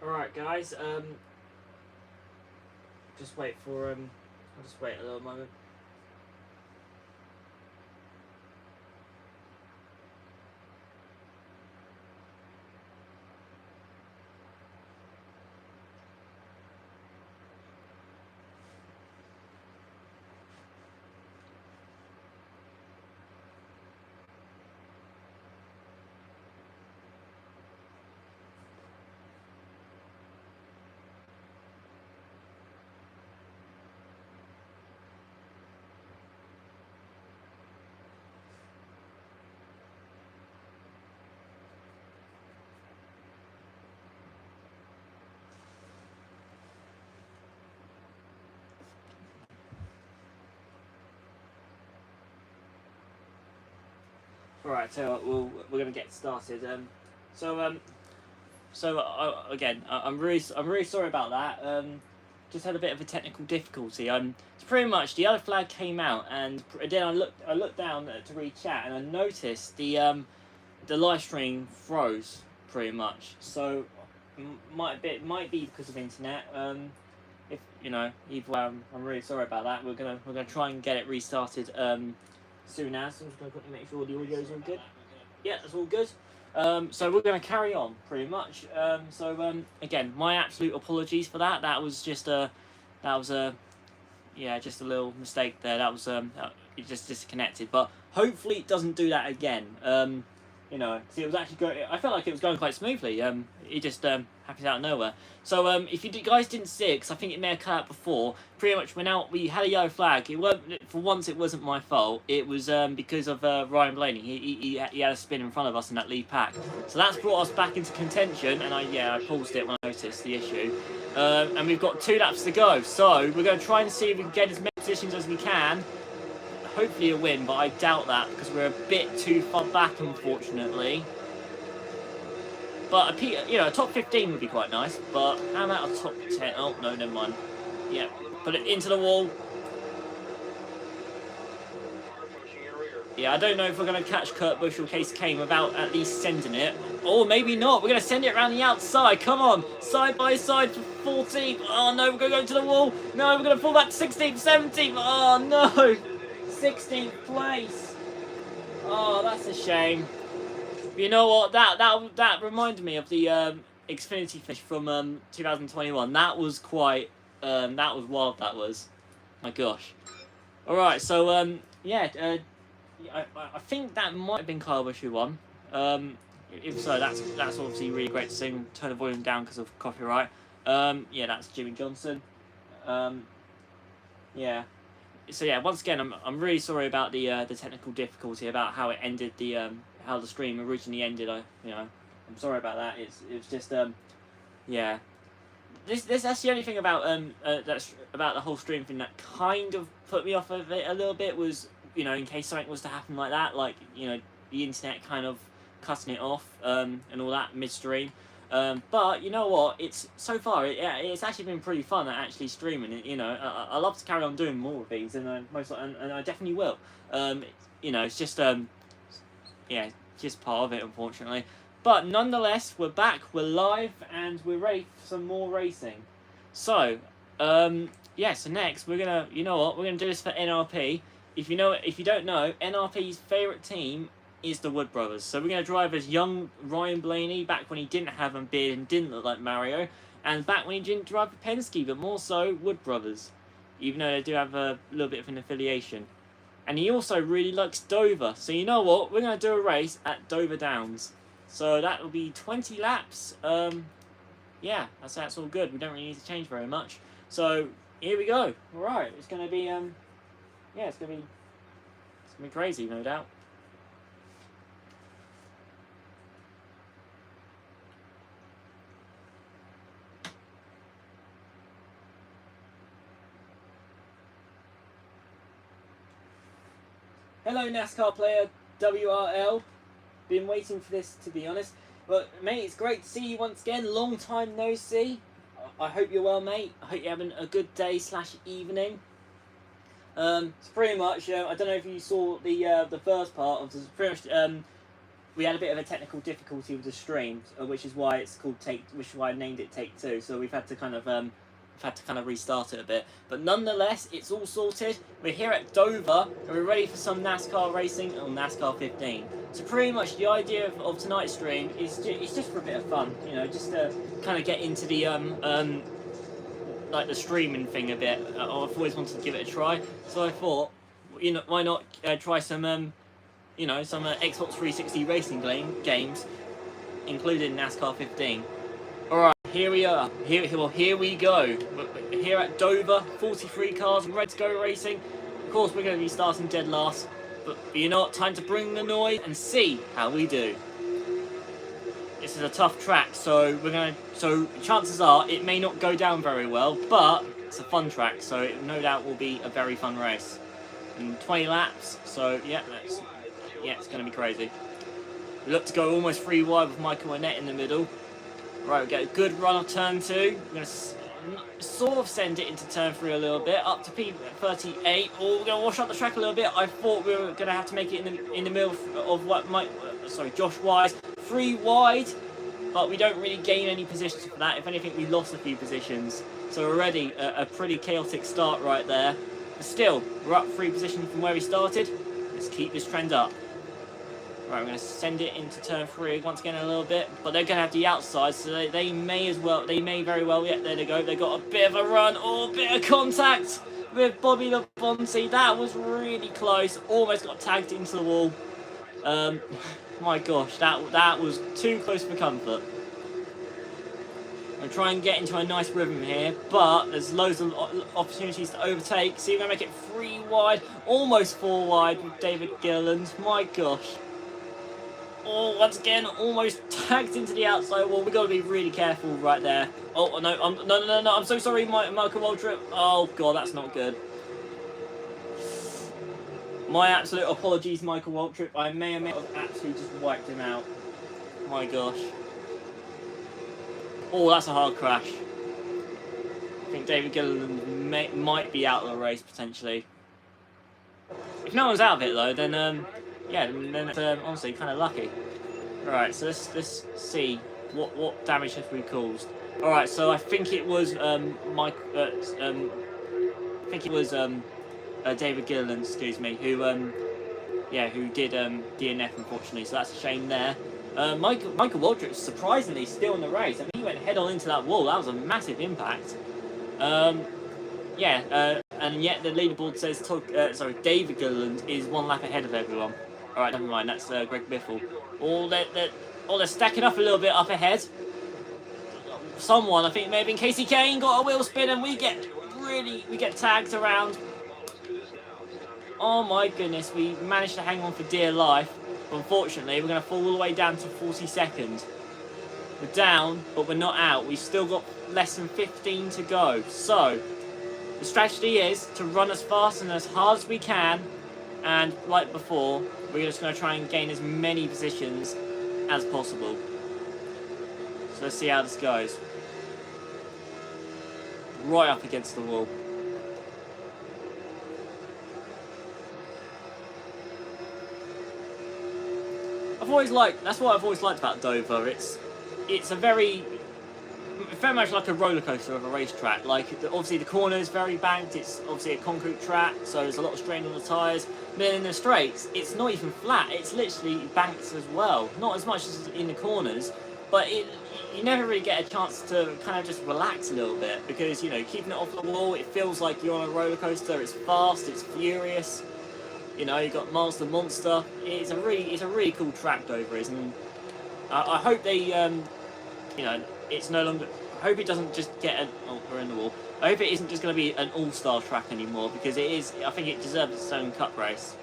Alright guys, just wait for I'll just wait a little moment. Alright, so we're gonna get started. Again, I'm really sorry about that. Just had a bit of a technical difficulty. It's pretty much the other flag came out, and then I looked down to read chat, and I noticed the live stream froze pretty much. So might be because of internet. If you know, either way, I'm really sorry about that. We're gonna try and get it restarted soon as. I'm just gonna quickly make sure the audio's all good. Yeah, that's all good. So we're going to carry on, pretty much. Again, my absolute apologies for that. That was just a little mistake there. It just disconnected. But hopefully it doesn't do that again. You know, see, it was actually going. I felt like it was going quite smoothly. It just happens out of nowhere. So if you guys didn't see it, because I think it may have cut out before. Pretty much we had a yellow flag. It weren't, for once, it wasn't my fault. It was because of Ryan Blaney. He had a spin in front of us in that lead pack. So that's brought us back into contention. And I paused it when I noticed the issue. And we've got 2 laps to go. So we're going to try and see if we can get as many positions as we can. Hopefully a win, but I doubt that because we're a bit too far back, unfortunately. But a top 15 would be quite nice. But how about a top 10? Oh no, never mind. Yeah, put it into the wall. Yeah, I don't know if we're going to catch Kurt Busch or Case Kane without at least sending it. Or maybe not. We're going to send it around the outside. Come on. Side by side for 14th. Oh no, we're going to go into the wall. No, we're going to fall back to 16th, 17th. Oh no. 16th place. Oh, that's a shame. You know what? That reminded me of the Xfinity finish from 2021. That was quite that was wild. That was, my gosh. All right, so I think that might have been Kyle Busch who won. If so, that's obviously really great to see. Turn the volume down because of copyright. Yeah, that's Jimmy Johnson. Yeah. So yeah, once again, I'm really sorry about the technical difficulty about how it ended how the stream originally ended. I'm sorry about that. It was just yeah. That's the only thing about that's about the whole stream thing that kind of put me off of it a little bit was, in case something was to happen like that, like the internet kind of cutting it off and all that midstream. But you know what? It's so far, it's actually been pretty fun at actually streaming it. I love to carry on doing more of these, and I definitely will. It's just just part of it, unfortunately. But nonetheless, we're back, we're live, and we're ready for some more racing. So, so next we're gonna, we're gonna do this for NRP. If you don't know, NRP's favourite team is the Wood Brothers. So we're going to drive as young Ryan Blaney, back when he didn't have a beard and didn't look like Mario, and back when he didn't drive for Penske, but more so Wood Brothers, even though they do have a little bit of an affiliation. And he also really likes Dover. So you know what? We're going to do a race at Dover Downs. So that will be 20 laps. Yeah, that's all good. We don't really need to change very much. So here we go. All right, it's going to be it's going to be crazy, no doubt. Hello NASCAR player WRL. Been waiting for this, to be honest. But mate, it's great to see you once again. Long time no see. I hope you're well, mate. I hope you're having a good day / evening. It's pretty much. I don't know if you saw the first part of this. Pretty much. we had a bit of a technical difficulty with the stream, which is why it's called which is why I named it Take Two. So we've had to kind of restart it a bit, but nonetheless, it's all sorted. We're here at Dover, and we're ready for some NASCAR racing on NASCAR 15. So pretty much the idea of tonight's stream is just for a bit of fun, you know, just to kind of get into the like the streaming thing a bit. I've always wanted to give it a try, so I thought, you know, why not try some you know, some Xbox 360 racing games, including NASCAR 15. Alright, here we are. Here we go. We're here at Dover, 43 cars, ready to go racing. Of course, we're going to be starting dead last, but you know what? Time to bring the noise and see how we do. This is a tough track, so chances are it may not go down very well, but it's a fun track, so it no doubt will be a very fun race. And 20 laps, so yeah, it's going to be crazy. We look to go almost 3 wide with Michael Annette in the middle. Right, we get a good run of turn 2. We're going to sort of send it into turn 3 a little bit, up to P38. Oh, we're going to wash up the track a little bit. I thought we were going to have to make it in the middle of what Josh Wise. 3 wide, but we don't really gain any positions for that. If anything, we lost a few positions. So already a pretty chaotic start right there. But still, we're up 3 positions from where we started. Let's keep this trend up. Right, we're going to send it into turn 3 once again a little bit, but they're going to have the outside, so they may very well, yeah, there they go, they got a bit of a run, oh, a bit of contact with Bobby Labonte. That was really close, almost got tagged into the wall. My gosh, that was too close for comfort. I'm trying to get into a nice rhythm here, but there's loads of opportunities to overtake. See, we're going to make it 3 wide, almost 4 wide with David Gilliland. My gosh. Oh, once again, almost tagged into the outside wall. We've got to be really careful right there. Oh, no, no, I'm so sorry, Michael Waltrip. Oh, God, that's not good. My absolute apologies, Michael Waltrip. I may have absolutely just wiped him out. My gosh. Oh, that's a hard crash. I think David Gilliland might be out of the race, potentially. If no one's out of it, though, then, yeah, then it's honestly kind of lucky. Alright, so let's see what damage have we caused. Alright, so I think it was David Gilliland, excuse me, who did DNF, unfortunately. So that's a shame there. Michael Waldrop surprisingly still in the race. I mean, he went head on into that wall. That was a massive impact. And yet the leaderboard says David Gilliland is 1 lap ahead of everyone. All right, never mind. That's Greg Biffle. They're stacking up a little bit up ahead. Someone, I think maybe Casey Kane, got a wheel spin, and we get tagged around. Oh my goodness, we managed to hang on for dear life. But unfortunately, we're going to fall all the way down to 42nd. We're down, but we're not out. We've still got less than 15 to go. So the strategy is to run as fast and as hard as we can. And like before, we're just going to try and gain as many positions as possible. So let's see how this goes. Right up against the wall. That's what I've always liked about Dover. It's very much like a roller coaster of a racetrack. Like, obviously the corner is very banked. It's obviously a concrete track, so there's a lot of strain on the tyres. Then in the straights, it's not even flat. It's literally banked as well. Not as much as in the corners, but you never really get a chance to kind of just relax a little bit, because, you know, keeping it off the wall, it feels like you're on a roller coaster. It's fast, it's furious. You know, you've got Miles the Monster. It's a really cool track, Dover is, and I hope they, you know, it's no longer. I hope it doesn't just get an. Oh, we're in the wall. I hope it isn't just going to be an all-star track anymore, because it is. I think it deserves its own cup race.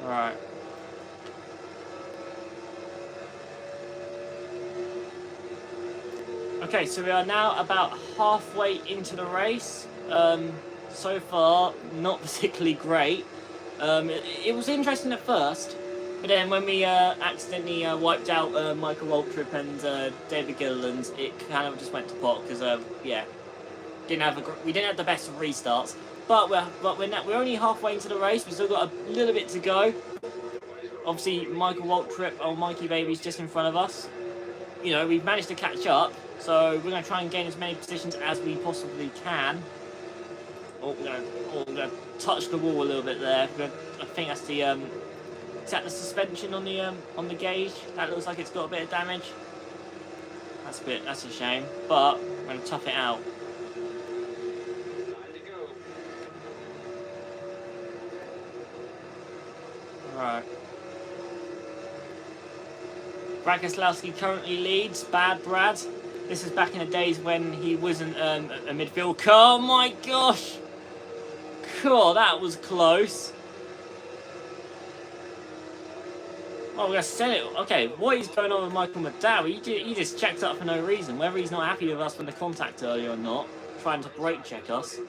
All right. Okay, so we are now about halfway into the race. So far, not particularly great. It was interesting at first, But then when we accidentally wiped out Michael Waltrip and David Gilliland, it kind of just went to pot because yeah, we didn't have the best of restarts. But we're only halfway into the race. We've still got a little bit to go. Obviously, Michael Waltrip, or Mikey Baby's just in front of us. You know, we've managed to catch up, so we're going to try and gain as many positions as we possibly can. Oh, we're going to touch the wall a little bit there. I think that's the is that the suspension on the gauge? That looks like it's got a bit of damage. That's a shame, but we're going to tough it out. Alright. Brad Keselowski currently leads. Bad Brad. This is back in the days when he wasn't a midfield car. Oh my gosh! Cool, that was close. Oh, we're going to send it. Okay, what is going on with Michael McDowell? He just checked up for no reason. Whether he's not happy with us with the contact earlier or not, trying to brake check us.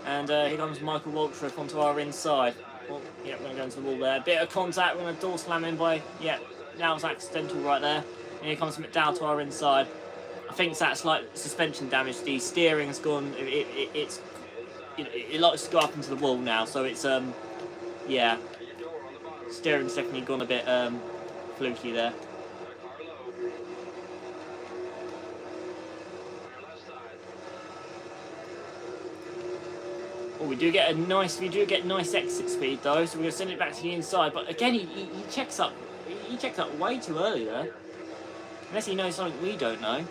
And here comes Michael Waltrip onto our inside. Well, yeah, we're going to go into the wall there. Bit of contact, we're going to door slam in by, yeah, that was accidental right there. And here comes McDowell to our inside. I think it's that slight suspension damage. The steering's gone, it's, you know, it likes to go up into the wall now, so it's, yeah. Steering's definitely gone a bit fluky there. Oh, we do get nice exit speed though, so we're gonna send it back to the inside. But again, he checks up way too early there, unless he knows something we don't know.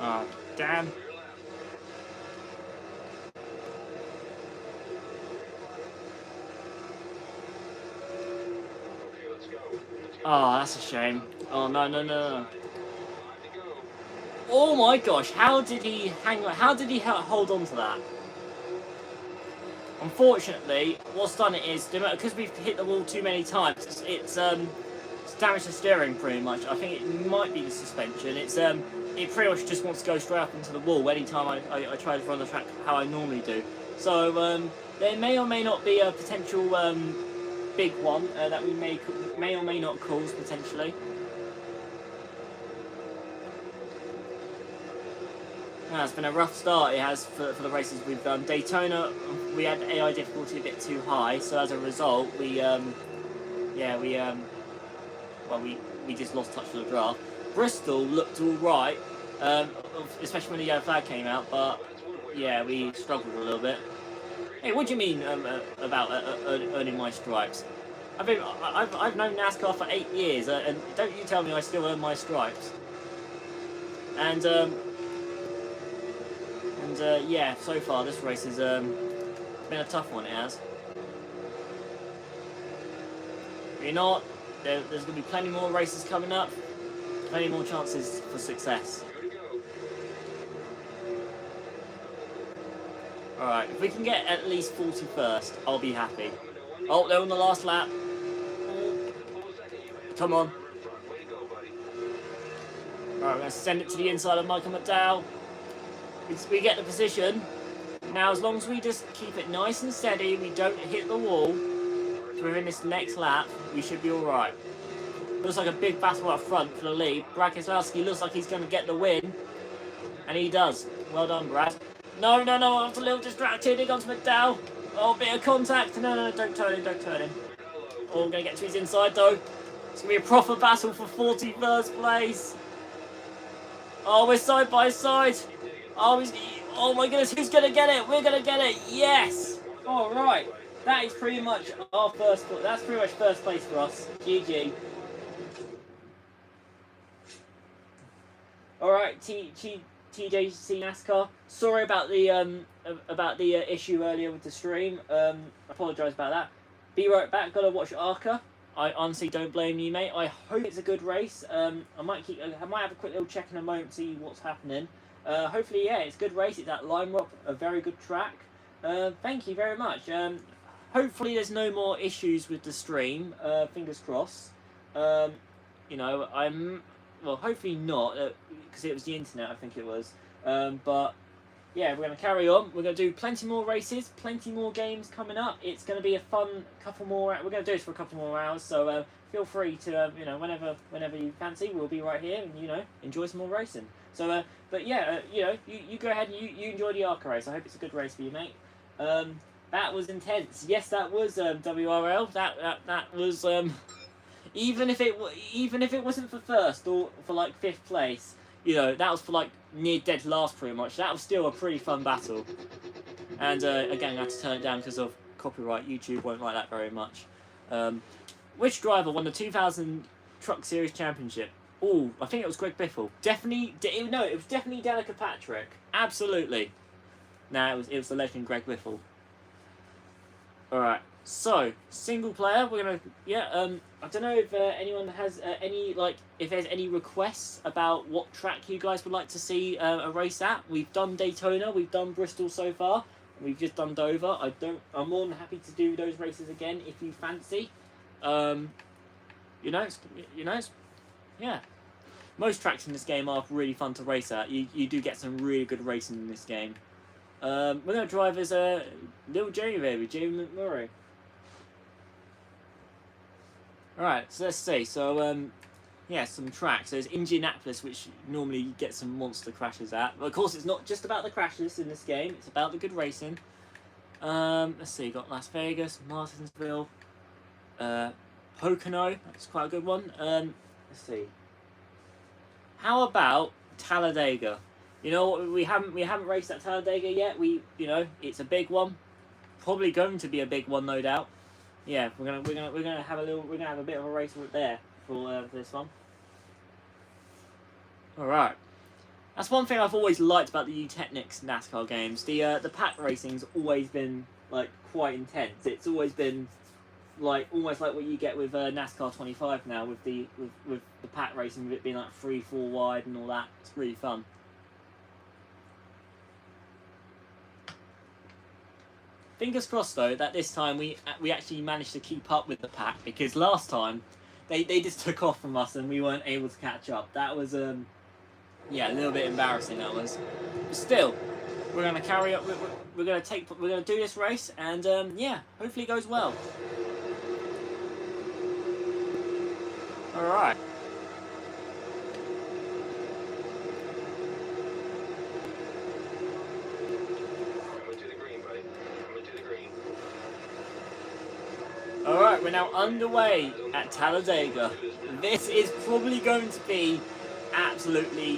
Oh, damn. Oh, that's a shame. Oh, no. Oh my gosh, how did he hold on to that? Unfortunately, what's done it is, because we've hit the wall too many times, it's damaged the steering pretty much. I think it might be the suspension. It pretty much just wants to go straight up into the wall anytime I try to run the track how I normally do. So there may or may not be a potential big one that we may or may not cause potentially. Well, it's been a rough start, it has, for the races we've done. Daytona, we had AI difficulty a bit too high, so as a result, we just lost touch with the draft. Bristol looked alright, especially when the yellow flag came out, but yeah, we struggled a little bit. Hey, what do you mean about earning my stripes? I've known NASCAR for 8 years, and don't you tell me I still earn my stripes. And yeah, so far this race has been a tough one, it has. You're not. There's going to be plenty more races coming up, plenty more chances for success. Alright, if we can get at least 41st, I'll be happy. Oh, they're on the last lap. Come on. Alright, we're going to send it to the inside of Michael McDowell. We get the position. Now, as long as we just keep it nice and steady, we don't hit the wall within this next lap, we should be alright. Looks like a big battle up front for the lead. Brad Keselowski looks like he's going to get the win. And he does. Well done, Brad. No, I was a little distracted. Here comes McDowell. Oh, bit of contact. No, don't turn him. Oh, we're going to get to his inside, though. It's going to be a proper battle for 41st place. Oh, we're side by side. Oh my goodness, who's going to get it? We're going to get it. Yes. All right. That is pretty much our first. That's pretty much first place for us. GG. All right, TJC NASCAR. Sorry about the issue earlier with the stream. I apologise about that. Be right back. Gotta watch ARCA. I honestly don't blame you, mate. I hope it's a good race. I might have a quick little check in a moment, see what's happening. Hopefully, yeah, it's a good race. It's at Lime Rock, a very good track. Thank you very much. hopefully there's no more issues with the stream. Fingers crossed. You know, well, hopefully not, because it was the internet, I think it was. But yeah, we're going to carry on. We're going to do plenty more races, plenty more games coming up. It's going to be a fun couple more. We're going to do this for a couple more hours, so feel free to, you know, whenever you fancy, we'll be right here and, you know, enjoy some more racing. So, but yeah, you know, you go ahead and you enjoy the ARCA race. I hope it's a good race for you, mate. That was intense. Yes, that was WRL. That was even if it wasn't for first or for like 5th place, you know, that was for like near dead last pretty much. That was still a pretty fun battle. And again, I had to turn it down because of copyright. YouTube won't like that very much. Which driver won the 2000 Truck Series Championship? Oh, I think it was Greg Biffle. Definitely, no, it was definitely Danica Patrick. Absolutely. Nah, it was the legend Greg Biffle. Alright, so, single player, we're gonna, I don't know if anyone has any, like, if there's any requests about what track you guys would like to see a race at. We've done Daytona, we've done Bristol so far, we've just done Dover. I'm more than happy to do those races again if you fancy. Yeah. Most tracks in this game are really fun to race at. You do get some really good racing in this game. We're going to drive as little Jamie baby, Jamie McMurray. Alright, so let's see. So, yeah, some tracks. There's Indianapolis, which normally you get some monster crashes at. But of course, it's not just about the crashes in this game. It's about the good racing. Let's see. You've got Las Vegas, Martinsville, Pocono. That's quite a good one. Let's see. How about Talladega? You know, we haven't raced at Talladega yet. You know, it's a big one. Probably going to be a big one, no doubt. Yeah, we're gonna have a bit of a race there for this one. All right. That's one thing I've always liked about the Technics NASCAR games. The pack racing's always been like quite intense. It's always been like almost like what you get with NASCAR 25 now with the pack racing, with it being like 3-4 wide and all that. It's really fun. Fingers crossed though that this time we actually managed to keep up with the pack, because last time they just took off from us and we weren't able to catch up. That was yeah, a little bit embarrassing, that was. But still, we're gonna carry up. We're gonna do this race, and yeah, hopefully it goes well. All right. Alright, we're now underway at Talladega. This is probably going to be absolutely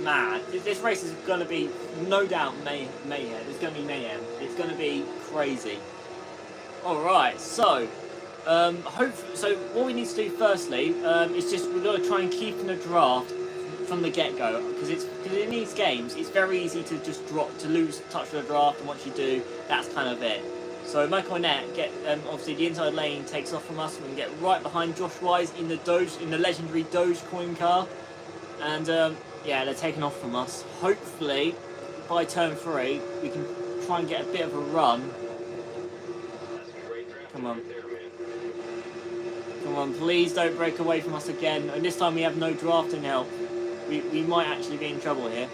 mad. This race is going to be, no doubt, mayhem. It's going to be mayhem. It's going to be crazy. Alright, so, so what we need to do firstly is just, we've got to try and keep in the draft from the get-go, because in these games, it's very easy to just lose touch with the draft, and once you do, that's kind of it. So Michael Annette obviously the inside lane takes off from us. We can get right behind Josh Wise in the legendary Dogecoin car, and yeah, they're taking off from us. Hopefully, by turn 3, we can try and get a bit of a run. Come on, come on! Please don't break away from us again. And this time we have no drafting help. We might actually be in trouble here.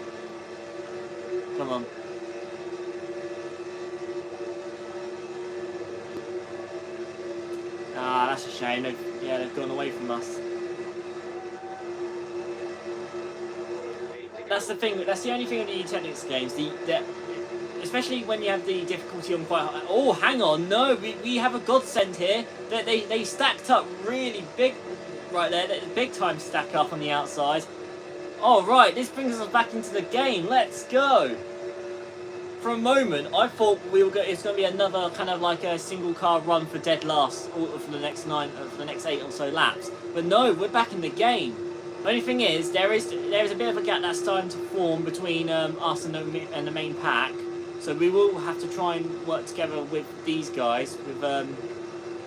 Come on. Ah, that's a shame. They've gone away from us. That's the thing. That's the only thing with the Technics games. Especially when you have the difficulty on quite high. Oh, hang on. No, we have a godsend here. They stacked up really big right there. They big time stack up on the outside. Oh, right. This brings us back into the game. Let's go. For a moment, I thought it's going to be another kind of like a single car run for dead last for the next 8 or so laps. But no, we're back in the game. The only thing is, there is a bit of a gap that's starting to form between us and the main pack. So we will have to try and work together with these guys.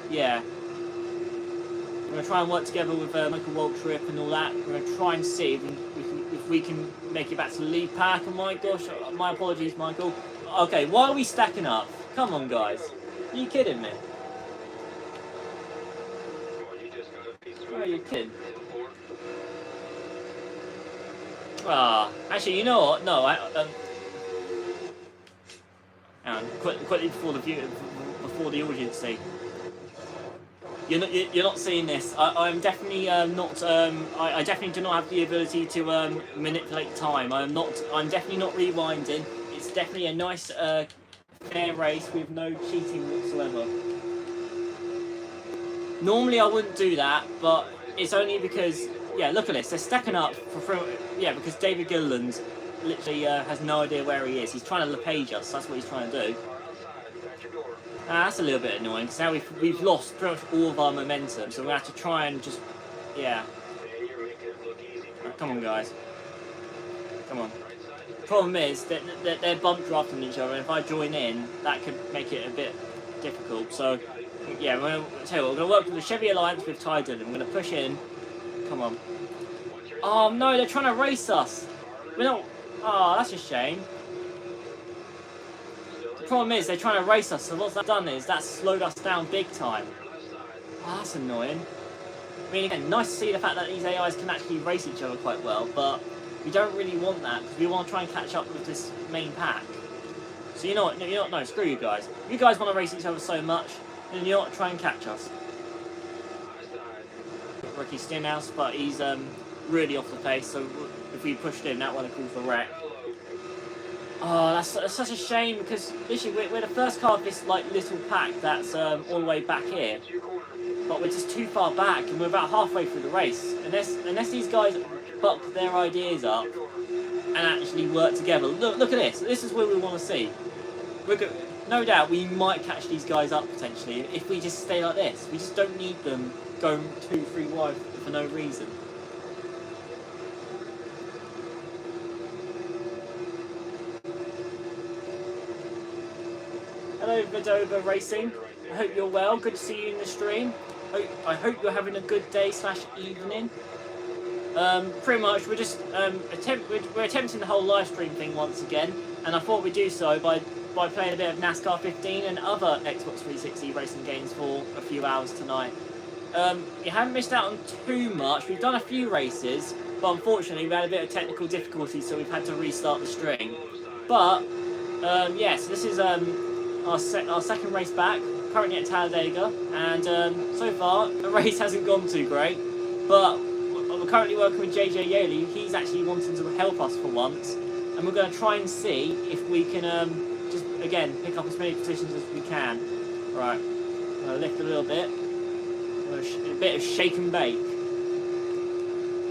Yeah. We're going to try and work together with Michael Waltrip and all that. We're going to try and see if we can make it back to the lead pack. Oh my gosh, my apologies, Michael. Okay, why are we stacking up? Come on, guys. Are you kidding me? Oh, you're kidding. Ah, actually, you know what? No, hang on, quickly before the audience see. You're not seeing this. I'm definitely not. I definitely do not have the ability to manipulate time. I'm definitely not rewinding. It's definitely a nice, fair race with no cheating whatsoever. Normally I wouldn't do that, but it's only because, yeah, look at this. They're stacking up because David Gilliland literally has no idea where he is. He's trying to LePage us. That's what he's trying to do. That's a little bit annoying because now we've lost pretty much all of our momentum, so we have to try and just, yeah. Right, come on, guys. Come on. The problem is that they're bump drafting each other, and if I join in, that could make it a bit difficult. So, yeah, we're going to work with the Chevy Alliance with Ty Dillon. We're going to push in. Come on. Oh no, they're trying to race us. We're not. Oh, that's a shame. The problem is they're trying to race us, so what's that done is that's slowed us down big time. Oh, that's annoying. I mean, again, nice to see the fact that these AIs can actually race each other quite well, but we don't really want that because we want to try and catch up with this main pack. So you know what? No, screw you guys. You guys want to race each other so much, then you know what? Try and catch us. Ricky Stenhouse, but he's really off the pace, so if we pushed him, that would have called for wreck. Oh, that's such a shame because literally we're the first car of this like little pack that's all the way back here, but we're just too far back and we're about halfway through the race. Unless these guys buck their ideas up and actually work together. Look at this. This is where we want to see. No doubt we might catch these guys up potentially if we just stay like this. We just don't need them going 2-3 wide for no reason. Hello Vidova Racing, I hope you're well, good to see you in the stream. I hope you're having a good day / evening. Pretty much we're just we're attempting the whole live stream thing once again, and I thought we'd do so by playing a bit of NASCAR 15 and other Xbox 360 racing games for a few hours tonight. You haven't missed out on too much. We've done a few races, but unfortunately we had a bit of technical difficulty, so we've had to restart the stream. But yes, this is our second race back, currently at Talladega, and so far the race hasn't gone too great, but we're currently working with JJ Yaley. He's actually wanting to help us for once, and we're going to try and see if we can just again pick up as many positions as we can. Right, I'm going to lift a little bit, a bit of shake and bake.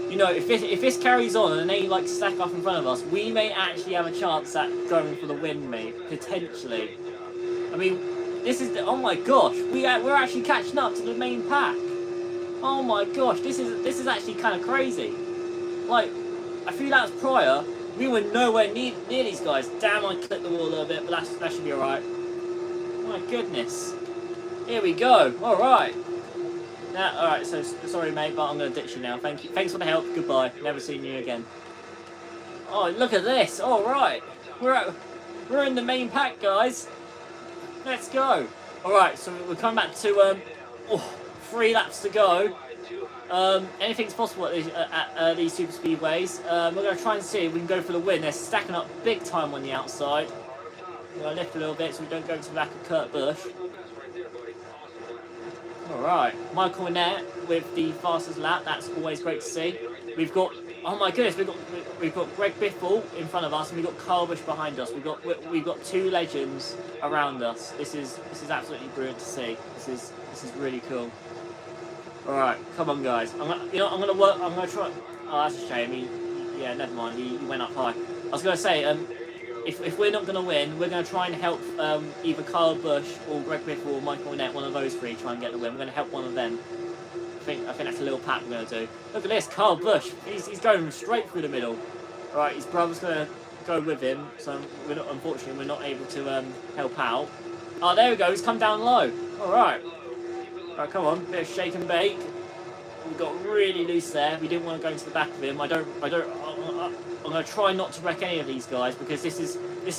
You know, if this carries on and they like stack up in front of us, we may actually have a chance at going for the win, mate, potentially. I mean, this is oh my gosh, we're actually catching up to the main pack. Oh my gosh, this is actually kind of crazy. Like a few laps prior, we were nowhere near these guys. Damn, I clipped the wall a little bit, but that should be alright. My goodness. Here we go. All right. Now, all right. So sorry, mate, but I'm gonna ditch you now. Thank you. Thanks for the help. Goodbye. Never seeing you again. Oh, look at this. All right. We're in the main pack, guys. Let's go. Alright, so we're coming back to 3 laps to go. Anything's possible at these super speedways. We're going to try and see if we can go for the win. They're stacking up big time on the outside. We're going to lift a little bit so we don't go to the back of Kurt Busch. Alright, Michael Annette with the fastest lap. That's always great to see. We've got, oh my goodness, we've got Greg Biffle in front of us, and we've got Kyle Busch behind us. We've got 2 legends around us. This is absolutely brilliant to see. This is really cool. All right, come on, guys. I'm gonna try. Oh, that's a shame. Yeah, never mind. He went up high. I was gonna say, if we're not gonna win, we're gonna try and help either Kyle Busch or Greg Biffle or Michael Annette, one of those 3, try and get the win. We're gonna help one of them. I think that's a little pack we're going to do. Look at this, Kyle Busch. He's going straight through the middle. Right, his brother's going to go with him, so unfortunately we're not able to help out. Oh, there we go. He's come down low. All right. All right, come on. Bit of shake and bake. We got really loose there. We didn't want to go into the back of him. I'm going to try not to wreck any of these guys because this is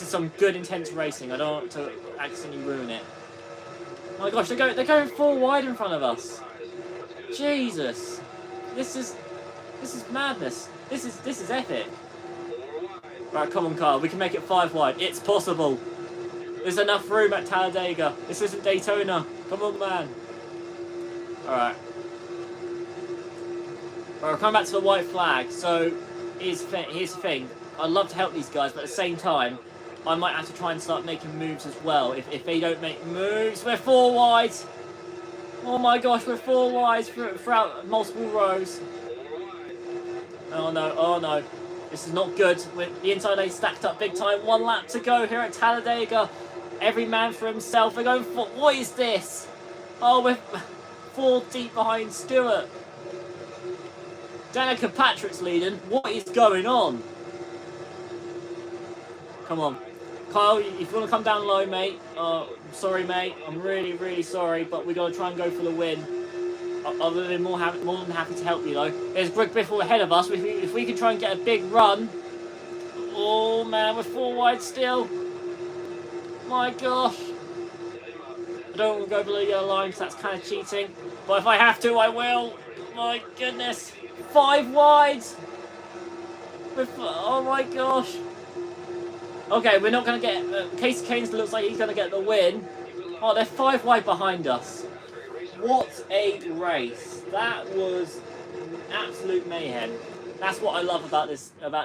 some good intense racing. I don't want to accidentally ruin it. Oh my gosh, they're going 4 wide in front of us. Jesus, this is madness. This is epic. Right, come on, Carl. We can make it 5 wide. It's possible. There's enough room at Talladega. This isn't Daytona. Come on, man. All right. We're coming back to the white flag. So here's the thing. I'd love to help these guys, but at the same time, I might have to try and start making moves as well. If they don't make moves, we're 4 wide. Oh my gosh, we're 4 wide throughout multiple rows. Oh no, oh no. This is not good. The inside lane stacked up big time. 1 lap to go here at Talladega. Every man for himself. We're going for... What is this? Oh, we're 4 deep behind Stewart. Danica Patrick's leading. What is going on? Come on. Kyle, if you want to come down low, mate. Sorry, mate. I'm really, really sorry, but we got to try and go for the win. I'll be more than happy to help you, though. There's Greg Biffle ahead of us. If we can try and get a big run. Oh, man, we're 4 wide still. My gosh. I don't want to go below the yellow line because that's kind of cheating. But if I have to, I will. My goodness. 5 wide. Oh, my gosh. Okay, we're not going to get... Casey Keynes looks like he's going to get the win. Oh, they're 5 wide behind us. What a race. That was absolute mayhem. That's what I love about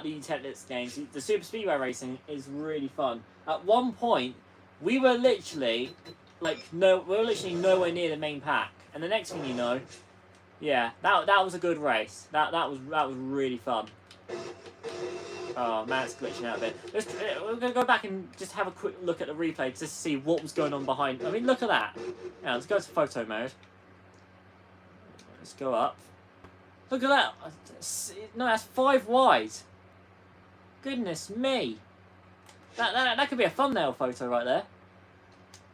the Tennis games. The Super Speedway racing is really fun. At one point, we were literally nowhere near the main pack. And the next thing you know, yeah, that was a good race. That was really fun. Oh man, it's glitching out a bit. We're going to go back and just have a quick look at the replay just to see what was going on behind. I mean, look at that. Yeah, let's go to photo mode. Let's go up. Look at that. No, that's 5 wide. Goodness me. That could be a thumbnail photo right there.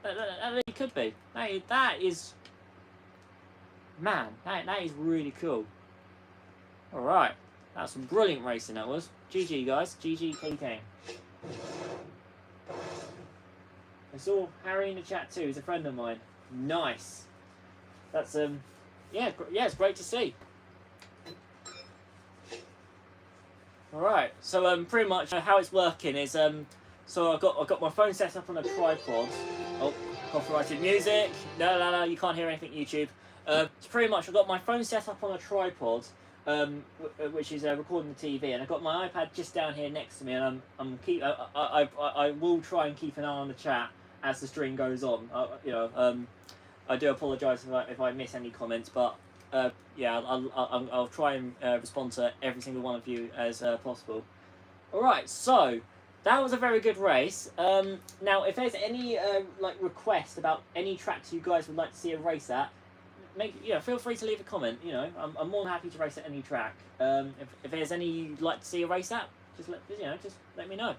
That really could be. That is... Man, that is really cool. Alright. That's some brilliant racing, that was. GG, guys. GG, KK. I saw Harry in the chat too. He's a friend of mine. Nice. That's, yeah, it's great to see. Alright, so, pretty much how it's working is, so I've got my phone set up on a tripod. Oh, copyrighted music. No, you can't hear anything, YouTube. So pretty much I've got my phone set up on a tripod. Which is recording the TV, and I've got my iPad just down here next to me, and I will try and keep an eye on the chat as the stream goes on. I do apologise if I miss any comments, but yeah, I'll try and respond to every single one of you as possible. All right, so that was a very good race. Now, if there's any request about any tracks you guys would like to see a race at, feel free to leave a comment. I'm more than happy to race at any track. If there's any you'd like to see a race at, just let me know.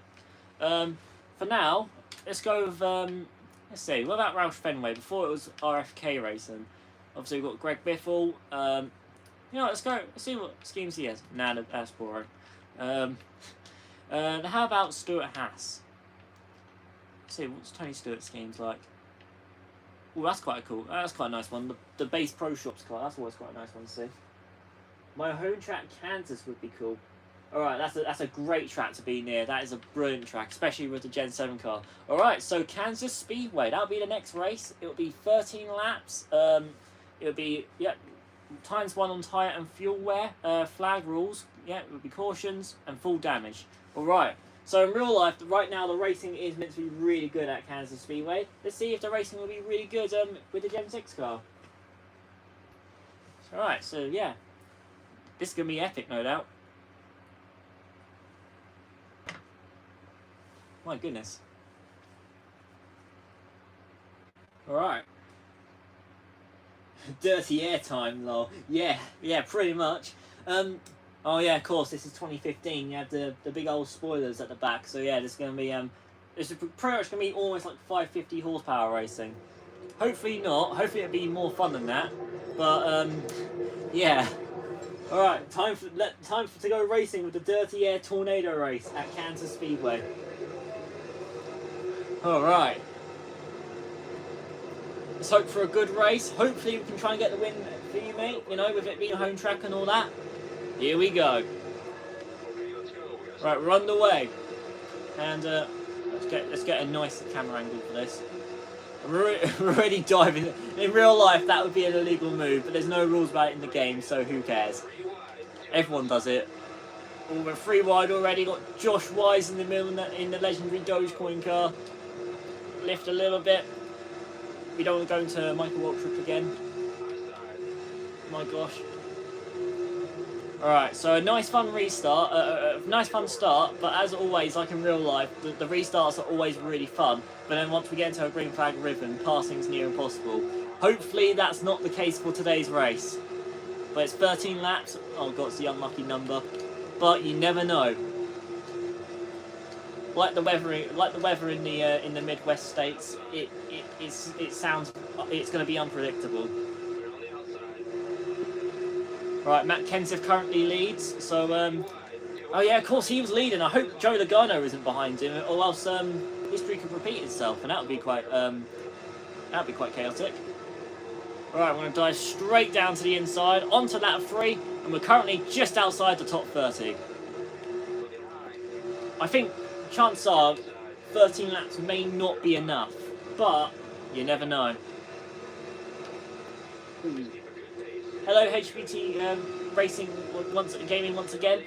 For now, let's go with let's see. What about Roush Fenway? Before it was RFK racing. Obviously we've got Greg Biffle. Let's go. Let's see what schemes he has. Nah, that's boring. How about Stuart Haas? Let's see what's Tony Stewart's schemes like. Oh, that's quite cool. That's quite a nice one. The base Pro Shops car. That's always quite a nice one to see. My home track, Kansas, would be cool. All right, that's a great track to be near. That is a brilliant track, especially with the Gen 7 car. All right, so Kansas Speedway. That'll be the next race. It'll be 13 laps. It'll be ×1 on tyre and fuel wear. Flag rules. Yeah, it would be cautions and full damage. All right. So in real life, right now the racing is meant to be really good at Kansas Speedway. Let's see if the racing will be really good with the Gen 6 car. Alright, so yeah. This is going to be epic, no doubt. My goodness. Alright. Dirty air time, lol. Yeah, pretty much. Oh yeah, of course, this is 2015, you have the big old spoilers at the back, so yeah, this is going to be, this is pretty much going to be almost like 550 horsepower racing. Hopefully not, hopefully it'll be more fun than that, but, yeah. Alright, time to go racing with the Dirty Air Tornado race at Kansas Speedway. Alright. Let's hope for a good race. Hopefully we can try and get the win for you, mate. You know, with it being a home track and all that. Here we go. Right, we're underway, and let's get a nice camera angle for this. We're already diving. In real life, that would be an illegal move, but there's no rules about it in the game, so who cares? Everyone does it. Oh, we're 3 wide already. Got Josh Wise in the middle in the legendary Dogecoin car. Lift a little bit. We don't want to go into Michael Waltrip again. My gosh. Alright, so a nice fun restart, nice fun start, but as always, like in real life, the restarts are always really fun, but then once we get into a green flag ribbon, passing's near impossible. Hopefully that's not the case for today's race. But it's 13 laps, oh god, it's the unlucky number, but you never know. Like the weather in the Midwest states, it sounds, it's going to be unpredictable. Right, Matt Kenseth currently leads, so, oh yeah, of course he was leading. I hope Joe Logano isn't behind him, or else history could repeat itself, and that would be quite chaotic. Alright, we're going to dive straight down to the inside, onto lap 3, and we're currently just outside the top 30. I think, chances are, 13 laps may not be enough, but you never know. Hello HBT Racing Gaming once again.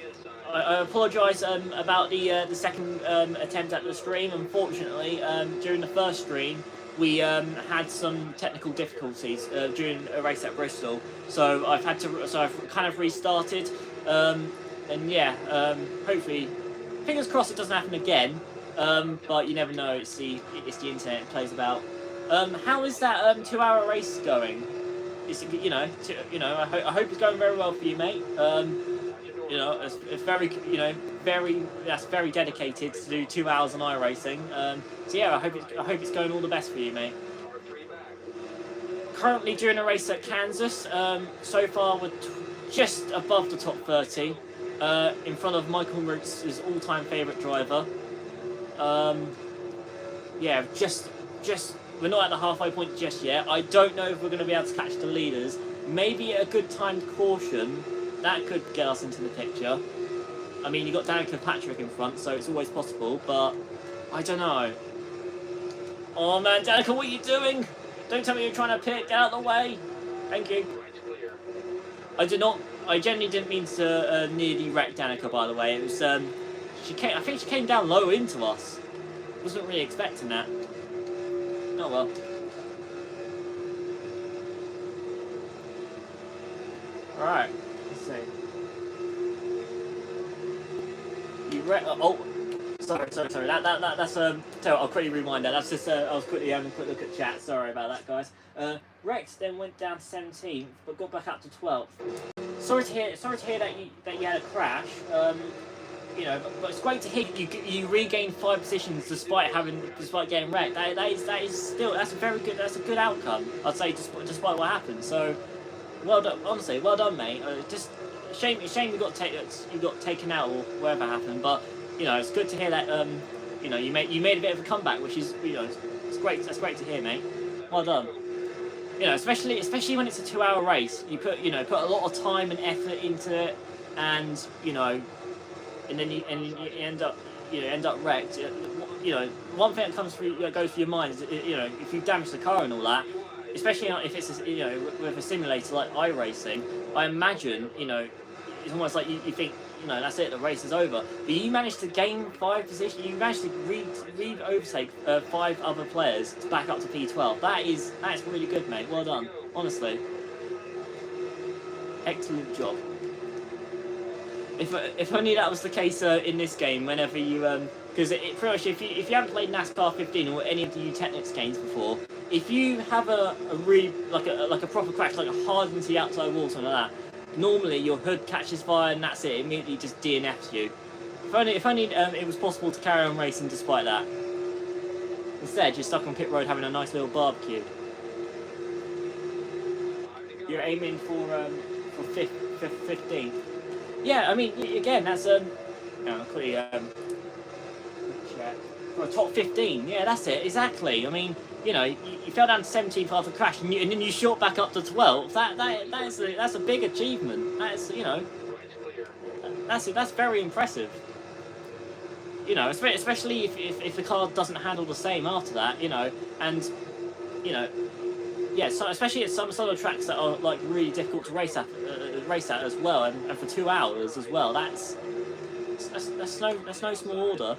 I apologise about the second attempt at the stream. Unfortunately, during the first stream we had some technical difficulties during a race at Bristol, so I've kind of restarted. And yeah, hopefully, fingers crossed it doesn't happen again. But you never know. It's the internet, it plays about. How is that 2-hour race going? It's, I hope it's going very well for you, mate. It's very, that's very dedicated to do 2 hours on iRacing. So yeah, I hope it's going all the best for you, mate. Currently doing a race at Kansas. So far we're just above the top 30, in front of Michael Roots' all-time favourite driver. Yeah, just. We're not at the halfway point just yet. I don't know if we're going to be able to catch the leaders. Maybe a good timed caution, that could get us into the picture. I mean, you've got Danica Patrick in front, so it's always possible, but I don't know. Oh man, Danica, what are you doing? Don't tell me you're trying to pick. Get out of the way. Thank you. I genuinely didn't mean to nearly wreck Danica, by the way. It was, I think she came down low into us. Wasn't really expecting that. Oh well. Alright, let's see. Oh, sorry. That's I'll quickly rewind that. That's just I was quickly having a quick look at chat. Sorry about that, guys. Rex then went down to 17th, but got back up to 12th. Sorry to hear that you had a crash. But it's great to hear you regained 5 positions despite getting wrecked. That's a very good. That's a good outcome, I'd say, despite what happened. So, well done, honestly, well done, mate. Just shame you got taken out or whatever happened. But it's good to hear that you made a bit of a comeback, which is it's great. That's great to hear, mate. Well done. Especially when it's a 2-hour race, you put a lot of time and effort into it, and and then you end up wrecked. One thing that goes through your mind is if you damage the car and all that, especially if it's with a simulator like iRacing. I imagine it's almost like you think that's it, the race is over. But you managed to gain 5 positions. You managed to overtake 5 other players to back up to P12. That is really good, mate. Well done, honestly. Excellent job. If only that was the case in this game. Whenever you because pretty much if you haven't played NASCAR 15 or any of the new Technics games before, if you have a proper crash, like a hard into the outside wall, something like that, normally your hood catches fire and that's it. Immediately just DNFs you. If only it was possible to carry on racing despite that. Instead, you're stuck on pit road having a nice little barbecue. You're aiming for 15th. Yeah, I mean, again, that's quickly check for a top 15. Yeah, that's it, exactly. I mean, you know, you fell down to 17th after a crash, and then you shot back up to 12th. That's a big achievement. That's, you know, that's very impressive. You know, especially if the car doesn't handle the same after that, you know, and, you know, yeah, so especially at some sort of tracks that are like really difficult to race at as well, and for 2 hours as well. That's no small order.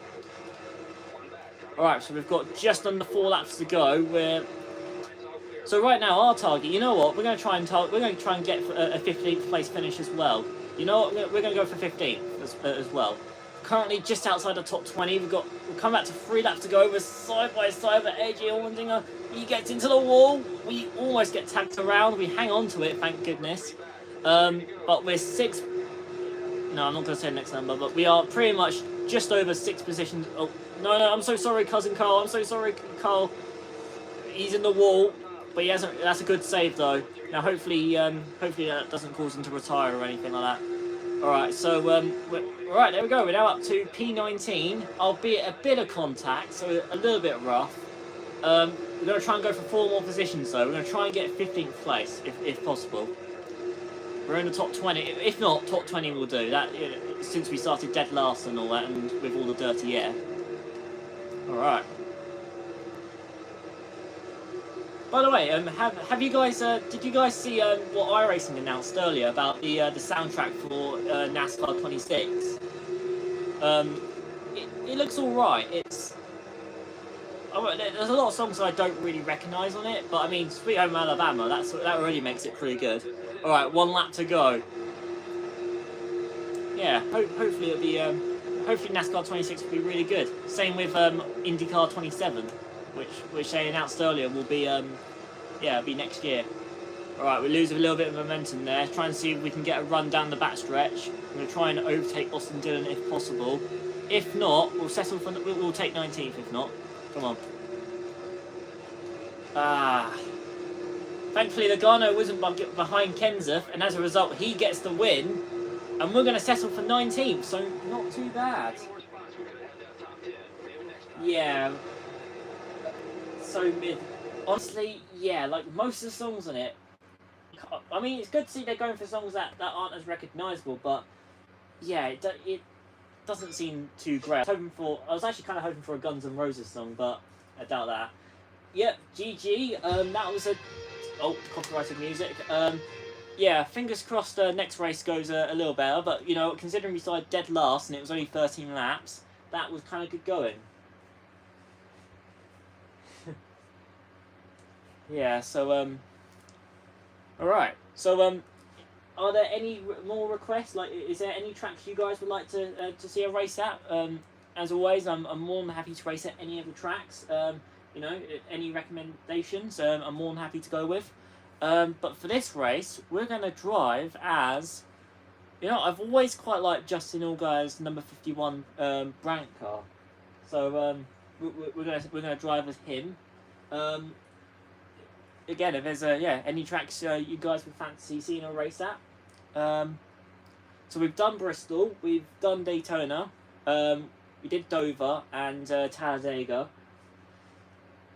All right, so we've got just under 4 laps to go. So right now our target, you know what? We're going to try and get a 15th place finish as well. You know what? We're going to go for 15th as well. Currently just outside the top 20. We've come back to 3 laps to go. We're side by side with AJ Allmendinger. He gets into the wall. We almost get tagged around. We hang on to it, thank goodness. But we're 6. No, I'm not going to say the next number, but we are pretty much just over 6 positions. Oh, no, I'm so sorry, cousin Carl. I'm so sorry, Carl. He's in the wall, but he hasn't. That's a good save, though. Now, hopefully that doesn't cause him to retire or anything like that. All right, so right, there we go. We're now up to P19, albeit a bit of contact, so a little bit rough. We're going to try and go for 4 more positions, though. We're going to try and get 15th place, if possible. We're in the top 20. If not, top 20 will do. That, you know, since we started dead last and all that, and with all the dirty air. All right. By the way, have you guys? Did you guys see what iRacing announced earlier about the soundtrack for NASCAR 26? It looks all right. There's a lot of songs I don't really recognise on it, but I mean, Sweet Home Alabama, that already makes it pretty good. All right, 1 lap to go. Yeah, hopefully it'll be hopefully NASCAR 26 will be really good. Same with IndyCar 27, which they announced earlier will be it'll be next year. All right, we lose a little bit of momentum there. Try and see if we can get a run down the backstretch. We're going to try and overtake Austin Dillon if possible. If not, we'll settle for we'll take 19th. If not, come on. Thankfully, Logano wasn't behind Kenseth, and as a result, he gets the win. And we're going to settle for 19th, so not too bad. Yeah. So mid. Honestly, yeah, like most of the songs on it. I mean, it's good to see they're going for songs that aren't as recognisable, but yeah, it doesn't seem too great. I was actually kind of hoping for a Guns N' Roses song, but I doubt that. Yep, GG. That was copyrighted music. Yeah, fingers crossed next race goes a little better, but, you know, considering we started dead last and it was only 13 laps, that was kind of good going. Yeah, so, alright. So, are there any more requests? Like, is there any tracks you guys would like to see a race at? As always, I'm more than happy to race at any of the tracks. You know, any recommendations, I'm more than happy to go with. But for this race, we're going to drive as, you know, I've always quite liked Justin Allgaier's number 51 Brandt car. So we're gonna drive as him. Again, if there's any tracks you guys would fancy seeing a race at. So we've done Bristol, we've done Daytona, we did Dover and Talladega.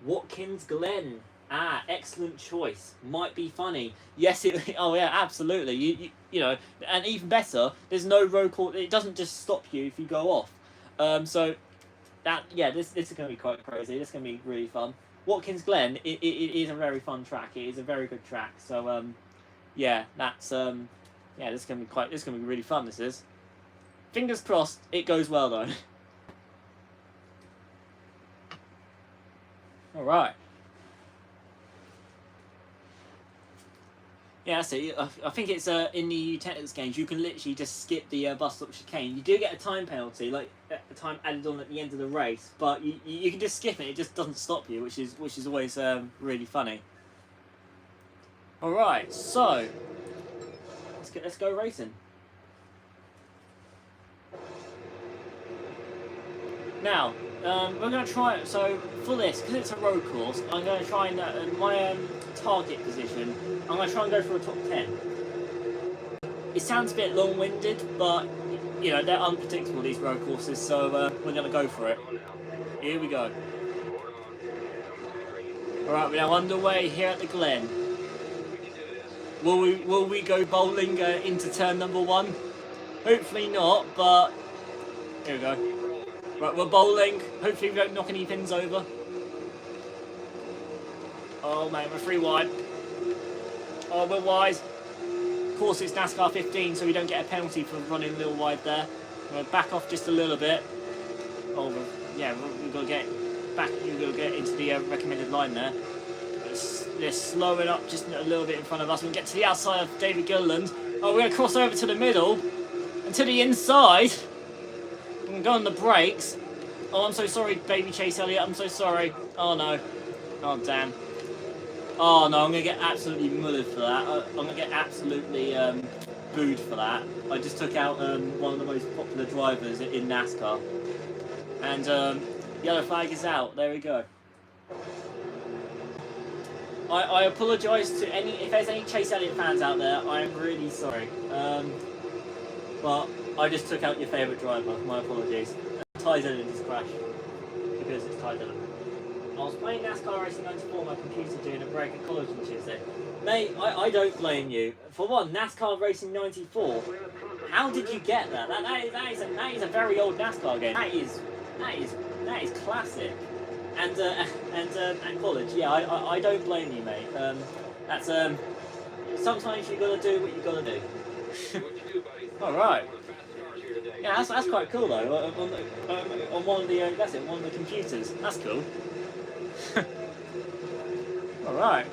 Watkins Glen. Excellent choice. Might be funny. Yes, oh yeah, absolutely. You know, and even better, there's no road course. It doesn't just stop you if you go off. So that, yeah, this is going to be quite crazy. This is going to be really fun. Watkins Glen, it is a very fun track. It is a very good track. So yeah, that's yeah, this is going to be really fun. This is. Fingers crossed, it goes well though. All right. Yeah, that's it. I think it's in the technics games you can literally just skip the bus stop chicane. You do get a time penalty, like a time added on at the end of the race, but you can just skip it. It just doesn't stop you, which is always really funny. All right, so let's go racing. Now we're going to try. So for this, because it's a road course, I'm going to try and my target position. I'm going to try and go for a top 10. It sounds a bit long-winded, but you know they're unpredictable, these road courses, so we're going to go for it. Here we go. Alright, we're now underway here at the Glen. Will we go bowling into turn number 1? Hopefully not, but here we go. Right, we're bowling. Hopefully we don't knock any pins over. Oh man, we're 3 wide. Oh, we're wide. Of course it's NASCAR 15, so we don't get a penalty for running a little wide there. We're going to back off just a little bit. Oh, yeah, we've got to get back. We've got to get into the recommended line there. They're slowing up just a little bit in front of us. We'll get to the outside of David Gilliland. Oh, we're going to cross over to the middle and to the inside. We're going to go on the brakes. Oh, I'm so sorry, baby Chase Elliott. I'm so sorry. Oh, no. Oh, damn. Oh, no, I'm going to get absolutely mullered for that. I'm going to get absolutely booed for that. I just took out one of the most popular drivers in NASCAR. And yellow flag is out. There we go. I apologise to if there's any Chase Elliott fans out there. I am really sorry. But I just took out your favourite driver. My apologies. Ty Dillon just crashed because it's Ty Dillon. I was playing NASCAR Racing 94 on my computer doing a break at college on Tuesday. Mate, I don't blame you. For one, NASCAR Racing 94. How did you get that? That is a very old NASCAR game. That is classic. And at college, yeah, I don't blame you, mate. That's sometimes you gotta do what you gotta do. All right. Yeah, that's quite cool though. On one of the one of the computers. That's cool. All right.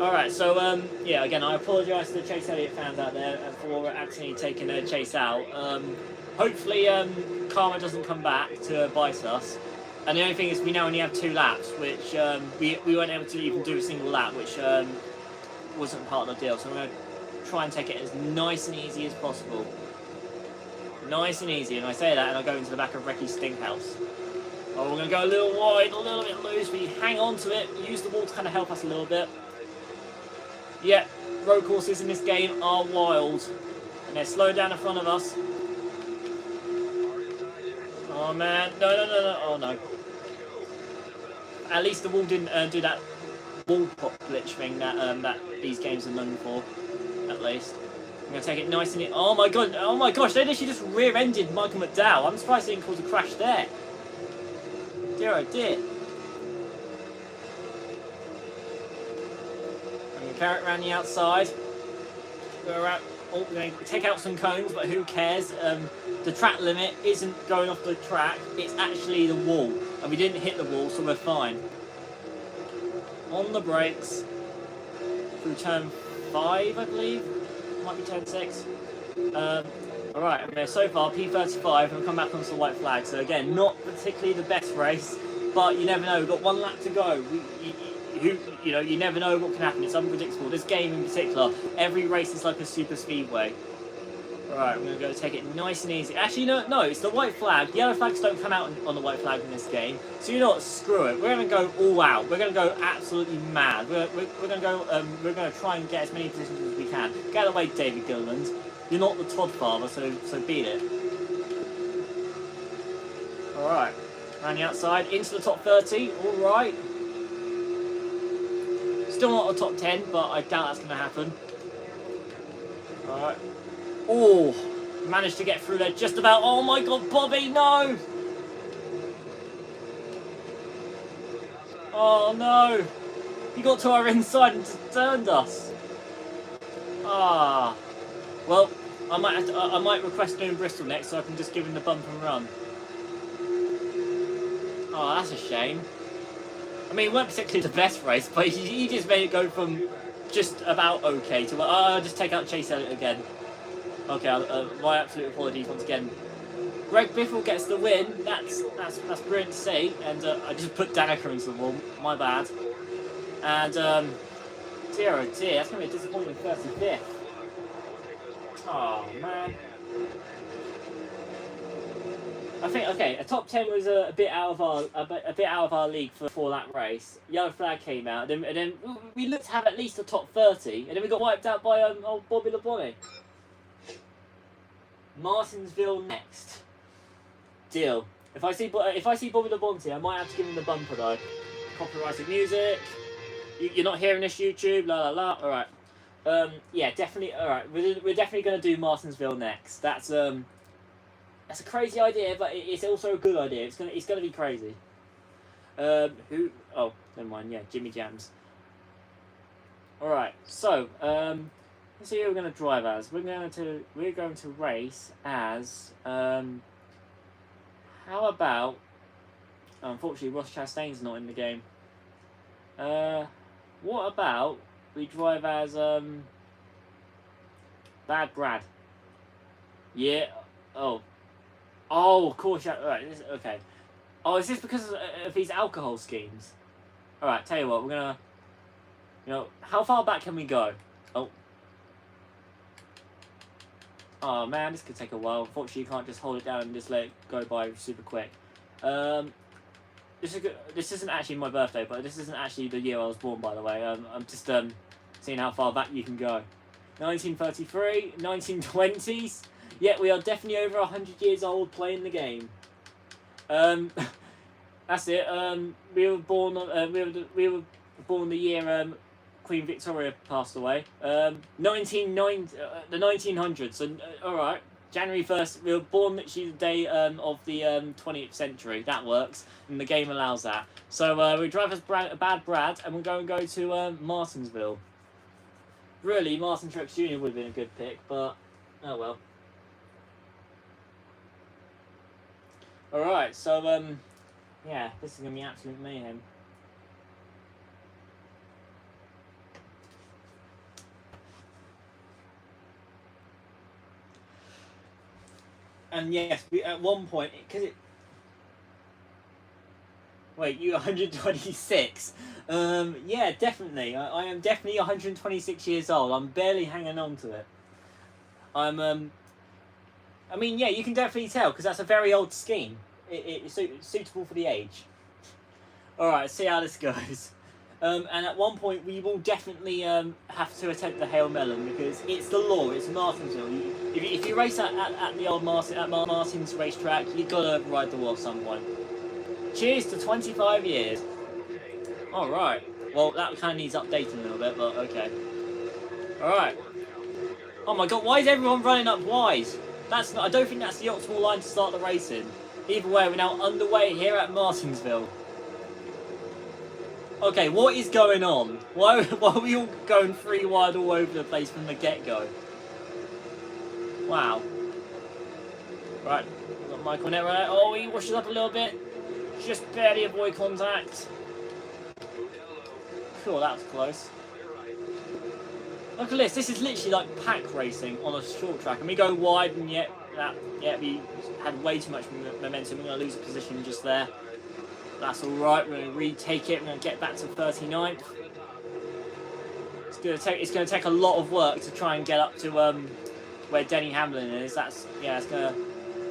All right. So yeah, again, I apologise to the Chase Elliott fans out there for actually taking Chase out. Hopefully, karma doesn't come back to bite us. And the only thing is, we now only have 2 laps, which we weren't able to even do a single lap, which wasn't part of the deal. So I'm going to try and take it as nice and easy as possible. Nice and easy. And I say that, and I go into the back of Recky's Stinkhouse. Oh, we're going to go a little wide, a little bit loose. We hang on to it, use the wall to kind of help us a little bit. Yeah, road courses in this game are wild, and they're slowed down in front of us. Oh man, no, oh no. At least the wall didn't do that wall pop glitch thing that these games are known for, at least. I'm going to take it nice and... Oh my gosh, they literally just rear-ended Michael McDowell. I'm surprised they didn't cause a crash there. Dear oh dear. I'm going to carry it around the outside. We're going to take out some cones, but who cares? The track limit isn't going off the track, it's actually the wall. And we didn't hit the wall, so we're fine. On the brakes. Through turn 5, I believe. Might be turn 6. Alright, okay, so far P35 and we'll come back onto the white flag. So again, not particularly the best race, but you never know. We've got 1 lap to go. You never know what can happen. It's unpredictable. This game in particular, every race is like a super speedway. Alright, we're going to go take it nice and easy. Actually, no, it's the white flag. The yellow flags don't come out on the white flag in this game. So you know what, screw it. We're going to go all out. We're going to go absolutely mad. We're going to go, we're going to try and get as many positions as we can. Get out of the way, David Gilliland. You're not the Todd father, so beat it. Alright, around the outside, into the top 30. Alright. Still not the top 10, but I doubt that's going to happen. Alright. Oh, managed to get through there just about. Oh my god, Bobby, no! Oh no! He got to our inside and just turned us. Ah. Well, I might request doing Bristol next so I can just give him the bump and run. Oh, that's a shame. I mean, it weren't particularly the best race, but he just made it go from just about okay to... I'll just take out Chase Elliott again. Okay, my absolute apologies once again. Greg Biffle gets the win. That's brilliant to see. And I just put Danica into the wall. My bad. And dear oh dear, that's gonna be a disappointing 35th. Oh man. I think a top 10 was a bit out of our league for that race. Yellow flag came out, and then we looked to have at least a top 30, and then we got wiped out by old Bobby Labonte. Martinsville next. Deal. If I see Bobby Labonte, I might have to give him the bumper though. copyrighted music. You're not hearing this, YouTube. La la la. All right. Yeah, definitely. All right, we're definitely going to do Martinsville next. That's a crazy idea, but it's also a good idea. It's gonna be crazy. Who? Oh, never mind. Yeah, Jimmy Jams. All right. So, let's see who we're going to drive as. We're going to race as. How about? Unfortunately, Ross Chastain's not in the game. What about we drive as Bad Brad? Yeah. Oh, of course. Right. Okay. Oh, is this because of these alcohol schemes? All right. Tell you what, we're gonna. How far back can we go? Oh. Oh man, this could take a while. Unfortunately, you can't just hold it down and just let it go by super quick. This isn't actually my birthday, but this isn't actually the year I was born, by the way. I'm just seeing how far back you can go. 1933, 1920s. Yeah, we are definitely over 100 years old playing the game. That's it. We were born. We were born the year Queen Victoria passed away. The 1900s. So all right. January 1st, we were born literally the day of the 20th century. That works, and the game allows that. So we drive as Bad Brad, and we're going to go to Martinsville. Really, Martin Truex Jr. would have been a good pick, but oh well. Alright, so yeah, this is going to be absolute mayhem. And yes, we at one point, because it... Wait, you 126? Yeah, definitely. I am definitely 126 years old. I'm barely hanging on to it. I mean, yeah, you can definitely tell, because that's a very old scheme. It's suitable for the age. Alright, let's see how this goes. And at one point, we will definitely have to attempt the Hail Melon, because it's the law, it's Martinsville. If you race at the old Martin's racetrack, you've got to ride the wall at some point. Cheers to 25 years. Alright. Well, that kind of needs updating a little bit, but okay. Alright. Oh my god, why is everyone running up wide? That's not, I don't think that's the optimal line to start the racing. Either way, we're now underway here at Martinsville. Okay, what is going on? Why are we all going 3 wide all over the place from the get-go? Wow. Right, we've got Michael Network. Oh, he washes up a little bit. Just barely avoid contact. Cool, that was close. Look at this. This is literally like pack racing on a short track, and we go wide, and yet we had way too much momentum. We're going to lose a position just there. That's all right. We're going to retake it. We're going to get back to 39th. It's going to take a lot of work to try and get up to where Denny Hamlin is.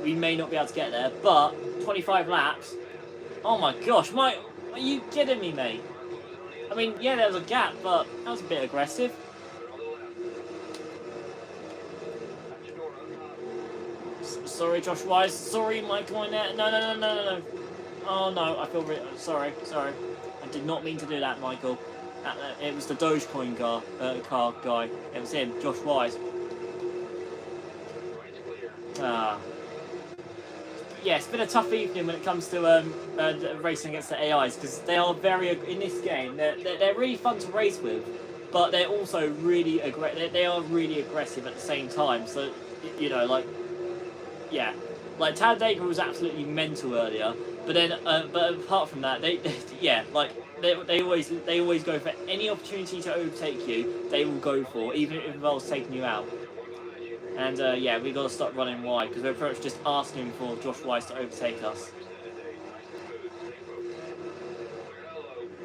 We may not be able to get there, but 25 laps. Oh my gosh, Mike, are you kidding me, mate? I mean, yeah, there was a gap, but that was a bit aggressive. Sorry, Josh Wise. Sorry, Michael Annette. No. Oh no, I feel really sorry. I did not mean to do that, Michael. It was the Dogecoin car guy. It was him, Josh Wise. Yeah, it's been a tough evening when it comes to racing against the AIs, because they are in this game. They're really fun to race with, but they're also really they are really aggressive at the same time. So yeah, like Talladega was absolutely mental earlier, but then but apart from that, they always go for any opportunity to overtake you. They will go for, even if it involves taking you out. And yeah, we got to stop running wide, because we're pretty much just asking for Josh Wise to overtake us.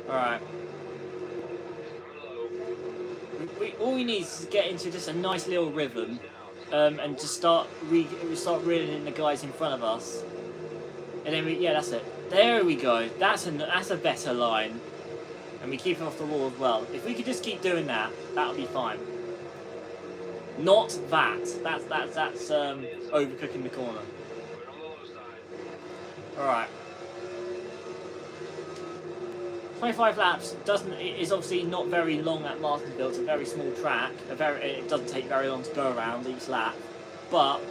Alright. All we need is to get into just a nice little rhythm, and just start reeling in the guys in front of us. And then that's it. There we go. That's a better line. And we keep it off the wall as well. If we could just keep doing that, that'll be fine. Not that. That's overcooking the corner. Alright. 25 laps is obviously not very long at Martinsville. It's a very small track. It doesn't take very long to go around each lap, but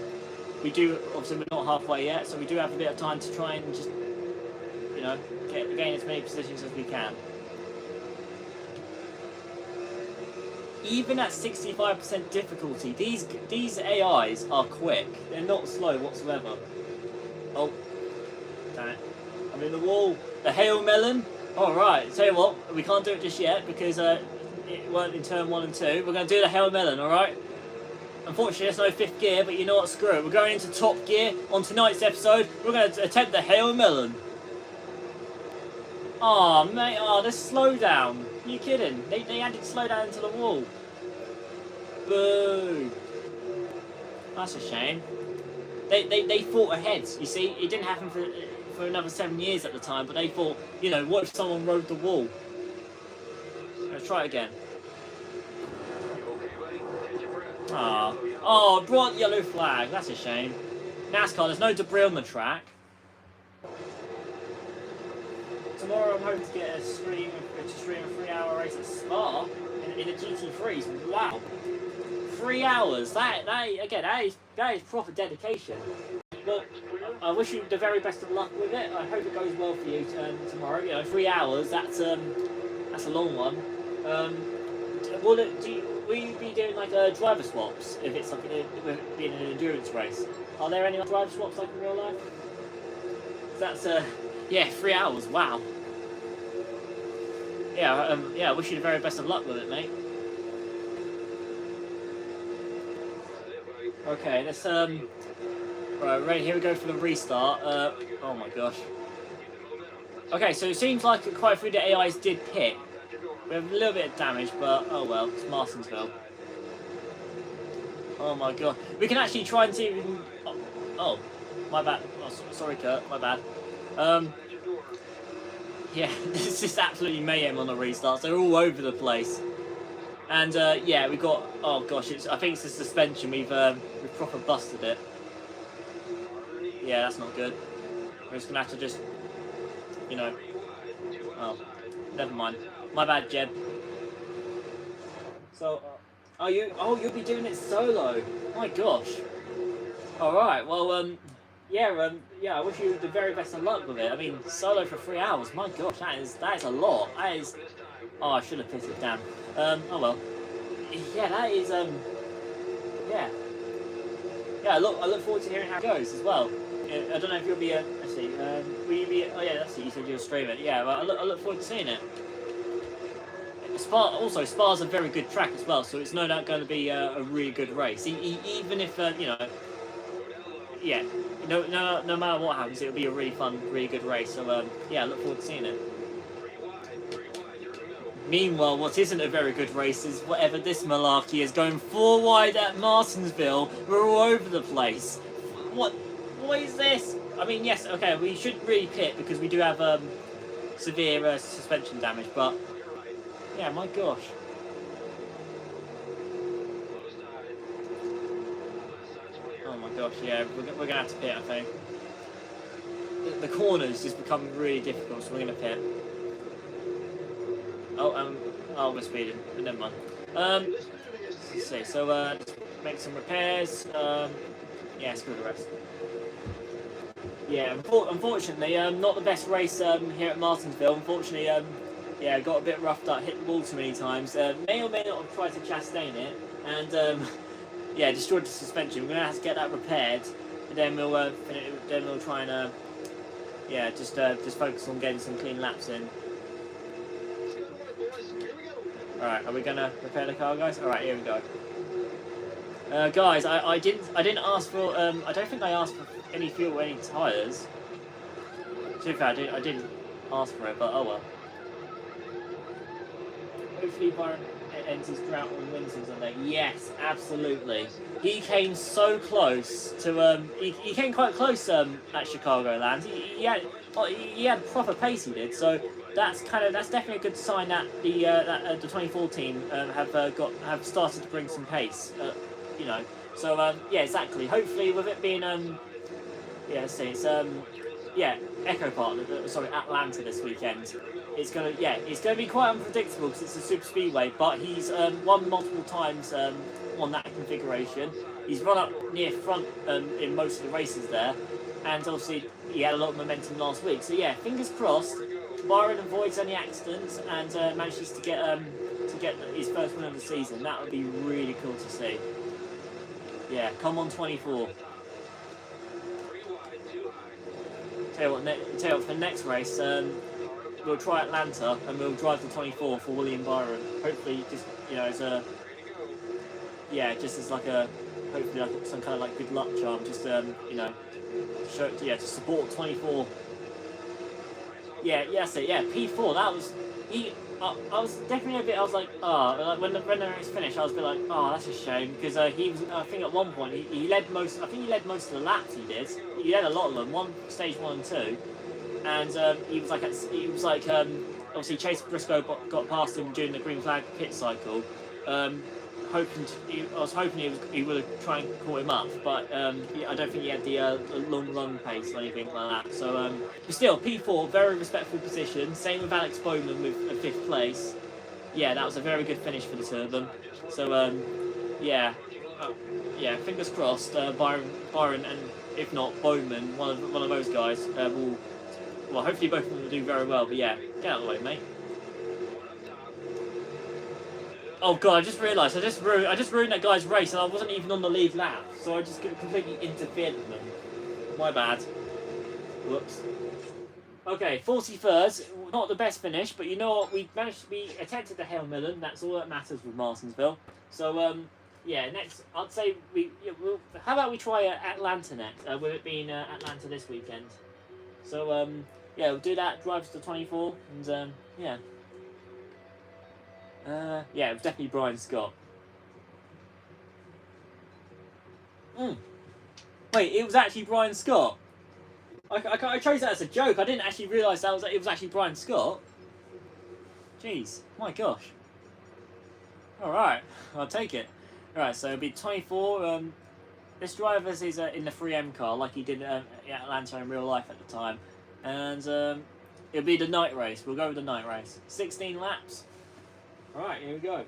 we do, obviously we're not halfway yet, so we do have a bit of time to try and just, you know, gain as many positions as we can. Even at 65% difficulty, these AIs are quick. They're not slow whatsoever. Oh, damn it! I'm in the wall. The Hail Melon. All right. Tell you what, we can't do it just yet because it weren't in turn 1 and 2. We're going to do the Hail Melon. All right. Unfortunately, there's no 5th gear, but you know what? Screw it. We're going into top gear on tonight's episode. We're going to attempt the Hail Melon. Oh, mate. Oh, the slowdown. Are you kidding? They added slowdown into the wall. Boo. That's a shame. They fought ahead. You see, it didn't happen for another 7 years at the time, but they thought, you know, what if someone rode the wall? Let's try it again. Ah, oh, brought the yellow flag. That's a shame. NASCAR, there's no debris on the track. Tomorrow I'm hoping to get a stream a 3-hour race at Spa in a GT3s. Wow, 3 hours. That is proper dedication. But I wish you the very best of luck with it. I hope it goes well for you tomorrow. You know, 3 hours. That's a long one. Will you be doing like driver swaps if it's something being an endurance race? Are there any driver swaps like in real life? That's yeah, 3 hours. Wow. Yeah, yeah. I wish you the very best of luck with it, mate. Okay, let's right, here we go for the restart. Oh my gosh. Okay, so it seems like quite a few of the AIs did pit. We have a little bit of damage, but oh well, it's Martinsville. Oh my god. We can actually try and see if we can... Oh, my bad. Oh, sorry, Kurt, my bad. Yeah, this is absolutely mayhem on the restarts. They're all over the place. And yeah, we've got... Oh gosh, I think it's the suspension. We've proper busted it. Yeah, that's not good. We're just gonna have to just... You know... Oh, never mind. My bad, Jeb. So, you'll be doing it solo. My gosh. All right. Well, yeah. I wish you the very best of luck with it. I mean, solo for 3 hours. My gosh, that is a lot. That is. Oh, I should have pitted. Damn. Oh well. Yeah, that is. Yeah. Yeah. I look forward to hearing how it goes as well. I don't know if you'll be. Let's see. Will you be? Oh yeah, that's it. You said you'll stream it. Yeah. Well, I look forward to seeing it. Spa's a very good track as well, so it's no doubt going to be a really good race. Even if you know, yeah, no matter what happens, it'll be a really fun, really good race. So yeah, I look forward to seeing it. Meanwhile, what isn't a very good race is whatever this malarkey is going 4 wide at Martinsville. We're all over the place. What is this? I mean, yes, okay, we should really pit because we do have severe suspension damage, but. Yeah, my gosh. Oh my gosh, yeah, we're going to have to pit, I think. The corners just become really difficult, so we're going to pit. Oh, we're speeding, but never mind. Let's see, so let's make some repairs. Yeah, screw the rest. Yeah, unfortunately, not the best race here at Martinsville. Unfortunately, yeah, got a bit roughed up, hit the ball too many times. May or may not have tried to chastain it, and yeah, destroyed the suspension. We're gonna have to get that repaired, and then we'll try and yeah, just focus on getting some clean laps in. All right, are we gonna repair the car, guys? All right, here we go. Guys, I didn't ask for I don't think I asked for any fuel or any tyres. To be fair, I didn't ask for it, but oh well. Hopefully Byron ends his drought and wins on Sunday. Yes, absolutely. He came so close to he came quite close at Chicagoland. He had proper pace, he did. So that's definitely a good sign that the 2014 have started to bring some pace. You know. So yeah, exactly. Hopefully with it being yeah, let's see, it's yeah, Echo Park, sorry, Atlanta this weekend. it's gonna be quite unpredictable because it's a super speedway. But he's won multiple times on that configuration. He's run up near front in most of the races there, and obviously he had a lot of momentum last week. So yeah, fingers crossed, Byron avoids any accidents and manages to get his first win of the season. That would be really cool to see. Yeah, come on 24. Tell you what, for the next race, we'll try Atlanta and we'll drive the 24 for William Byron. Hopefully, just as a just as like a hopefully like some kind of like good luck charm. Just to support 24. P4. That was I was definitely a bit. I was like, when the race finished, I was a bit like, that's a shame because he was. I think at one point he led most. I think he led most of the laps. He led a lot of them. Stage 1 and 2, and he was like obviously Chase Briscoe got past him during the green flag pit cycle. I was hoping he would have tried and caught him up, but I don't think he had the long run pace or anything like that. So, but still, P4, very respectful position. Same with Alex Bowman with a 5th place. Yeah, that was a very good finish for the two of them. So, fingers crossed. Byron, and if not Bowman, one of those guys will. Well, hopefully both of them will do very well. But yeah, get out of the way, mate. Oh god, I just realised I just ruined that guy's race and I wasn't even on the lead lap, so I just completely interfered with them. My bad. Whoops. Okay, 43rd, not the best finish, but you know what, we attempted the Hail Millen, that's all that matters with Martinsville. So next I'd say how about we try Atlanta next, with it being Atlanta this weekend. So we'll do that, drives to 24, and it was definitely Brian Scott. Wait, it was actually Brian Scott? I chose that as a joke. I didn't actually realise it was actually Brian Scott. Jeez, my gosh. Alright, I'll take it. Alright, so it'll be 24. This driver is in the 3M car, like he did at Atlanta in real life at the time. And it'll be the night race. We'll go with the night race. 16 laps. Alright, here we go.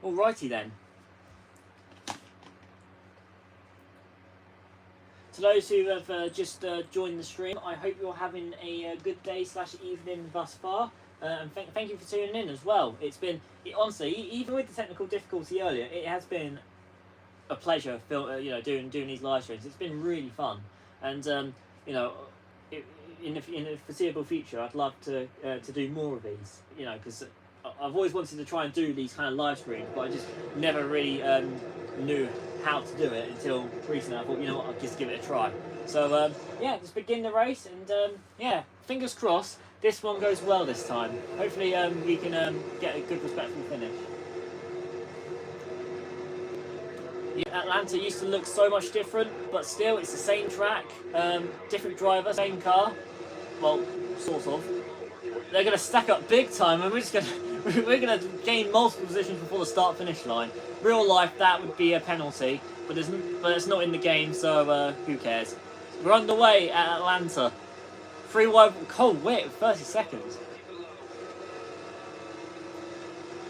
Alrighty then. To those who have just joined the stream, I hope you're having a good day / evening thus far. And thank you for tuning in as well. It's been, honestly, even with the technical difficulty earlier, it has been a pleasure doing these live streams. It's been really fun. And, in the foreseeable future, I'd love to do more of these, because I've always wanted to try and do these kind of live streams, but I just never really knew how to do it until recently. I thought, you know what, I'll just give it a try. So, just begin the race, and fingers crossed, this one goes well this time. Hopefully, we can get a good, respectful finish. Atlanta used to look so much different, but still, it's the same track, different driver, same car. Well, sort of. They're going to stack up big time, and we're going to gain multiple positions before the start-finish line. Real life, that would be a penalty, but it's not in the game, so who cares? We're underway at Atlanta. 3 wide, cold wet, 30 seconds.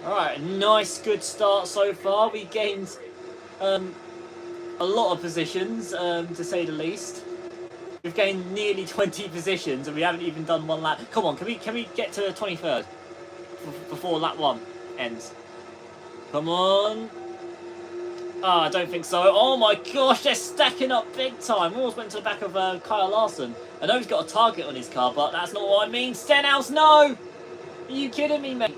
Alright, nice, good start so far. We gained a lot of positions, to say the least. We've gained nearly 20 positions and we haven't even done one lap. Come on, can we get to the 23rd before lap 1 ends? Come on. I don't think so. Oh my gosh, they're stacking up big time. We almost went to the back of Kyle Larson. I know he's got a target on his car, but that's not what I mean. Stenhouse, no! Are you kidding me, mate?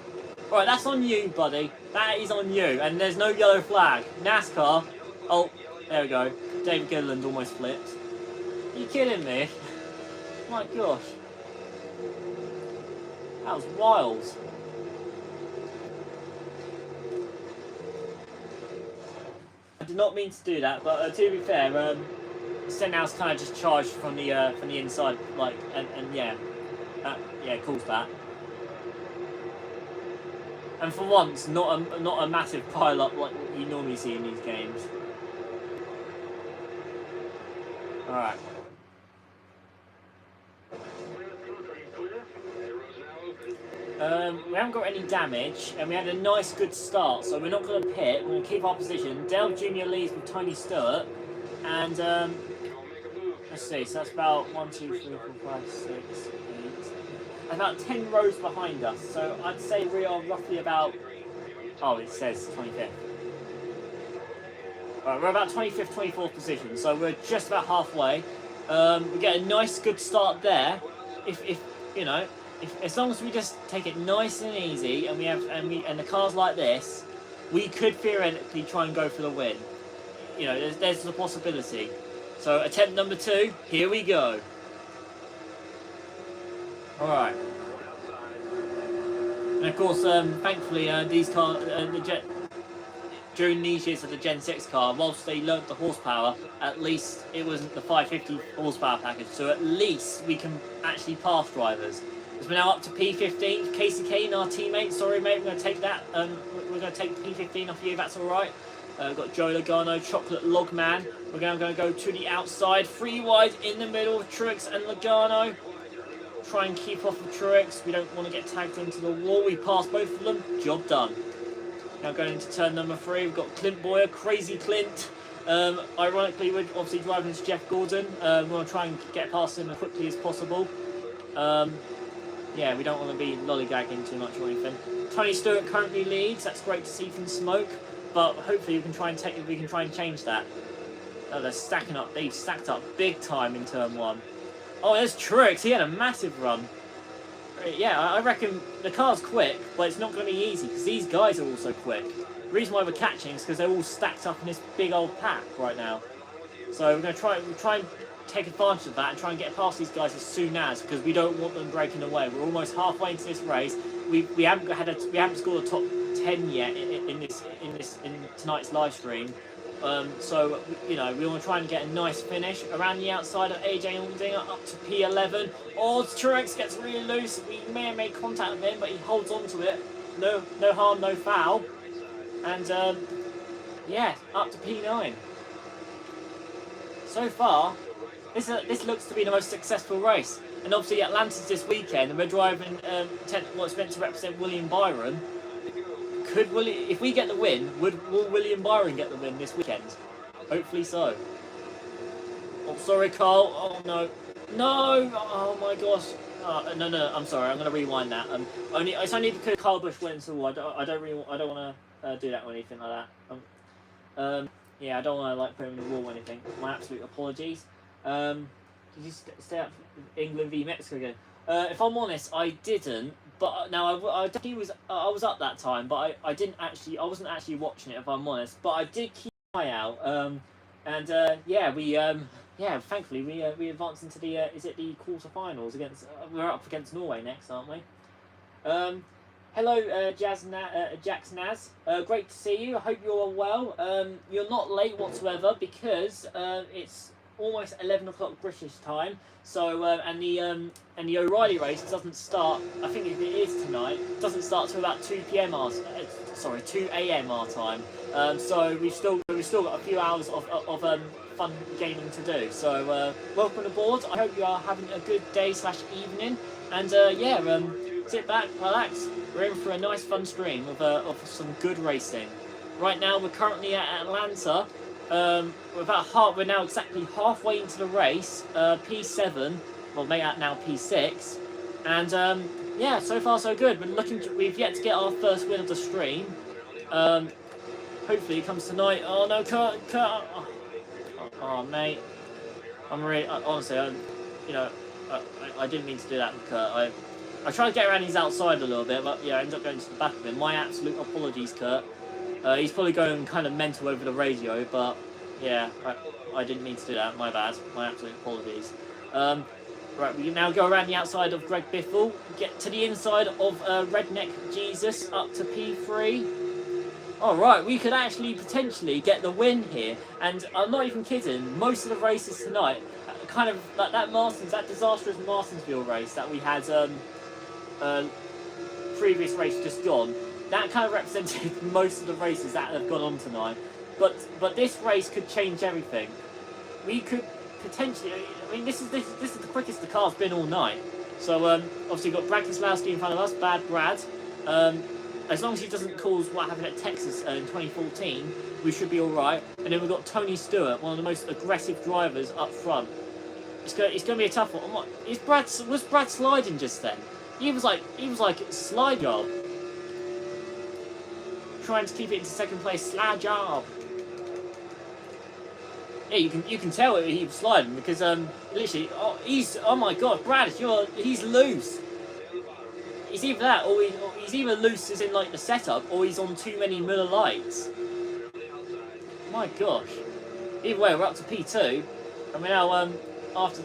Right, that's on you, buddy. That is on you. And there's no yellow flag. NASCAR. Oh, there we go. David Gilliland almost flipped. Are you kidding me? My gosh. That was wild. I did not mean to do that, but to be fair, Stenhouse kind of just charged from the inside, like, and yeah, calls that. And for once, not a massive pile up like you normally see in these games. All right. We haven't got any damage, and we had a nice good start, so we're not going to pit. We're going to keep our position. Dale Jr. leads with Tony Stewart, and let's see, so that's about 1, 2, 3, 4, 5, 6, 8, about 10 rows behind us, so I'd say we are roughly about, oh, it says 25th. Right, we're about 25th, 24th position, so we're just about halfway. We get a nice good start there, if you know, as long as we just take it nice and easy, and and the car's like this, we could theoretically try and go for the win. You know, there's the possibility. So attempt number 2, here we go. All right. And of course, thankfully, these cars, during these years of the Gen 6 car, whilst they learnt the horsepower, at least it wasn't the 550 horsepower package. So at least we can actually pass drivers. We're now up to P15. Casey Kane, our teammate. Sorry, mate, we're going to take that. We're going to take P15 off you. That's all right. We've got Joe Logano, Chocolate Logman. We're going to go to the outside, 3 wide in the middle of Truex and Logano. Try and keep off of Truex. We don't want to get tagged into the wall. We pass both of them. Job done. Now going into turn number 3, we've got Clint Boyer, Crazy Clint. Ironically, we're obviously driving as Jeff Gordon. We want to try and get past him as quickly as possible. Yeah, we don't want to be lollygagging too much or anything. Tony Stewart currently leads. That's great to see from smoke, but hopefully we can try and change that. Oh, they're stacking up. They've stacked up big time in turn 1. Oh, there's Truex. He had a massive run. Yeah, I reckon the car's quick, but it's not going to be easy because these guys are also quick. The reason why we're catching is because they're all stacked up in this big old pack right now. So we're going to try and take advantage of that and try and get past these guys as soon as, because we don't want them breaking away. We're almost halfway into this race. We haven't scored a top 10 yet in tonight's live stream. So you know, we want to try and get a nice finish around the outside of AJ Allmendinger up to P11. Oh, Truex gets really loose. We may have made contact with him, but he holds on to it. No harm, no foul. And yeah, up to P9. So far, this looks to be the most successful race. And obviously Atlanta's this weekend, and we're driving what's meant to represent William Byron. If we get the win, will William Byron get the win this weekend? Hopefully so. Oh, sorry, Carl. Oh no, no! Oh my gosh! No! I'm sorry. I'm going to rewind that. It's only because Carl Busch went into the wall. I don't want to do that or anything like that. Yeah, I don't want to like put him in the wall or anything. My absolute apologies. Did you stay up England v Mexico again? If I'm honest, I didn't. But now I definitely was. I was up that time, but I wasn't actually watching it. If I'm honest, but I did keep an eye out. Yeah, thankfully we advanced into the is it the quarterfinals against we're up against Norway next, aren't we? Hello, Jax Naz. Great to see you. I hope you're well. You're not late whatsoever because it's almost 11 o'clock British time. So and the O'Reilly race doesn't start. I think if it is tonight, it doesn't start till about 2 p.m. 2 a.m. our time. So we've still got a few hours of fun gaming to do. So welcome aboard. I hope you are having a good day / evening. And sit back, relax. We're in for a nice fun stream of some good racing. Right now we're currently at Atlanta. We're now exactly halfway into the race. P7, well, maybe now P6, and yeah, so far so good. We've yet to get our first win of the stream. Hopefully it comes tonight. Oh no, Kurt! Oh mate, I'm really honestly, I didn't mean to do that with Kurt. I tried to get around his outside a little bit, but yeah, I ended up going to the back of him. My absolute apologies, Kurt. He's probably going kind of mental over the radio, but yeah, I didn't mean to do that. My bad. My absolute apologies. Right, we can now go around the outside of Greg Biffle, get to the inside of Redneck Jesus up to P3. Alright, we could actually potentially get the win here, and I'm not even kidding, most of the races tonight, kind of like that disastrous Martinsville race that we had previous race just gone, that kind of represented most of the races that have gone on tonight. But this race could change everything. We could potentially. I mean, this is the quickest the car's been all night. So obviously we've got Brad Keselowski in front of us, Bad Brad. As long as he doesn't cause what happened at Texas in 2014, we should be all right. And then we've got Tony Stewart, one of the most aggressive drivers up front. It's going to be a tough one. Was Brad sliding just then? He was like slide job, trying to keep it into second place. Slide job. Yeah, you can tell he was sliding because literally, oh my god, Brad, he's loose. He's either that, or he's either loose as in like the setup, or he's on too many Miller Lights. My gosh. Either way, we're up to P2, and we're now after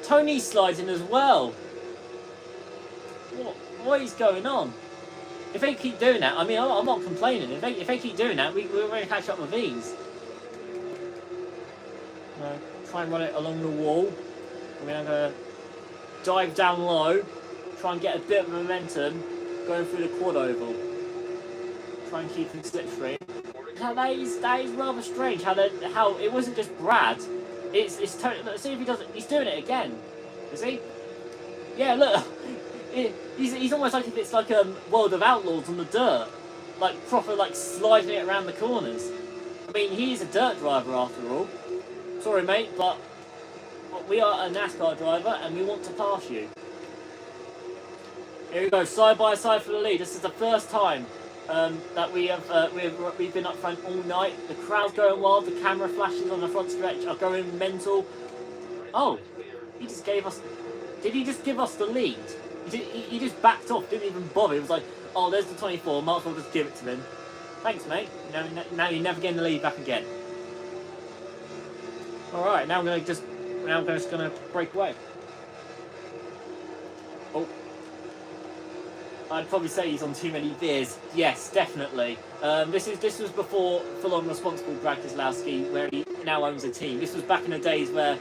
Tony slides in as well. What is going on? If they keep doing that, I mean, I'm not complaining. If they keep doing that, we're going to catch up with these. Try and run it along the wall. I'm going to dive down low, try and get a bit of momentum going through the quad oval. Try and keep in slipstream. Now that is rather strange. How it wasn't just Brad. It's totally. Let's see if he does it. He's doing it again. Is he? Yeah, look. He's almost like if it's like World of Outlaws on the dirt, like proper like sliding it around the corners. I mean, he's a dirt driver after all. Sorry, mate, but we are a NASCAR driver and we want to pass you. Here we go, side by side for the lead. This is the first time that we've been up front all night. The crowd's going wild. The camera flashes on the front stretch are going mental. Oh, he just gave us. Did he just give us the lead? He just backed off. Didn't even bother. He was like, oh, there's the 24. Might as well just give it to him. Thanks, mate. Now you're never getting the lead back again. All right, now I'm just gonna break away. Oh, I'd probably say he's on too many beers. Yes, definitely. This was before full-on responsible Brad Keselowski, where he now owns a team. This was back in the days where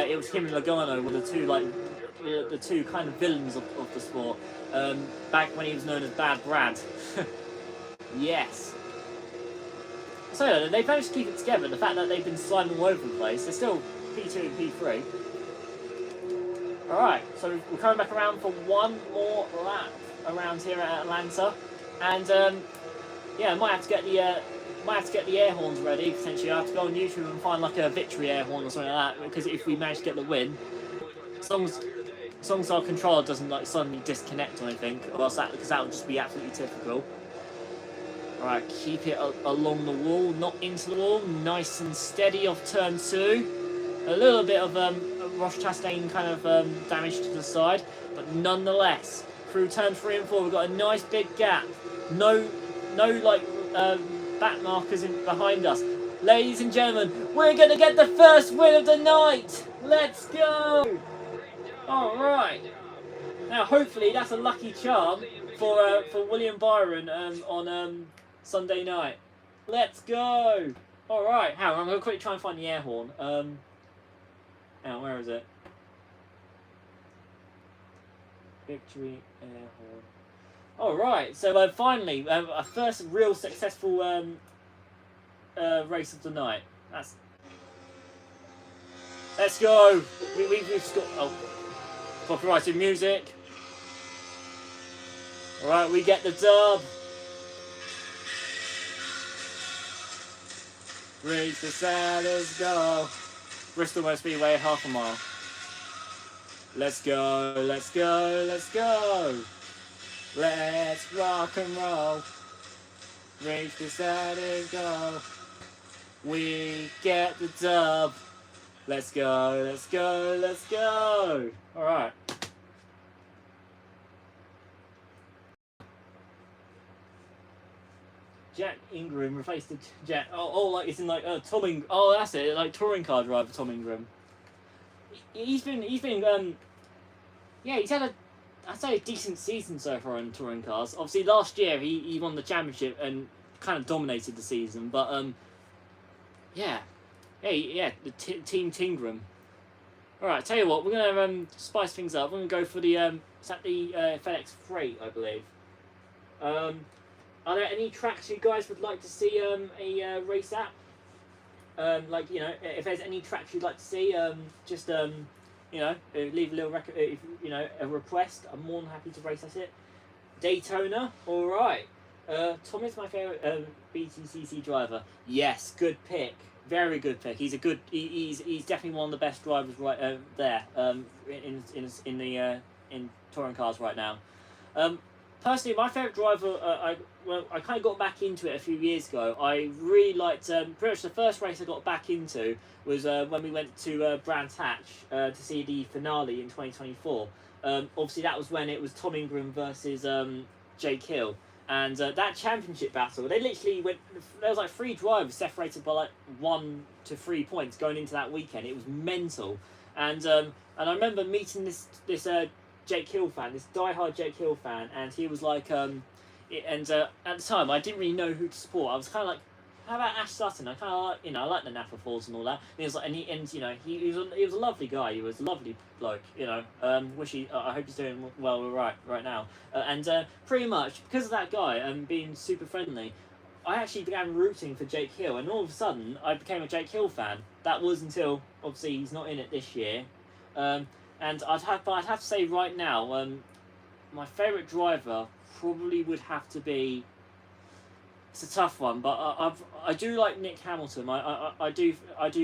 it was him and Logano were the two kind of villains of the sport. Back when he was known as Bad Brad. Yes. So they've managed to keep it together. The fact that they've been sliding all over the place, they're still P2 and P3. Alright, so we're coming back around for one more lap around here at Atlanta. And yeah, I might have to get the air horns ready, potentially. I have to go on YouTube and find like a victory air horn or something like that, because if we manage to get the win, as long as our controller doesn't like suddenly disconnect or anything, because that would just be absolutely typical. Alright, keep it along the wall, not into the wall, nice and steady off turn 2. A little bit of Roche Chastain kind of damage to the side, but nonetheless, through turn 3 and 4 we've got a nice big gap. No like back markers behind us. Ladies and gentlemen, we're going to get the first win of the night! Let's go! Alright. Now hopefully that's a lucky charm for William Byron on Sunday night. Let's go! Alright, hang on, I'm going to quickly try and find the air horn. Hang on, where is it? Victory air horn. Alright, so finally, a first real successful race of the night. Let's go! We've just got... Oh, copyrighted music. Alright, we get the dub. Reach the saddest go. Bristol Motor Speedway, half a mile. Let's go, let's go, let's go. Let's rock and roll. Reach the saddest go. We get the dub. Let's go, let's go, let's go. Alright. Jack Ingram replaced the Jack. Oh, like it's in like Tom Ingram. Oh, that's it. Like touring car driver Tom Ingram. He's been yeah, he's had I'd say a decent season so far in touring cars. Obviously last year he won the championship and kind of dominated the season, but yeah, the Team Tingram. All right, tell you what, we're gonna spice things up. We're gonna go for the it's at the FedEx Freight, I believe. Are there any tracks you guys would like to see a race at? Like, you know, if there's any tracks you'd like to see, just leave a little a request. I'm more than happy to race at it. Daytona, all right. Tom is my favourite BTCC driver. Yes, good pick. Very good pick. He's a good. He's definitely one of the best drivers right there. In touring cars right now. Personally, my favourite driver. I kind of got back into it a few years ago. I really liked. Pretty much the first race I got back into was when we went to Brands Hatch to see the finale in 2024. Obviously, that was when it was Tom Ingram versus Jake Hill. And that championship battle, they literally went. There was like 3 drivers separated by like 1 to 3 points going into that weekend. It was mental, and I remember meeting this Jake Hill fan, this diehard Jake Hill fan, and he was like, at the time I didn't really know who to support. I was kind of like, how about Ash Sutton? I kind of like, I like the Napa Falls and all that. And he was like, he was a lovely guy. He was a lovely bloke. I hope he's doing well right now. Pretty much because of that guy being super friendly, I actually began rooting for Jake Hill, and all of a sudden I became a Jake Hill fan. That was until obviously he's not in it this year. And I'd have to say right now, my favourite driver probably would have to be. It's a tough one, but I do like Nick Hamilton. I do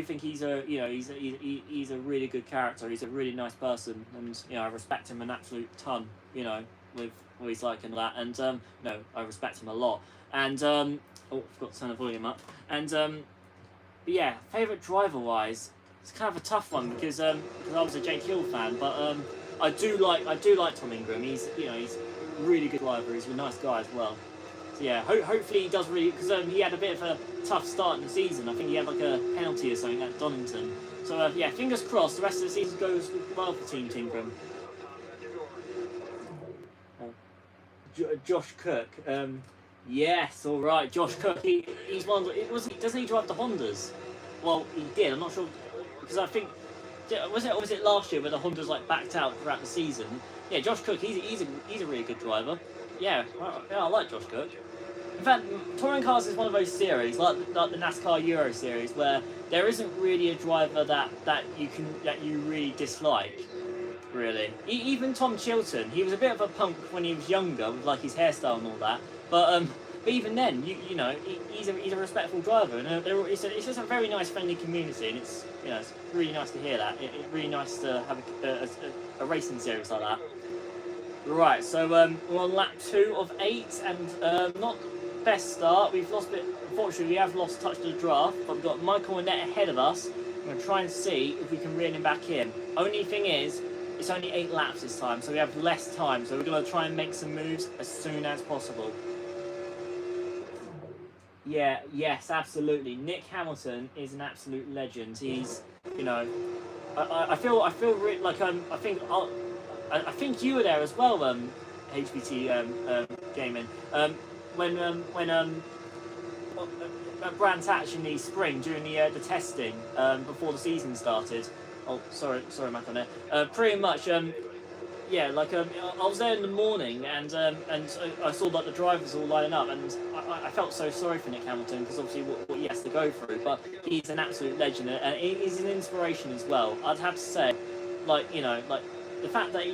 think he's a really good character. He's a really nice person, and I respect him an absolute ton. With what he's like and that, and I respect him a lot. And I forgot to turn the volume up. And favourite driver wise, it's kind of a tough one because I was a Jake Hill fan, but I do like Tom Ingram. He's a really good driver. He's a nice guy as well. So yeah, hopefully he does really, because he had a bit of a tough start in the season. I think he had like a penalty or something at Donington. So fingers crossed the rest of the season goes well for Team Tingram. Josh Cook. Yes, all right. Josh Cook. He's one. Doesn't he drive the Hondas? Well, he did. I'm not sure because I think was it last year where the Hondas like backed out throughout the season? Yeah, Josh Cook. He's a really good driver. Yeah, I like Josh Cook. In fact, touring cars is one of those series, like the NASCAR Euro series, where there isn't really a driver that you really dislike. Really, even Tom Chilton, he was a bit of a punk when he was younger, with like his hairstyle and all that. But even then, he's a respectful driver, and it's just a very nice, friendly community, and it's really nice to hear that. It's really nice to have a racing series like that. Right, so we're on lap 2 of 8, and not best start. We've lost a bit. Unfortunately, we have lost touch of the draft, but we've got Michael Annette ahead of us. We're going to try and see if we can reel him back in. Only thing is, it's only 8 laps this time, so we have less time. So we're going to try and make some moves as soon as possible. Yeah, yes, absolutely. Nick Hamilton is an absolute legend. He's, I feel like I think you were there as well, HBT Gaming. When at Brands Hatch in the spring during the testing before the season started. Oh, sorry, Mac on there. Pretty much, I was there in the morning and I saw like the drivers all lining up, and I felt so sorry for Nick Hamilton because obviously what he has to go through. But he's an absolute legend, and he's an inspiration as well. I'd have to say, the fact that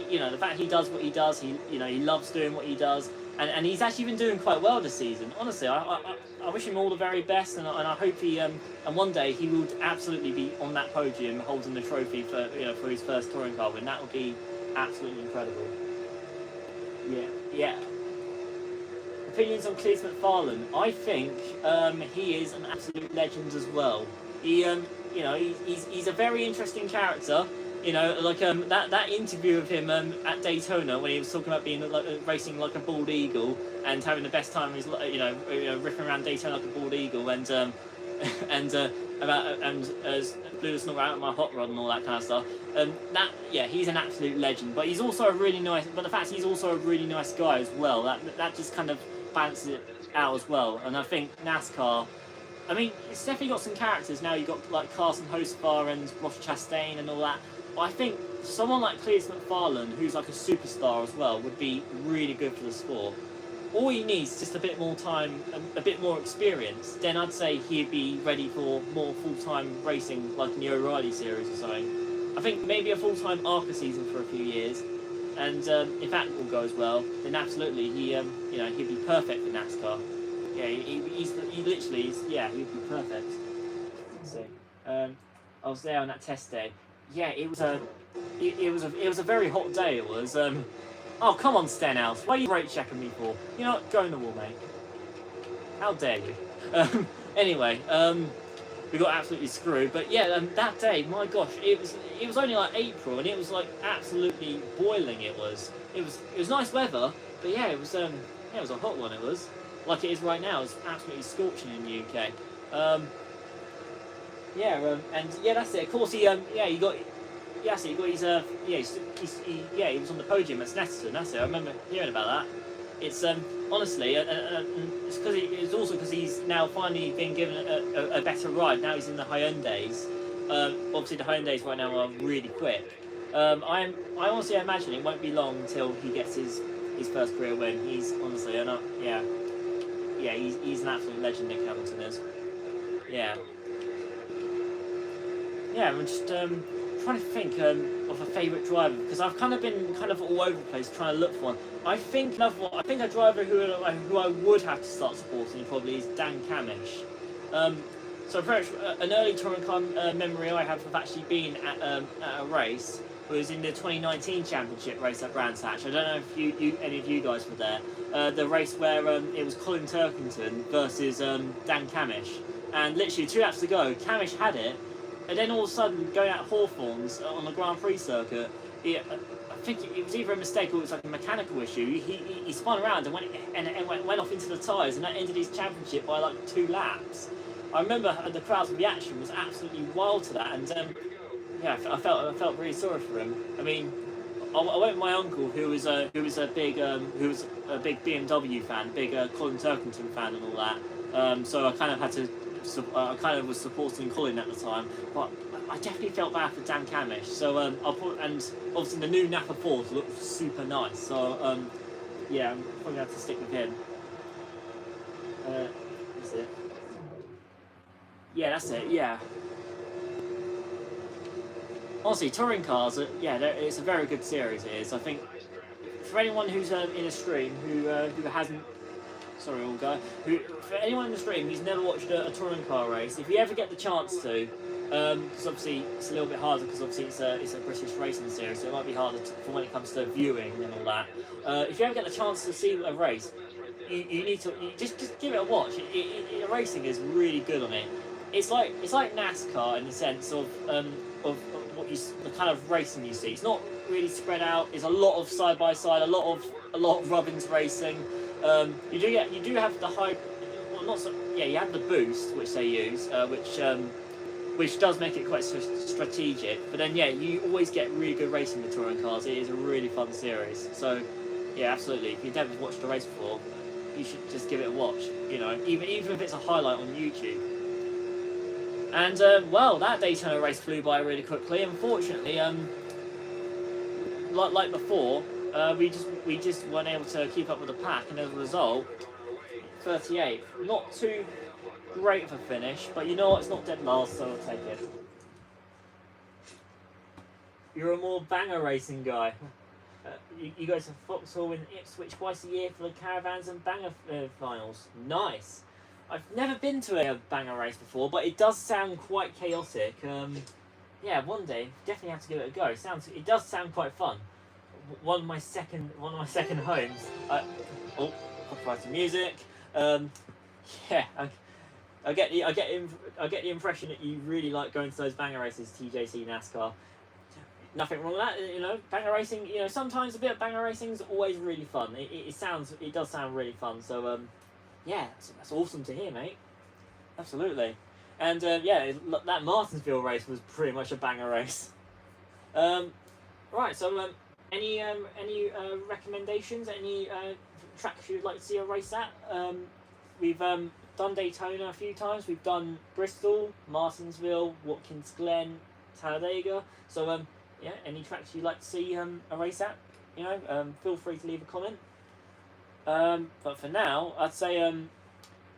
he does what he does, he loves doing what he does, and he's actually been doing quite well this season. Honestly, I wish him all the very best, and I hope he and one day he will absolutely be on that podium holding the trophy for his first touring car win. That would be absolutely incredible. Yeah. Opinions on Cleese McFarlane? I think he is an absolute legend as well. He's a very interesting character. That interview of him at Daytona when he was talking about being racing like a bald eagle and having the best time of his ripping around Daytona like a bald eagle and blew the snot out of my hot rod and all that kind of stuff. He's an absolute legend. But he's also a really nice. But the fact he's also a really nice guy as well. That just kind of balances it out as well. And I think NASCAR. I mean, it's definitely got some characters now. You've got like Carson Hocevar and Ross Chastain and all that. But I think someone like Cleese McFarlane, who's like a superstar as well, would be really good for the sport. All he needs is just a bit more time, a bit more experience. Then I'd say he'd be ready for more full-time racing, like in the O'Reilly series or something. I think maybe a full-time ARCA season for a few years, and if that all goes well, then absolutely he'd be perfect for NASCAR. Yeah, he literally is. Yeah, he'd be perfect. So, I was there on that test day. Yeah, it was a very hot day. It was. Oh, come on, Stenhouse. Why are you brake checking me for? You're not going the wall, mate. How dare you? Anyway, we got absolutely screwed. But yeah, that day, my gosh, it was only like April, and it was like absolutely boiling. It was nice weather, but yeah, it was a hot one. It was like it is right now. It's absolutely scorching in the UK. And yeah, that's it. Of course, he got his he was on the podium at Snetterton. That's it. I remember hearing about that. It's honestly, it's also because he's now finally been given a better ride. Now he's in the Hyundais. Obviously, the Hyundais right now are really quick. I honestly imagine it won't be long until he gets his first career win. He's honestly, he's an absolute legend. Nick Hamilton is. Yeah. Yeah, I'm just trying to think of a favourite driver, because I've kind of been all over the place trying to look for one. I think a driver who I would have to start supporting probably is Dan Camish. So very an early touring car memory I have of actually being at a race was in the 2019 championship race at Brands Hatch. I don't know if any of you guys were there. The race where it was Colin Turkington versus Dan Camish, and literally 2 laps to go, Camish had it. And then all of a sudden, going out Hawthorns on the Grand Prix circuit, I think it was either a mistake or it was like a mechanical issue. He spun around and went off into the tyres, and that ended his championship by like 2 laps. I remember the crowd's reaction was absolutely wild to that, and I felt really sorry for him. I mean, I went with my uncle, who was a big BMW fan, big Colin Turkington fan, and all that. So I kind of had to. I kind of was supporting Colin at the time, but I definitely felt bad for Dan Camish. So and obviously the new Napa Force looked super nice. So I'm probably gonna have to stick with him. That's it. Yeah, that's it. Yeah. Honestly, touring cars, it's a very good series. It is. I think for anyone who's in a stream who hasn't. Sorry, all guy. For anyone in the stream who's never watched a touring car race, if you ever get the chance to, because obviously it's a little bit harder because obviously it's a British racing series, so it might be harder for when it comes to viewing and all that. If you ever get the chance to see a race, you need to just give it a watch. The racing is really good on it. It's like NASCAR in the sense of what the kind of racing you see. It's not really spread out. It's a lot of side by side, a lot of Robbins racing. You do have the high, well, not so, yeah. You have the boost, which they use, which does make it quite strategic. But then you always get really good racing with touring cars. It is a really fun series. So yeah, absolutely. If you've never watched a race before, you should just give it a watch. You know, even if it's a highlight on YouTube. And that Daytona race flew by really quickly. Unfortunately, like before. We just weren't able to keep up with the pack, and as a result, 38th. Not too great of a finish, but you know what? It's not dead last, so I'll take it. You're a more banger racing guy. You go to Vauxhall in Ipswich twice a year for the caravans and banger finals. Nice. I've never been to a banger race before, but it does sound quite chaotic. One day definitely have to give it a go. It does sound quite fun. One of my second homes. Copyrighted music. I get the impression that you really like going to those banger races, TJC NASCAR. Nothing wrong with that, you know. Banger racing, you know, sometimes a bit of banger racing is always really fun. It does sound really fun. So that's awesome to hear, mate. Absolutely. And that Martinsville race was pretty much a banger race. Right, so any recommendations? Any tracks you'd like to see a race at? We've done Daytona a few times. We've done Bristol, Martinsville, Watkins Glen, Talladega. So any tracks you'd like to see a race at? You know, feel free to leave a comment. But for now, I'd say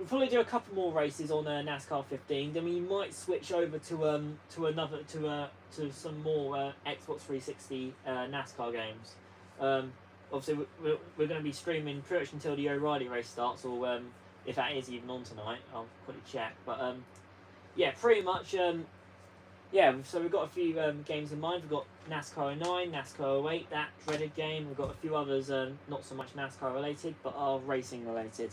we'll probably do a couple more races on NASCAR 15. Then we might switch over to some more Xbox 360 NASCAR games. Obviously, we're going to be streaming pretty much until the O'Reilly race starts, or if that is even on tonight, I'll quickly check. But yeah, pretty much. Yeah, so we've got a few games in mind. We've got NASCAR 09, NASCAR 08, that dreaded game. We've got a few others, not so much NASCAR related, but are racing related.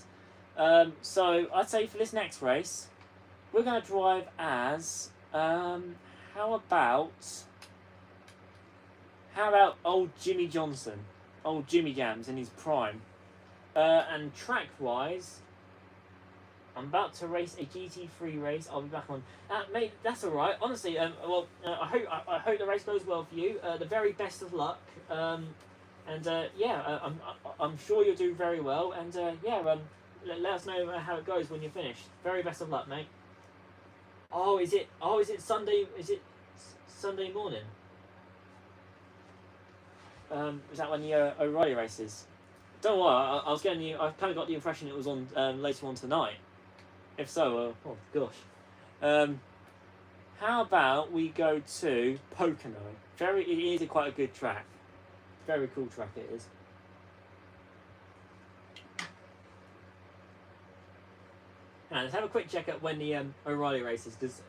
So I'd say for this next race, we're going to drive as how about old Jimmy Johnson, old Jimmy Jams in his prime, and track wise, I'm about to race a GT3 race. I'll be back on. Mate, that's all right. Honestly, I hope the race goes well for you. The very best of luck. Yeah, I'm sure you'll do very well. And yeah, let us know how it goes when you're finished. Very best of luck, mate. Oh, is it Sunday? Is it Sunday morning? Is that when the O'Reilly race is? Don't worry. I was getting I kind of got the impression it was on later on tonight. If so, oh gosh. How about we go to Pocono? It is quite a good track. Very cool track it is. Now, let's have a quick check at when the O'Reilly race is, because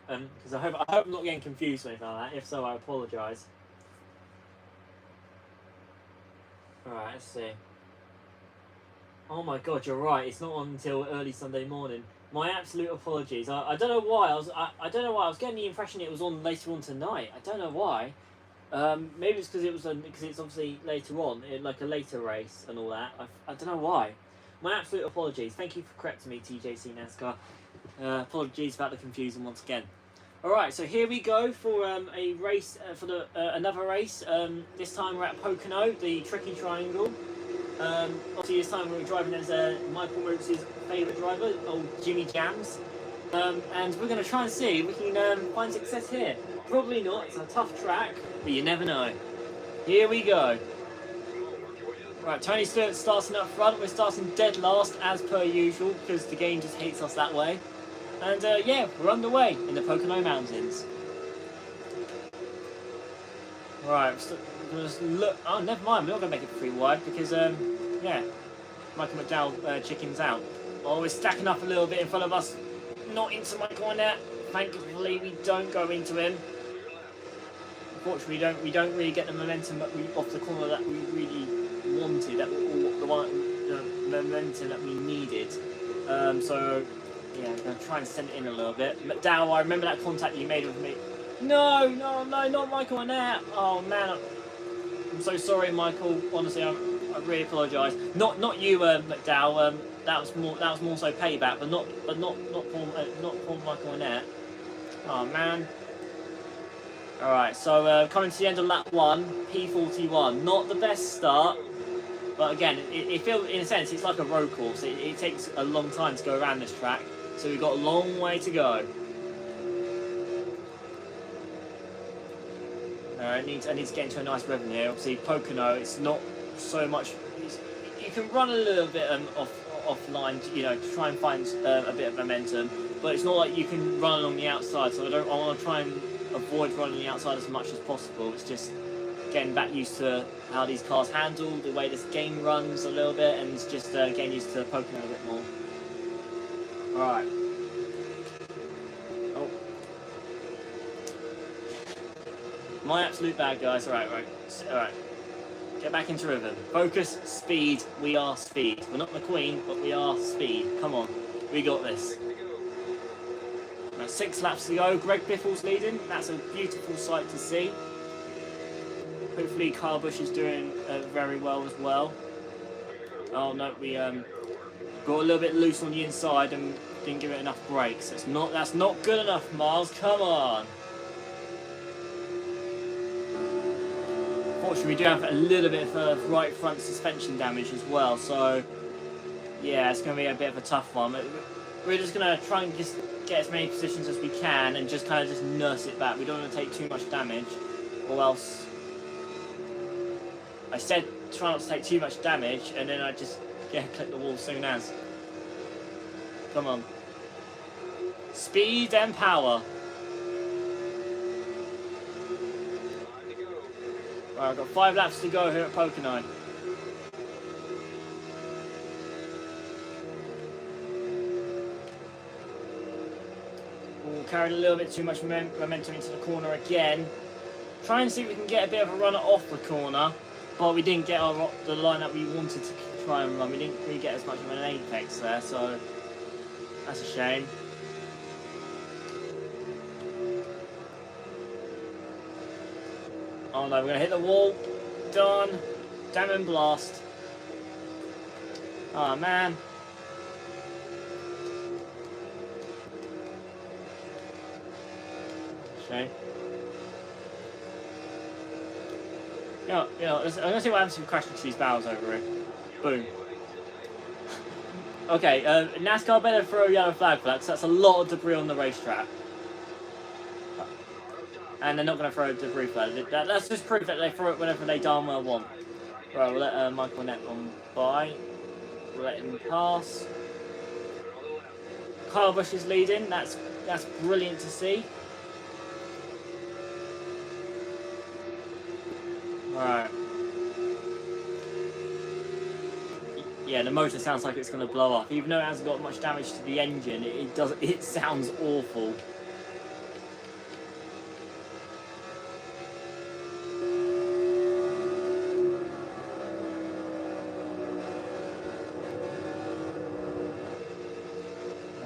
I hope I'm not getting confused or anything like that. If so, I apologise. Alright, let's see. Oh my god, you're right. It's not on until early Sunday morning. My absolute apologies. I don't know why I don't know why I was getting the impression it was on later on tonight. I don't know why. Maybe it's because it's obviously later on, like a later race and all that. I don't know why. My absolute apologies. Thank you for correcting me, TJC NASCAR. Apologies about the confusion once again. All right, so here we go for a race for another race. This time we're at Pocono, the Tricky Triangle. Obviously this time we're driving as Michael Roots' favourite driver, old Jimmy Jams. And we're going to try and see if we can find success here. Probably not, it's a tough track, but you never know. Here we go. Right, Tony Stewart starting up front. We're starting dead last as per usual because the game just hates us that way. And yeah, we're underway in the Pocono Mountains. Right, just look. Oh, never mind. We're not going to make it 3 wide because yeah, Michael McDowell chickens out. Oh, we're stacking up a little bit in front of us. Not into Michael on that. Thankfully, we don't go into him. Unfortunately, we don't really get the momentum off the corner that we really wanted. The momentum that we needed. So yeah, I'm going to try and send it in a little bit. McDowell, I remember that contact you made with me. No, not Michael on that. Oh man, I'm so sorry, Michael. Honestly, I really apologise. Not you, McDowell. That was more so payback, but not for Michael on that. Oh man. All right, so coming to the end of lap 1, P41. Not the best start, but again, it feels, in a sense, it's like a road course. It takes a long time to go around this track, so we've got a long way to go. I need to get into a nice rhythm here. Obviously, Pocono, it's not so much. You can run a little bit offline, you know, to try and find a bit of momentum, but it's not like you can run along the outside. So I want to try and avoid running the outside as much as possible. It's just getting back used to how these cars handle, the way this game runs a little bit, and just getting used to Pocono a bit more. All right. My absolute bad, guys. All right. Get back into rhythm. Focus, speed. We are speed. We're not McQueen, but we are speed. Come on, we got this. Now 6 laps to go. Greg Biffle's leading. That's a beautiful sight to see. Hopefully, Kyle Busch is doing very well as well. Oh no, we got a little bit loose on the inside and didn't give it enough brakes. That's not good enough, Miles. Come on. Unfortunately, we do have a little bit of right front suspension damage as well, so yeah, it's going to be a bit of a tough one. We're just going to try and just get as many positions as we can and just kind of just nurse it back. We don't want to take too much damage, or else I said try not to take too much damage, and then I just click the wall soon as. Come on. Speed and power. Right, I've got 5 laps to go here at Pocono. Carried a little bit too much momentum into the corner again. Try and see if we can get a bit of a runner off the corner, but we didn't get the line that we wanted to try and run. We didn't really get as much of an apex there, so that's a shame. Oh no, we're going to hit the wall. Done. Damn and blast. Oh man. Shame. I'm gonna see what happens if we crash into these barrels over here. Boom. Okay, NASCAR better throw a yellow flag for that, because that's a lot of debris on the racetrack. And they're not going to throw a debris flag. That's just proof that they throw it whenever they darn well want. Right, we'll let Michael Net on by. We'll let him pass. Kyle Busch is leading. That's brilliant to see. Alright. Yeah, the motor sounds like it's going to blow up. Even though it hasn't got much damage to the engine, it sounds awful.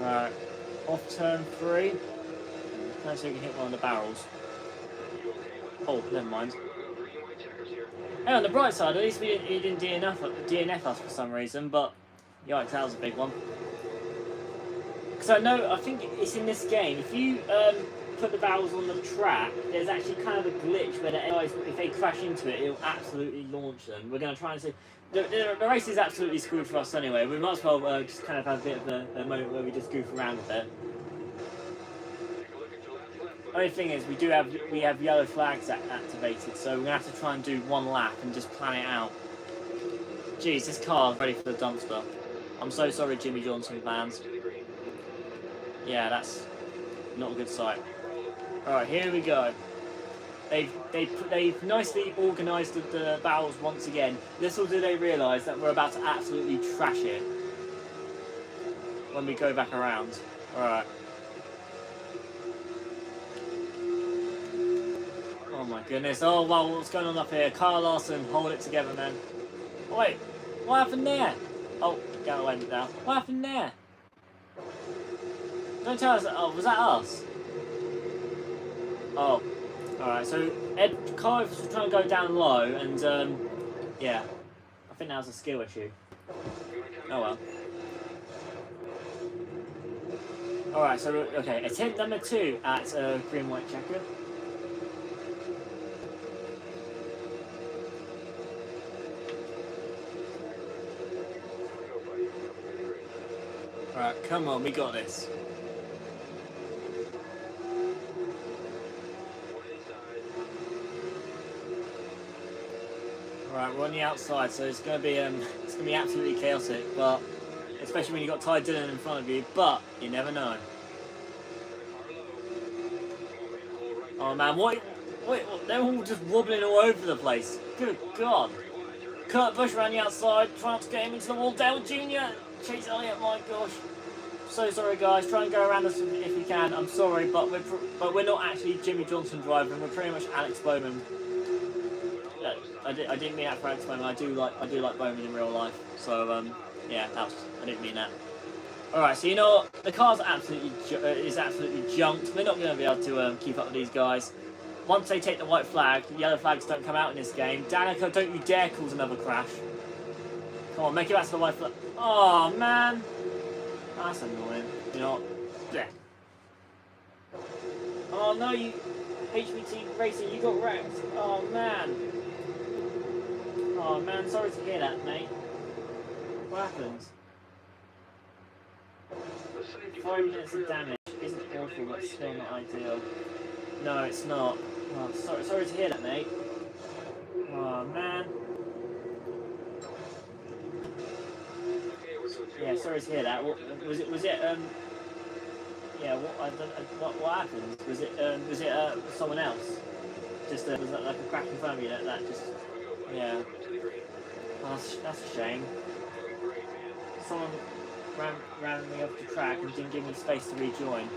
Alright. Off turn 3. Let's see if we can hit one of the barrels. Oh, never mind. Hey, on the bright side, at least he didn't DNF us for some reason, but yikes, that was a big one. Because I think it's in this game, if you put the barrels on the track, there's actually kind of a glitch where the AIs, if they crash into it, it'll absolutely launch them. We're going to try and see. The race is absolutely screwed for us anyway. We might as well just kind of have a bit of a moment where we just goof around with it. Only thing is, we have yellow flags activated, so we're gonna have to try and do one lap and just plan it out. Jeez, this car is ready for the dumpster. I'm so sorry, Jimmy Johnson fans. Yeah, that's not a good sight. All right, here we go. They've nicely organised the barrels once again. Little do they realise that we're about to absolutely trash it when we go back around. All right. Oh my goodness, oh wow, what's going on up here? Kyle Larson, hold it together, man. Oh, wait, what happened there? Oh, go away now. What happened there? Don't tell us, oh, was that us? Oh, alright, so Kyle was trying to go down low, and yeah, I think that was a skill issue. Oh well. Alright, so, okay, attempt number 2 at green-white checker. Alright, come on, we got this. Alright, we're on the outside, so it's gonna be absolutely chaotic, but especially when you've got Ty Dillon in front of you, but you never know. Oh man, what they're all just wobbling all over the place. Good God. Kurt Busch around the outside, trying to get him into the wall. Dale Jr. Chase Elliott, my gosh. So sorry guys, try and go around us if you can. I'm sorry, but we're not actually Jimmy Johnson driving. We're pretty much Alex Bowman. I didn't mean that for Alex Bowman. I do like Bowman in real life. So yeah, I didn't mean that. All right, so you know what? The car's absolutely junked. We're not going to be able to keep up with these guys. Once they take the white flag, the yellow flags don't come out in this game. Danica, don't you dare cause another crash. Come on, make it back to the white flag. Oh man. That's annoying. You know what? Blech. Oh no, you HBT Racing, you got wrecked. Oh man. Oh man, sorry to hear that, mate. What happened? 5 minutes of damage isn't awful, but still not ideal. No, it's not. Oh, sorry to hear that, mate. Oh man. Yeah, sorry to hear that. Was it? Yeah. What happened? Was it someone else? Just was that like a crash in front of you? That just. Yeah. Oh, that's a shame. Someone ran me off the track and didn't give me space to rejoin.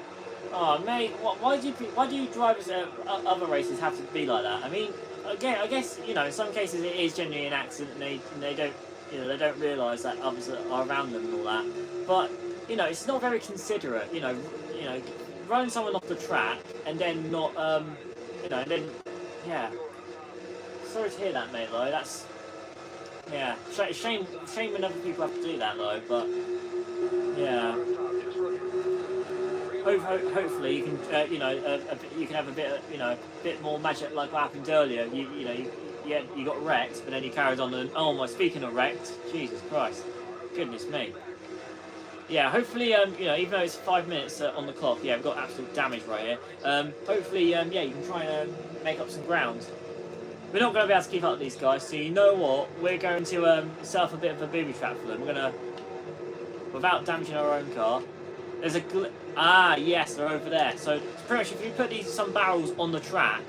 Oh mate, why do you drivers other races have to be like that? I mean, again, I guess in some cases it is genuinely an accident, and they don't they don't realise that others are around them and all that. But it's not very considerate. Running someone off the track and then not and then yeah. Sorry to hear that, mate. Though that's shame when other people have to do that though. But yeah. Hopefully you can you can have a bit more magic like what happened earlier. You got wrecked, but then you carried on and speaking of wrecked, Jesus Christ, goodness me. Yeah, hopefully even though it's 5 minutes on the clock, we've got absolute damage right here. Hopefully you can try and make up some ground. We're not going to be able to keep up with these guys, so you know what? We're going to set up a bit of a booby trap for them. We're going to, without damaging our own car. There's a yes, they're over there. So pretty much, if you put some barrels on the track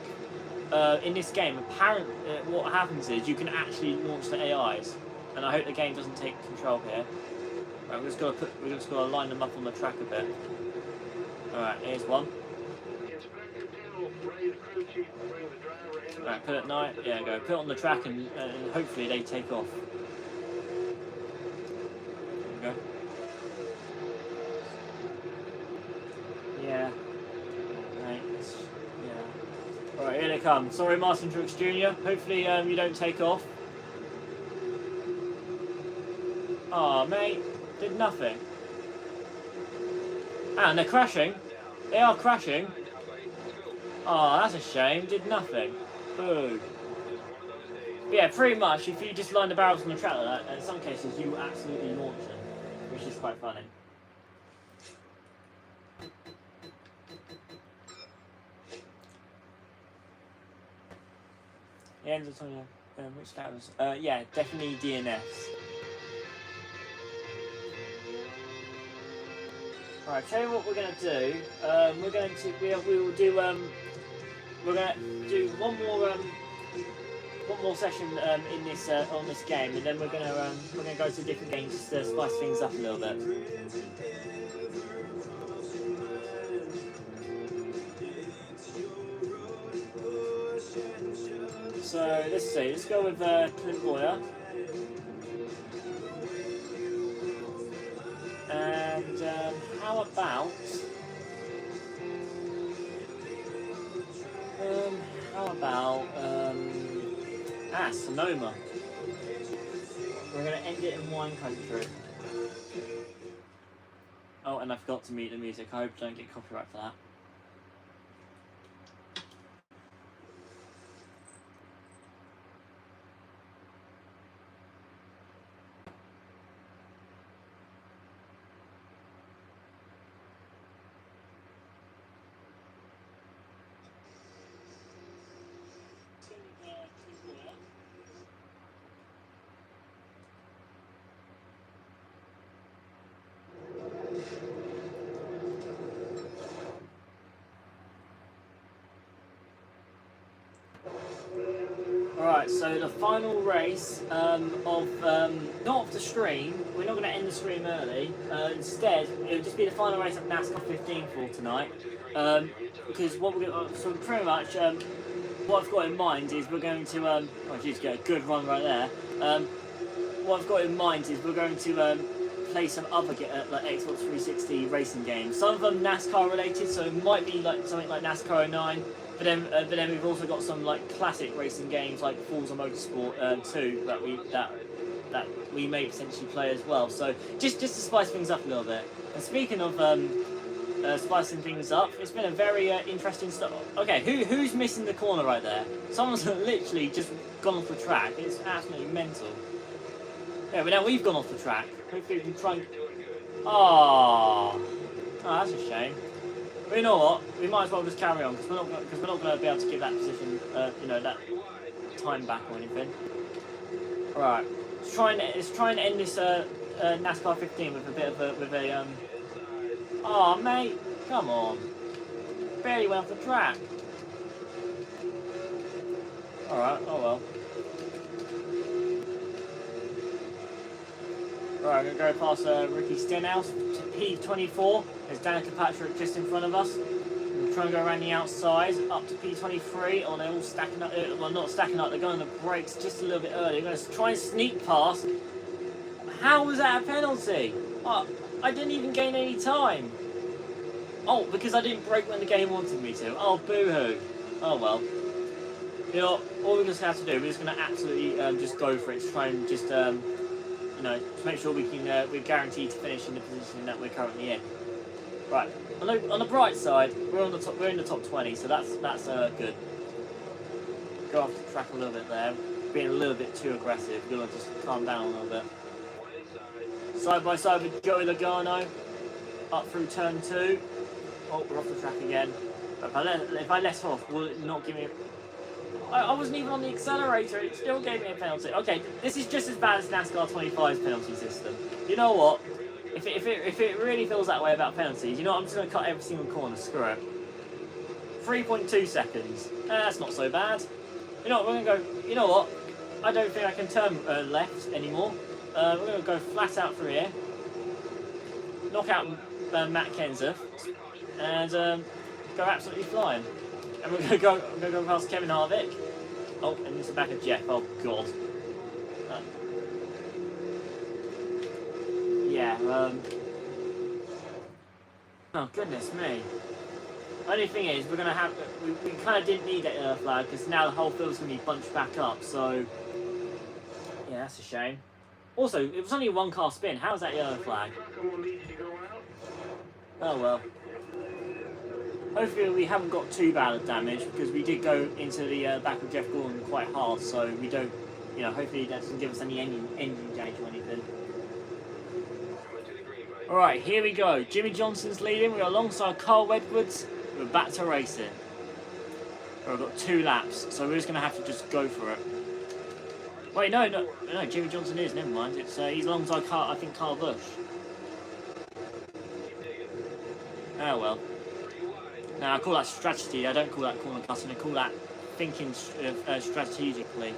in this game, apparently what happens is you can actually launch the AIs, and I hope the game doesn't take control here. Right, we're just gonna line them up on the track a bit. All right, here's one. All right, put it at night. Yeah, go put it on the track, and hopefully they take off. There we go. Yeah. Right. Yeah. Alright, here they come. Sorry, Martin Truex Jr. Hopefully you don't take off. Aw, mate. Did nothing. And they're crashing. They are crashing. Aw, that's a shame. Did nothing. Boo. But yeah, pretty much, if you just line the barrels on the track like that, in some cases you absolutely launch them, which is quite funny. The end of 20. Which that was? Yeah, definitely DNFs. Alright, tell you what we're gonna do. We will do we're gonna do one more session in this on this game, and then we're gonna go to different games just to spice things up a little bit. So let's see. Let's go with Clint Boyer. And how about Sonoma? We're gonna end it in wine country. Oh, and I forgot to mute the music. I hope I don't get copyright for that. Alright, so the final race not of the stream. We're not going to end the stream early. Instead, it'll just be the final race of NASCAR 15 for tonight. Because what we're going to, so pretty much what I've got in mind is we're going to oh geez, get a good run right there. What I've got in mind is we're going to play some other like Xbox 360 racing games. Some of them NASCAR related, so it might be like something like NASCAR 09. But then we've also got some like classic racing games like Forza Motorsport 2 that we may potentially play as well. So just to spice things up a little bit. And speaking of spicing things up, it's been a very interesting stuff. Okay, who's missing the corner right there? Someone's literally just gone off the track. It's absolutely mental. Yeah, but now we've gone off the track. Hopefully we can try and... Oh, that's a shame. But you know what? We might as well just carry on because we're not going to be able to give that position, that time back or anything. All right, let's try and end this NASCAR 15 with a bit of a Oh mate, come on. Barely went off the track. Alright, oh well. Right, I'm going to go past Ricky Stenhouse to P24. There's Danica Patrick just in front of us. We're trying to go around the outside up to P23. Oh, they're all stacking up. Well, not stacking up, they're going on the brakes just a little bit early. We're going to try and sneak past. How was that a penalty? Oh, I didn't even gain any time. Oh, because I didn't brake when the game wanted me to. Oh, boo-hoo. Oh, well. You know, all we're just have to do, we're just going to absolutely just go for it to try and just, you know, to make sure we can, we're guaranteed to finish in the position that we're currently in. Right, on the bright side, we're on the top. We're in the top 20, so that's good. Go off the track a little bit there, being a little bit too aggressive. We're gonna just calm down a little bit. Side by side with Joey Logano, up through turn 2. Oh, we're off the track again. But if I let off, will it not give me? I wasn't even on the accelerator. It still gave me a penalty. Okay, this is just as bad as NASCAR 25's penalty system. You know what? If it really feels that way about penalties, you know what? I'm just going to cut every single corner. Screw it. 3.2 seconds. That's not so bad. You know what? We're going to go. You know what? I don't think I can turn left anymore. We're going to go flat out through here. Knock out Matt Kenseth. And go absolutely flying. And we're going to go past Kevin Harvick. Oh, and into the back of Jeff. Oh, God. Yeah, oh, goodness me. Only thing is, we're going to have... We kind of didn't need that yellow flag, because now the whole field's going to be bunched back up, so... Yeah, that's a shame. Also, it was only a one-car spin. How is that yellow flag? Oh, well. Hopefully we haven't got too bad of damage, because we did go into the back of Jeff Gordon quite hard, so we don't, you know, hopefully that doesn't give us any engine damage or anything. Alright, here we go. Jimmy Johnson's leading. We're alongside Carl Edwards. We're back to racing. We've got 2 laps, so we're just going to have to just go for it. Wait, no, Jimmy Johnson is, never mind. It's he's alongside Carl, I think Carl Busch. Oh well. Now, I call that strategy. I don't call that corner cutting. I call that thinking strategically.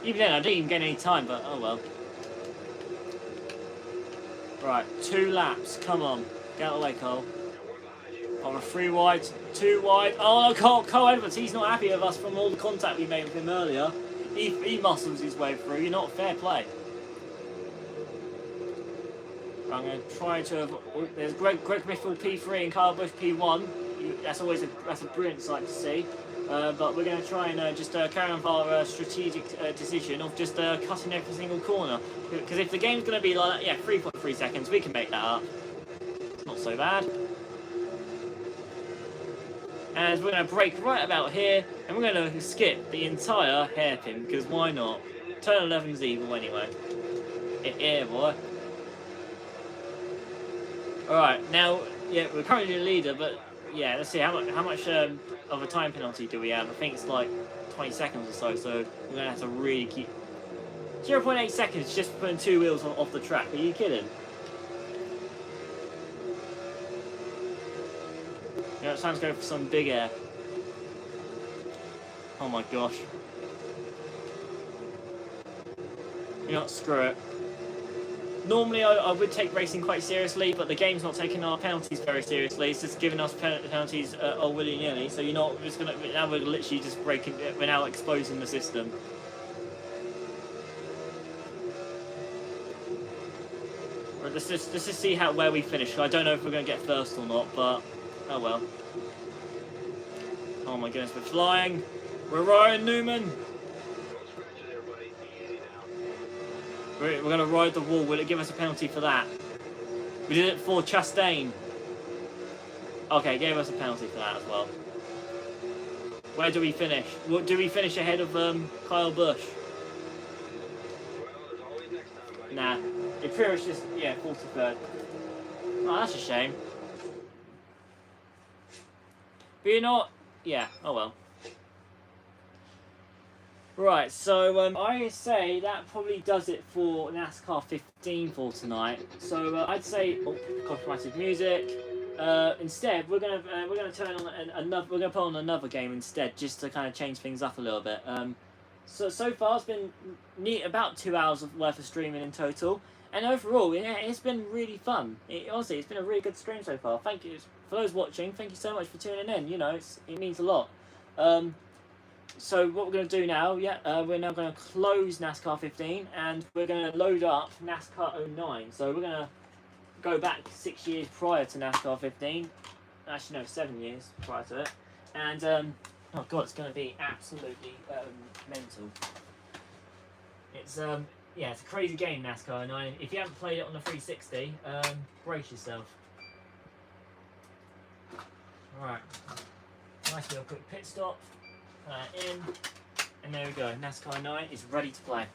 Even then, I didn't even gain any time, but oh well. Right, 2 laps. Come on. Get out of the way, Cole. On a 3 wide, 2 wide. Oh no, Cole Edwards, he's not happy with us from all the contact we made with him earlier. He muscles his way through. You're not fair play. I'm going to try to... There's Greg Biffle P3 and Kyle Busch P1. That's always that's a brilliant sight to see. But we're going to try and just carry on with our strategic decision of just cutting every single corner. Because if the game's going to be like that, yeah, 3.3 seconds, we can make that up. It's not so bad. And we're going to brake right about here, and we're going to skip the entire hairpin, because why not? Turn 11's evil anyway. Yeah, boy. Alright, now, yeah, we're currently the leader, but yeah, let's see, how much of a time penalty do we have? I think it's like 20 seconds or so, so we're going to have to really keep... 0.8 seconds just for putting 2 wheels off the track, are you kidding? You know, it's time to go for some big air. Oh my gosh. You know what, screw it. Normally I would take racing quite seriously, but the game's not taking our penalties very seriously. It's just giving us penalties all willy-nilly. So you're not just gonna. Now we're literally just breaking. We're now exposing the system. Right, let's just see where we finish. I don't know if we're gonna get first or not, but oh well. Oh my goodness, we're flying. We're Ryan Newman. We're going to ride the wall. Will it give us a penalty for that? We did it for Chastain. Okay, gave us a penalty for that as well. Where do we finish? Do we finish ahead of Kyle Busch? Nah. It pretty much just, yeah, 43rd. Oh, that's a shame. But you know what? Yeah, oh well. Right, so I say that probably does it for NASCAR 15 for tonight. So I'd say copyrighted music. Instead, we're gonna turn on another. We're gonna put on another game instead, just to kind of change things up a little bit. So far it's been about 2 hours worth of streaming in total, and overall, yeah, it's been really fun. Honestly, it's been a really good stream so far. Thank you for those watching. Thank you so much for tuning in. You know, it means a lot. So what we're going to do now, we're now going to close NASCAR 15 and we're going to load up NASCAR 09. So we're going to go back 6 years prior to NASCAR 15. Actually, no, 7 years prior to it. And, oh god, it's going to be absolutely mental. It's, yeah, it's a crazy game, NASCAR 09. If you haven't played it on the 360, brace yourself. Alright, nice little quick pit stop. In, and there we go. NASCAR 9 is ready to play.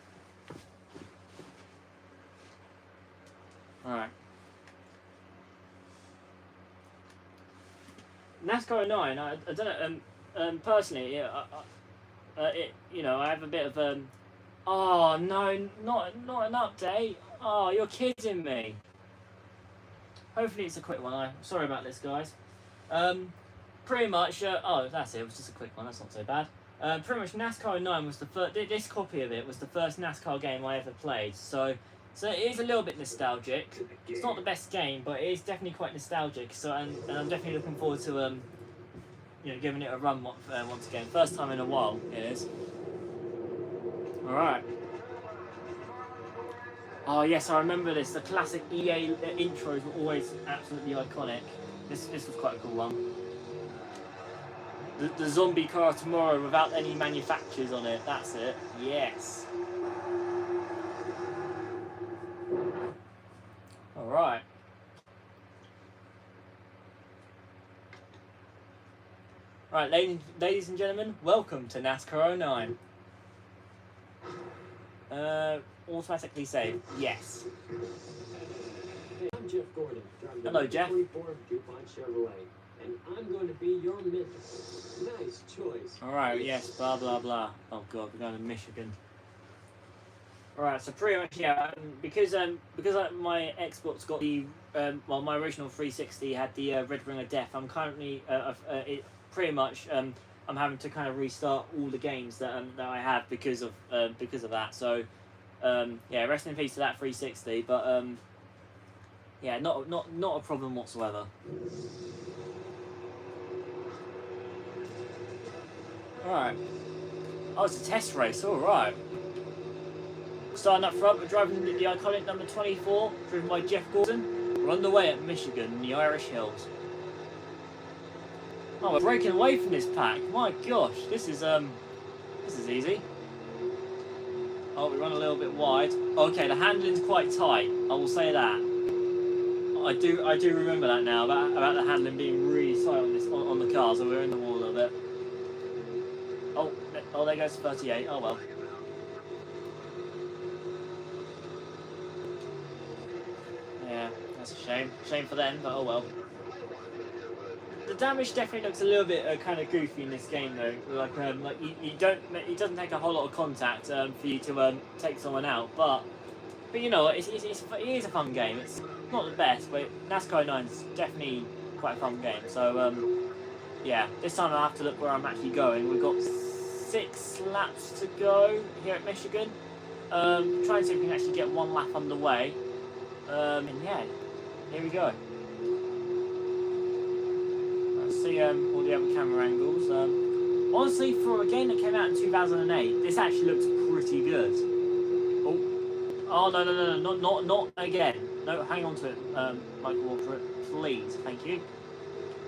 Alright. NASCAR 9, I don't know, personally, you know, I have a bit of, oh no, not an update. Oh, you're kidding me. Hopefully it's a quick one. I'm sorry about this, guys. Pretty much, oh, that's it. It was just a quick one. That's not so bad. Pretty much, NASCAR 09 was the first. This copy of it was the first NASCAR game I ever played. So it is a little bit nostalgic. It's not the best game, but it is definitely quite nostalgic. So, and I'm definitely looking forward to, you know, giving it a run once again. First time in a while, it is. All right. Oh yes, I remember this. The classic EA intros were always absolutely iconic. This was quite a cool one. The zombie car tomorrow without any manufacturers on it. That's it. Yes. All right. Right, ladies and gentlemen, welcome to NASCAR 09. Automatically save. Yes. Hey, I'm Jeff Gordon. Hello, Jeff. 44 DuPont Chevrolet. And I'm going to be your mentor. Nice choice. Alright, yes, blah blah blah. Oh god, we're going to Michigan. Alright, so pretty much, yeah, because my Xbox got the, well, my original 360 had the Red Ring of Death, I'm currently, pretty much, I'm having to kind of restart all the games that I have because of that. So, yeah, rest in peace to that 360, but, yeah, not a problem whatsoever. Alright. Oh, it's a test race, alright. Starting up front, we're driving the iconic number 24, driven by Jeff Gordon. We're underway at Michigan, in the Irish Hills. Oh, we're breaking away from this pack. My gosh, this is easy. Oh, we run a little bit wide. Okay, the handling's quite tight, I will say that. I do remember that now, about the handling being really tight on the car, so we're in the wall a little bit. Oh, there goes 38. Oh well. Yeah, that's a shame. Shame for them, but oh well. The damage definitely looks a little bit kind of goofy in this game, though. Like you don't. It doesn't take a whole lot of contact for you to take someone out, but you know, it is a fun game. It's not the best, but NASCAR 09 is definitely quite a fun game. So yeah, this time I have to look where I'm actually going. We've got 6 laps to go here at Michigan. Try and see if we can actually get 1 lap underway. And yeah, here we go. Let's see all the other camera angles. Honestly, for a game that came out in 2008, this actually looks pretty good. Oh no, not again. No, hang on to it, Michael Walker, please, thank you.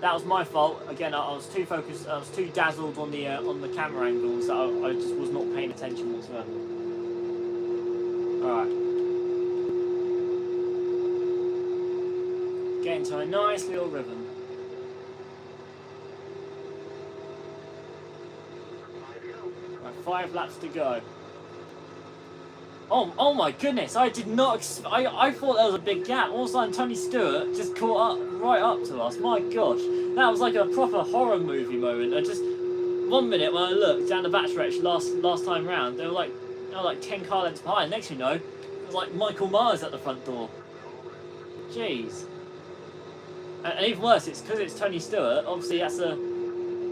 That was my fault. Again, I was too focused. I was too dazzled on the camera angles that I just was not paying attention whatsoever. All right, getting to a nice little rhythm. Right, 5 laps to go. Oh my goodness! I did not. I thought there was a big gap. All of a sudden, Tony Stewart just caught up right up to us. My gosh, that was like a proper horror movie moment. I just one minute when I looked down the backstretch last time round, they were like 10 car lengths behind. Next thing you know, it was like Michael Myers at the front door. Jeez. And even worse, it's because it's Tony Stewart. Obviously, that's a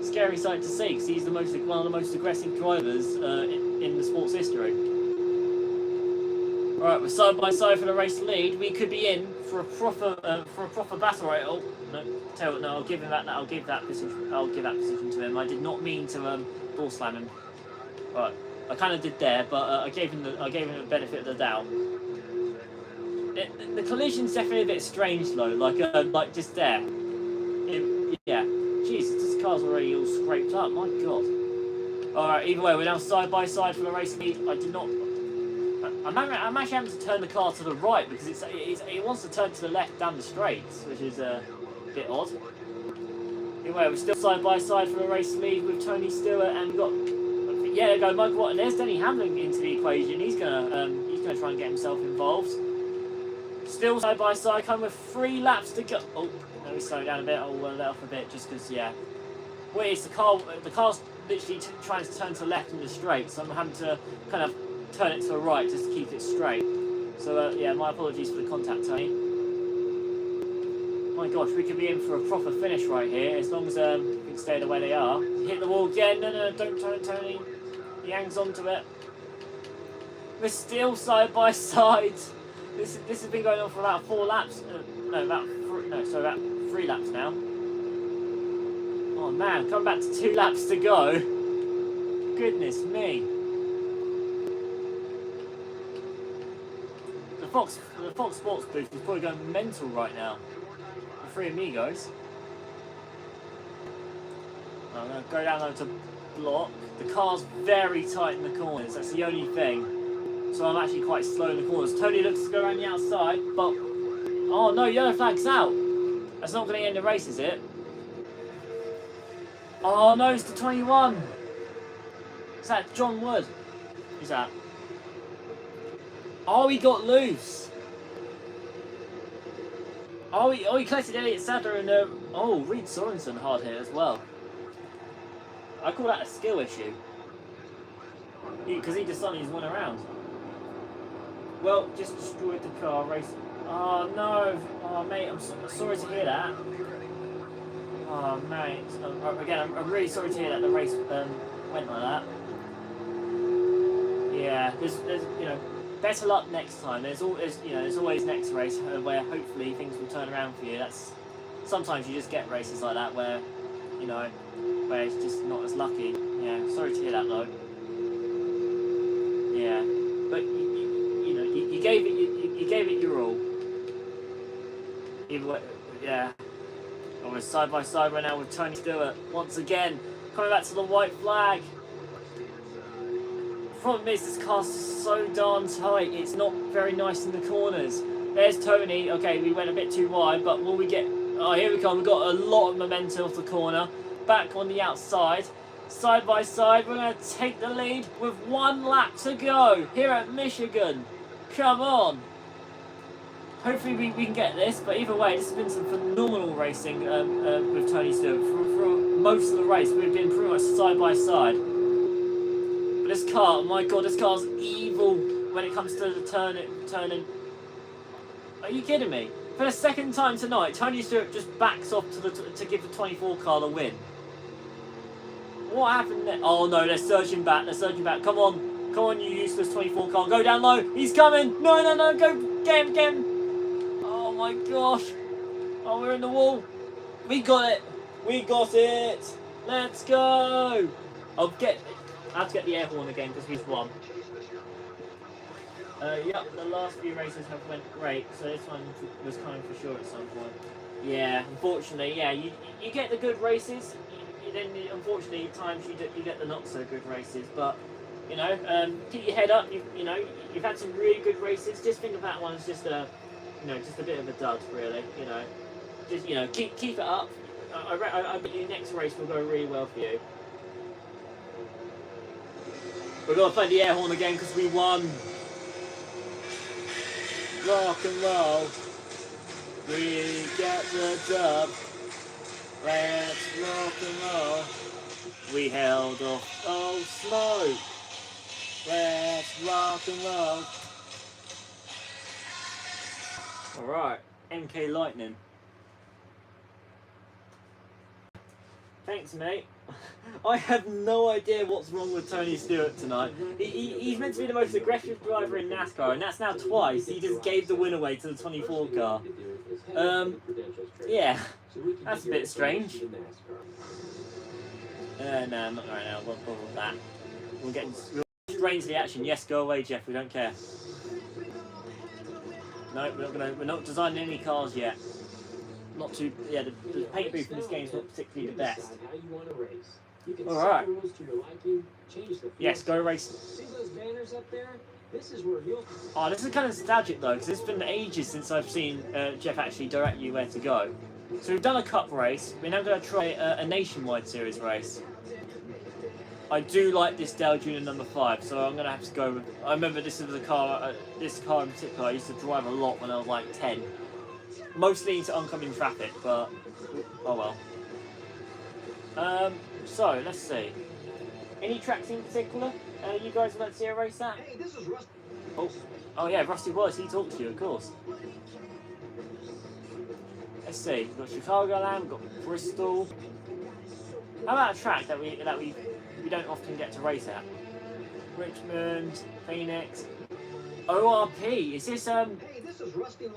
scary sight to see because he's one of the most aggressive drivers in the sport's history. All right, we're side by side for the race lead. We could be in for a proper battle right. Oh no, tell what, no, I'll give him that. I'll give that position to him. I did not mean to door slam him. Right, I kind of did there, but I gave him the benefit of the doubt. The collision's definitely a bit strange though, like just there. Yeah, Jesus, this car's already all scraped up. My God. All right, either way, we're now side by side for the race lead. I'm actually having to turn the car to the right because it wants to turn to the left down the straights, which is a bit odd. Anyway, we're still side by side for the race lead with Tony Stewart, and we've got there you go, Michael Watt, and there's Denny Hamlin into the equation. He's gonna try and get himself involved. Still side by side, coming with 3 laps to go. Oh, let me slow down a bit. I'll let off a bit just because, yeah. Wait, it's the car's literally trying to turn to the left in the straight, so I'm having to kind of turn it to the right just to keep it straight. So, yeah, my apologies for the contact, Tony. My gosh, we could be in for a proper finish right here as long as we can stay the way they are. Hit the wall again. No, don't turn, Tony. He hangs on to it. We're still side by side. This has been going on for about 4 laps. About 3 laps now. Oh man, come back to 2 laps to go. Goodness me. The Fox Sports booth is probably going mental right now. The 3 amigos. I'm going to go down there to block. The car's very tight in the corners. That's the only thing. So I'm actually quite slow in the corners. Tony looks to go around the outside, but... Oh no, yellow flag's out. That's not going to end the race, is it? Oh no, it's the 21. Is that John Wood? Who's that? Oh, he got loose. Oh, he collected Elliott Sadler and... oh, Reed Sorensen hard hit as well. I call that a skill issue. Because he just suddenly went around. Well, just destroyed the car race. Oh no! Oh mate, I'm sorry to hear that. Oh mate, again, I'm really sorry to hear that the race went like that. Yeah, there's better luck next time. There's always next race where hopefully things will turn around for you. Sometimes you just get races like that where where it's just not as lucky. Yeah, sorry to hear that though. Yeah, but you gave it your all. Either way, yeah. And we're side by side right now with Tony Stewart once again, coming back to the white flag. The problem is this car's so darn tight. It's not very nice in the corners. There's Tony. Okay, we went a bit too wide, but will we get? Oh, here we come. We've got a lot of momentum off the corner. Back on the outside. Side by side, we're going to take the lead with 1 lap to go here at Michigan. Come on. Hopefully we can get this, but either way, this has been some phenomenal racing with Tony Stewart. For most of the race, we've been pretty much side by side. But this car, oh my God, this car's evil when it comes to the turning. Are you kidding me? For the 2nd time tonight, Tony Stewart just backs off to give the 24 car the win. What happened there? Oh no, they're surging back. Come on, you useless 24 car. Go down low. He's coming. No, go get him. Oh my gosh. Oh, we're in the wall. We got it. Let's go. I have to get the air horn again because we've won. Yep, the last few races have went great, so this one was coming for sure at some point. Yeah, unfortunately, yeah, you get the good races. Then unfortunately at times you get the not so good races, but keep your head up. You've had some really good races. Just think of that one as just a bit of a dud, really. Just keep it up. I bet your next race will go really well for you. We're gonna play the air horn again because we won. Rock and roll. We get the dub. Let's rock and roll. We held off. Oh, smoke. Let's rock and roll. Alright, MK Lightning. Thanks, mate. I have no idea what's wrong with Tony Stewart tonight. He's meant to be the most aggressive driver in NASCAR, and that's now twice. He just gave the win away to the 24 car. Yeah, that's a bit strange. No, not right now. We'll bother with that. We'll get straight into the action. Yes, go away, Jeff. We don't care. No, we're not designing any cars yet. Not too. Yeah, the paint booth in this game is not particularly the best. All right. Yes, go race. See those banners up there? This is where you'll. Oh, this is kind of nostalgic though, because it's been ages since I've seen Jeff actually direct you where to go. So we've done a cup race. We're now going to try a nationwide series race. I do like this Dale Jr. number 5, so I'm going to have to go with... I remember this was a car, this car in particular, I used to drive a lot when I was like 10. Mostly into oncoming traffic, but... oh well. So, let's see. Any tracks in particular you guys would like to see a race at? Hey, this is Rusty. Oh yeah, Rusty Wallace, he talked to you, of course. Let's see, we've got Chicagoland, we've got Bristol. How about a track that we don't often get to race at? Richmond, Phoenix, ORP. Is this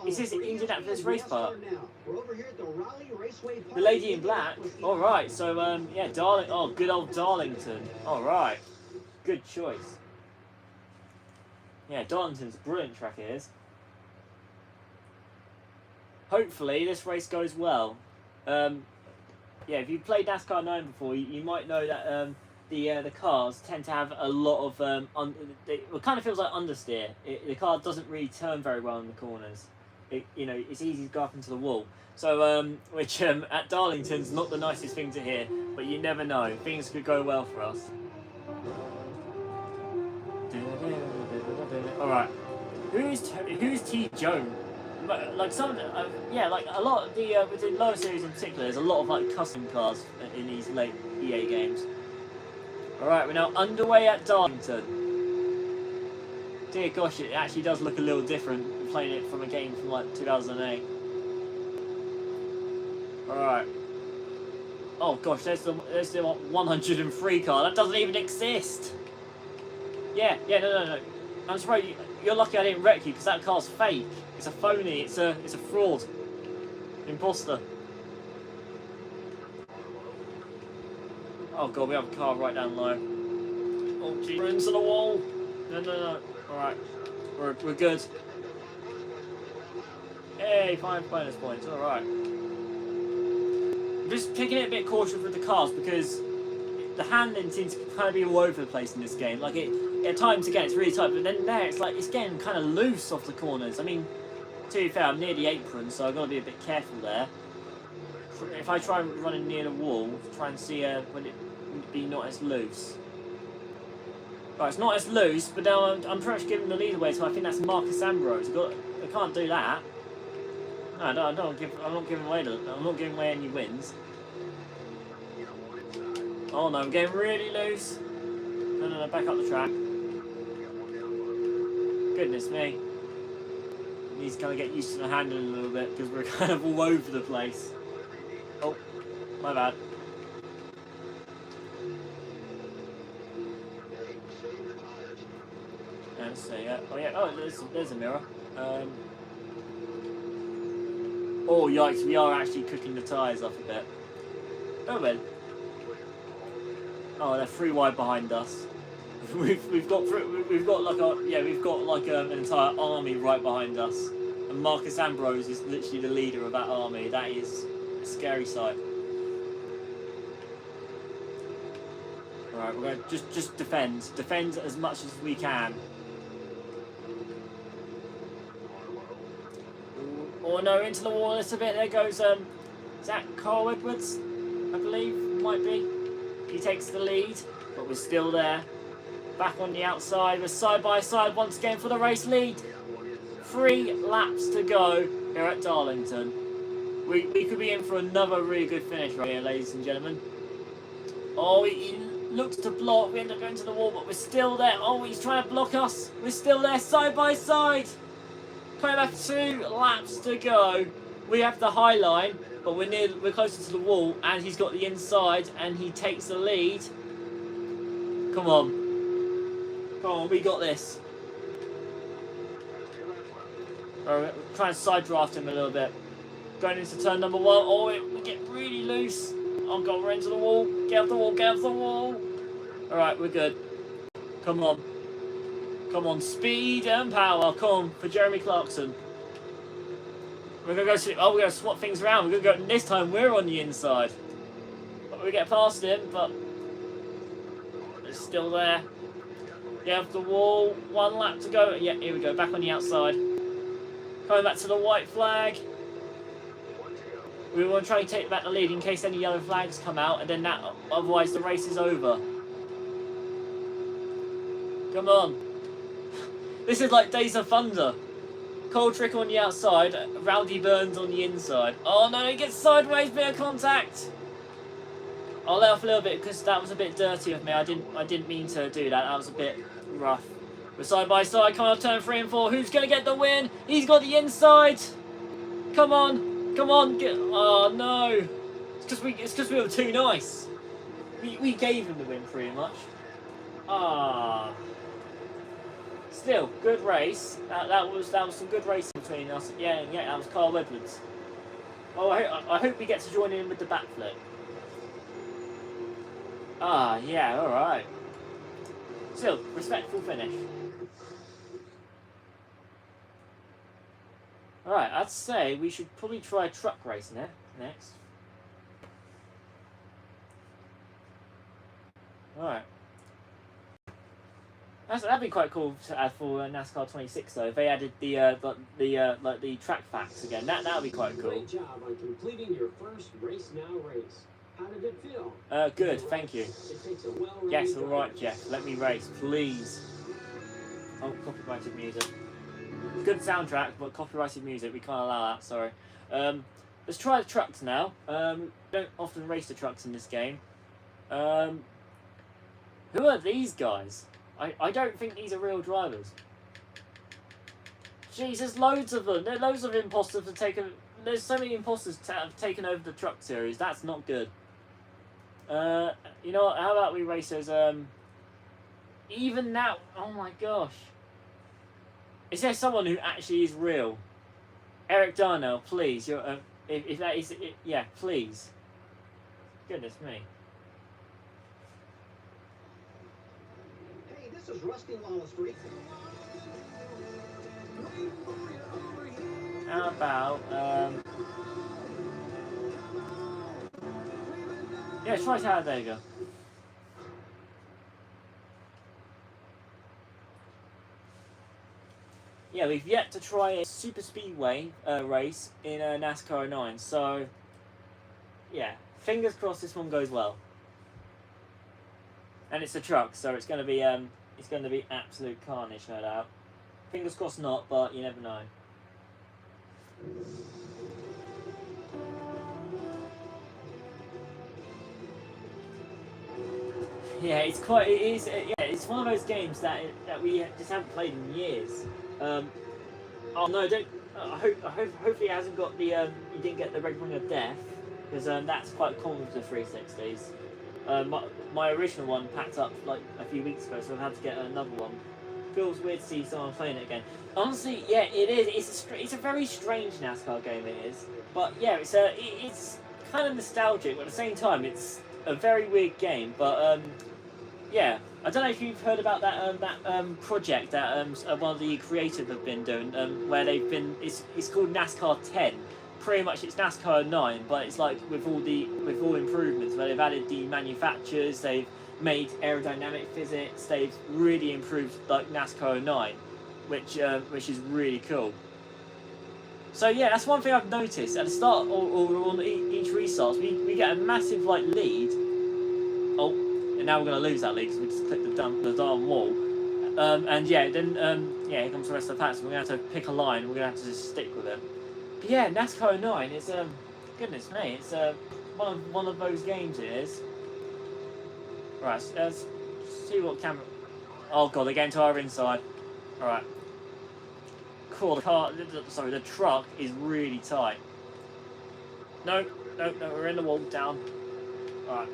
Is this Indianapolis race park? We're over here at the Raleigh Raceway Park. The Lady in Black. All right. So yeah, Oh, good old Darlington. All right. Good choice. Yeah, Darlington's a brilliant track. It is. Hopefully this race goes well. Yeah, if you've played NASCAR 9 before, you might know that the cars tend to have a lot of it kind of feels like understeer. The car doesn't really turn very well in the corners. It's easy to go up into the wall. So which at Darlington's not the nicest thing to hear, but you never know. Things could go well for us. All right, who's T. Jones? Like some, yeah, like a lot of the with the lower series in particular, there's a lot of like custom cars in these late EA games. All right, we're now underway at Darlington. Dear gosh, it actually does look a little different playing it from a game from like 2008. All right. Oh gosh, there's the 103 car. That doesn't even exist. Yeah, no. I'm surprised you're lucky I didn't wreck you because that car's fake. It's a phony. It's a fraud. Imposter. Oh god, we have a car right down low. Oh gee, we're into the wall. No. Alright. We're good. Hey, 5 bonus points. Alright. I'm just picking it a bit cautious with the cars because the handling seems to kind of be all over the place in this game. Like at times again it's really tight, but then there it's like it's getting kind of loose off the corners. I mean, to be fair, I'm near the apron, so I've got to be a bit careful there. If I try running near the wall, try and see when it would be not as loose. Right, it's not as loose, but now I'm pretty much giving the lead away, so I think that's Marcus Ambrose. I can't do that. No, I'm not giving away any wins. Oh no, I'm getting really loose. No, back up the track. Goodness me. Needs to kind of get used to the handling a little bit because we're kind of all over the place. Oh, my bad. Let's see. Oh yeah. Oh, there's a mirror. Oh yikes! We are actually cooking the tyres off a bit. Oh well. Oh, they're 3 wide behind us. We've got like an entire army right behind us, and Marcus Ambrose is literally the leader of that army. That is a scary sight. All right, we're going to just defend as much as we can. Oh no, into the wall a little bit. There goes is that Carl Edwards? I believe might be. He takes the lead, but we're still there. Back on the outside, we're side by side once again for the race lead. 3 laps to go here at Darlington. We could be in for another really good finish right here, ladies and gentlemen. Oh, he looks to block. We end up going to the wall, but we're still there. Oh, he's trying to block us. We're still there, side by side. Coming back 2 laps to go. We have the high line, but we're closer to the wall, and he's got the inside, and he takes the lead. Come on, we got this. We're trying to side draft him a little bit. Going into turn number 1. Oh, we get really loose. Oh god, we're into the wall. Get off the wall, get off the wall. Alright, we're good. Come on, speed and power. Come on, for Jeremy Clarkson. We're gonna we're gonna swap things around. We're gonna go, this time we're on the inside. But we get past him, but it's still there. Get off the wall. 1 lap to go. Yeah, here we go, back on the outside. Coming back to the white flag. We want to try and take back the lead in case any yellow flags come out, and then otherwise the race is over. Come on. This is like Days of Thunder. Cold Trick on the outside, Rowdy Burns on the inside. Oh no, he gets sideways, bit of contact. I'll let off a little bit because that was a bit dirty of me. I didn't mean to do that. That was a bit rough. We're side by side, coming off turn 3 and 4. Who's going to get the win? He's got the inside. Come on. Oh no. It's because we were too nice. We gave him the win pretty much. Still, good race. That was some good racing between us. Yeah, that was Carl Edwards. Oh, I hope we get to join in with the backflip. Yeah, alright. Still, respectful finish. Alright, I'd say we should probably try truck racing next. Alright. That'd be quite cool to add for NASCAR 26 though. If they added the track facts again, that would be quite cool. Great job on completing your first race now race. How did it feel? Good, thank you. It takes a well-rounded Yes, all right, driver. Jeff. Let me race, please. Oh, copyrighted music. Good soundtrack, but copyrighted music. We can't allow that. Sorry. Let's try the trucks now. We don't often race the trucks in this game. Who are these guys? I don't think these are real drivers. Jeez, there's loads of them. There are loads of imposters have taken. There's so many imposters have taken over the truck series. That's not good. You know what? How about we race as even now? Oh my gosh. Is there someone who actually is real? Eric Darnell, please. You're if that is it, yeah, please. Goodness me. Hey, this is Rusty Lawless Street. How about yeah, try Talladega. Yeah, we've yet to try a super speedway race in NASCAR 09, so yeah, fingers crossed this one goes well. And it's a truck, so it's going to be absolute carnage, no doubt. Fingers crossed not, but you never know. Yeah, it's one of those games that we just haven't played in years. Oh no, don't. Hopefully, it hasn't got the. You didn't get the Red Ring of Death, because that's quite common with the 360s. My original one packed up like a few weeks ago, so I've had to get another one. Feels weird to see someone playing it again. Honestly, yeah, it is. It's a very strange NASCAR game. It is, but yeah, it's kind of nostalgic, but at the same time, it's a very weird game. But yeah, I don't know if you've heard about that project that one of the creators have been doing, where they've been. It's called NASCAR 10. Pretty much, it's NASCAR 9, but it's like with all improvements, where they've added the manufacturers, they've made aerodynamic physics, they've really improved like NASCAR 09, which is really cool. So yeah, that's one thing I've noticed at the start or on each restart. We get a massive like lead. Oh, and now we're going to lose that lead because we just clicked the darn wall. And yeah, then here comes the rest of the pack. So we're going to have to pick a line. We're going to have to just stick with it. But yeah, NASCAR 09 is goodness me, it's one of those games. It is. Right, let's see what camera. Oh god, they're getting to our inside. Alright. Cool, the truck is really tight. No, we're in the wall, down. Alright.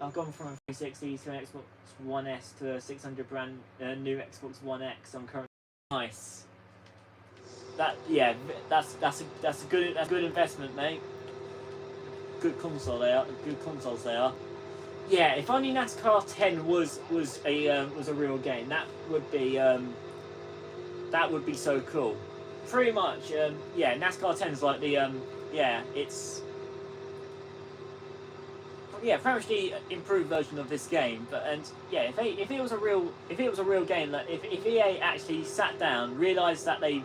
I've gone from a 360 to an Xbox One S to a 600 brand new Xbox One X. I'm currently nice. That's a good investment, mate. Good console they are. Good consoles they are. Yeah, if only NASCAR 10 was a real game, that would be so cool. Pretty much, yeah. NASCAR 10 is like the it's pretty much the improved version of this game. But if it was a real game, that if EA actually sat down, realised that the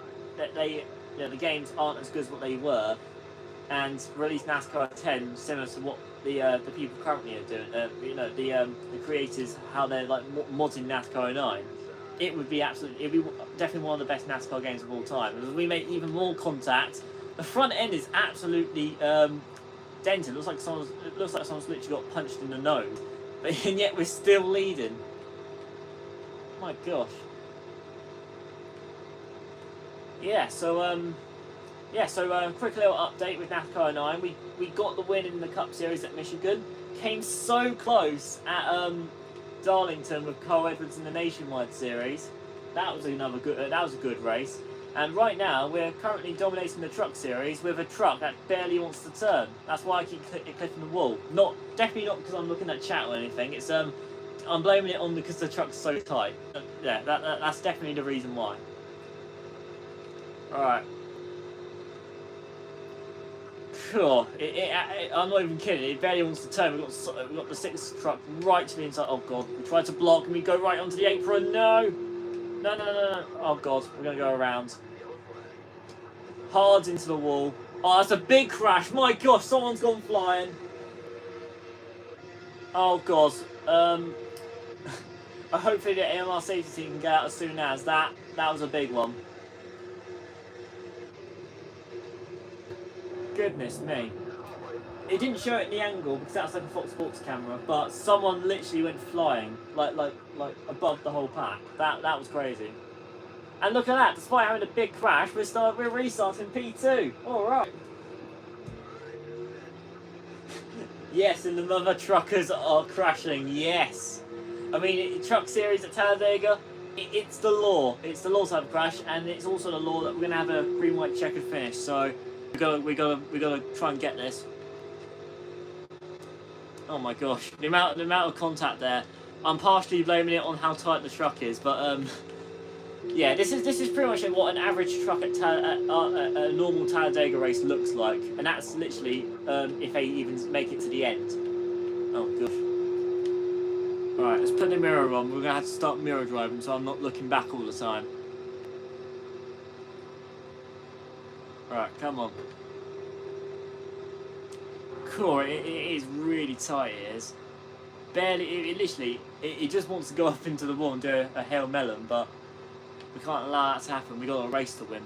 games aren't as good as what they were, and released NASCAR 10 similar to what the people currently are doing, the creators, how they're like modding NASCAR 09, it'd be definitely one of the best NASCAR games of all time. As we make even more contact, the front end is absolutely dented. It looks like someone's literally got punched in the nose, and yet we're still leading. My gosh. Yeah. So quick little update with NASCAR 09. We got the win in the Cup Series at Michigan. Came so close at Darlington with Carl Edwards in the Nationwide Series. That was a good race. And right now we're currently dominating the Truck Series with a truck that barely wants to turn. That's why I keep clipping the wall. Definitely not because I'm looking at chat or anything. It's I'm blaming it on because the truck's so tight. Yeah, that's definitely the reason why. All right. Cool. I'm not even kidding. It barely wants to turn. We've got the 6th truck right to the inside. Oh god. We tried to block and we go right onto the apron. No. Oh god. We're gonna go around. Hard into the wall. Oh, that's a big crash. My gosh. Someone's gone flying. Oh god. Hopefully the AMR safety team can get out as soon as that. That was a big one. Goodness me. It didn't show it in the angle because that's like a Fox Sports camera, but someone literally went flying like above the whole pack. That was crazy. And look at that, despite having a big crash, we're restarting P2. Alright. Yes, and the mother truckers are crashing, yes. I mean, Truck Series at Talladega, it's the law. It's the law to have a crash, and it's also the law that we're gonna have a green, white, checkered finish. So we gotta try and get this. Oh my gosh, the amount of contact there. I'm partially blaming it on how tight the truck is, but yeah, this is pretty much what an average truck at a normal Talladega race looks like, and that's literally if they even make it to the end. Oh gosh. Alright, let's put the mirror on. We're gonna have to start mirror driving, so I'm not looking back all the time. Alright, come on. Cool, it is really tight, it is. Barely, it just wants to go up into the wall and do a Hail Melon, but we can't allow that to happen. We got a race to win.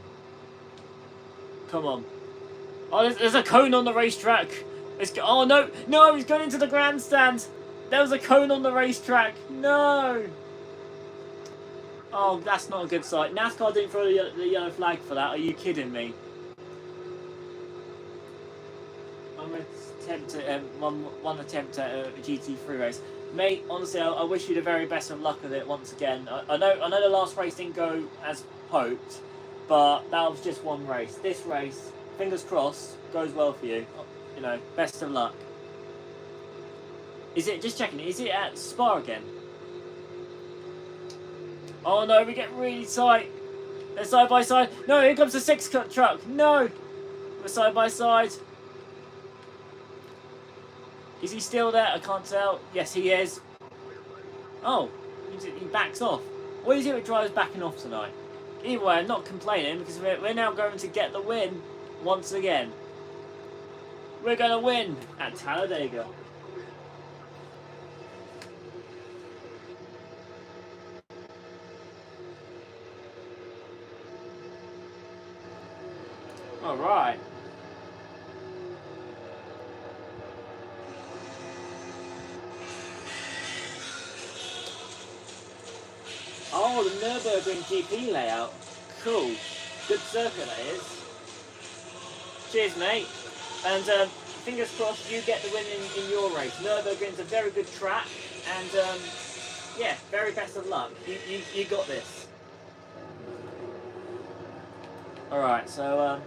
Come on. Oh, there's a cone on the racetrack. Oh no, he's going into the grandstand. There was a cone on the racetrack. No. Oh, that's not a good sight. NASCAR didn't throw the yellow flag for that. Are you kidding me? I'm going to attempt one attempt at a GT3 race. Mate, honestly, I wish you the very best of luck with it once again. I know the last race didn't go as hoped, but that was just one race. This race, fingers crossed, goes well for you. You know, best of luck. Is it, just checking, is it at Spa again? Oh no, we get really tight. They're side by side. No, here comes the 6-cut truck. No, we're side by side. Is he still there? I can't tell. Yes, he is. Oh, he backs off. What is it with drivers backing off tonight? Either way, I'm not complaining because we're now going to get the win once again. We're going to win at Talladega. All right. Oh, the Nürburgring GP layout. Cool. Good circuit that is. Cheers, mate. And fingers crossed you get the win in your race. Nürburgring's a very good track, and yeah, very best of luck. You got this. Alright, so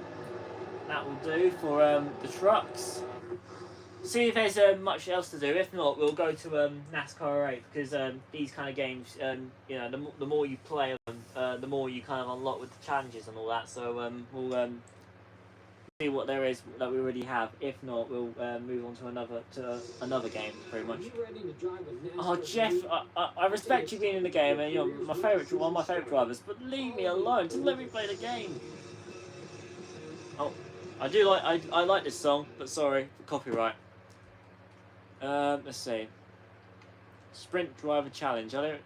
that will do for the trucks. See if there's much else to do. If not, we'll go to NASCAR 8, because these kind of games, you know, the more you play them, the more you kind of unlock with the challenges and all that. So we'll see what there is that we already have. If not, we'll move on to another game, pretty much. Oh, Jeff, I respect you being in the game, and you're one of my favourite drivers, but leave me alone. Just let me play the game. Oh, I like this song, but sorry for copyright. Let's see. Sprint driver challenge. Oh,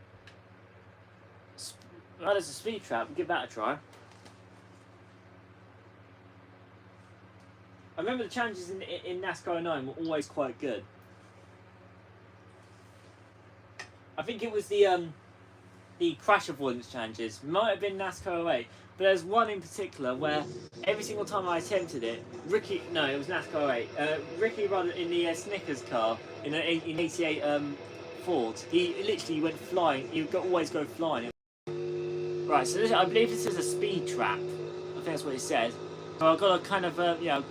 there's a speed trap. We'll give that a try. I remember the challenges in NASCAR 09 were always quite good. I think it was the crash avoidance challenges. Might have been NASCAR 08, but there's one in particular where every single time I attempted it, it was NASCAR 08. Ricky ran in the Snickers car in an 88 Ford. He literally went flying. He would always go flying. Right, so I believe this is a speed trap. I think that's what it said. So I've got to kind of, you know,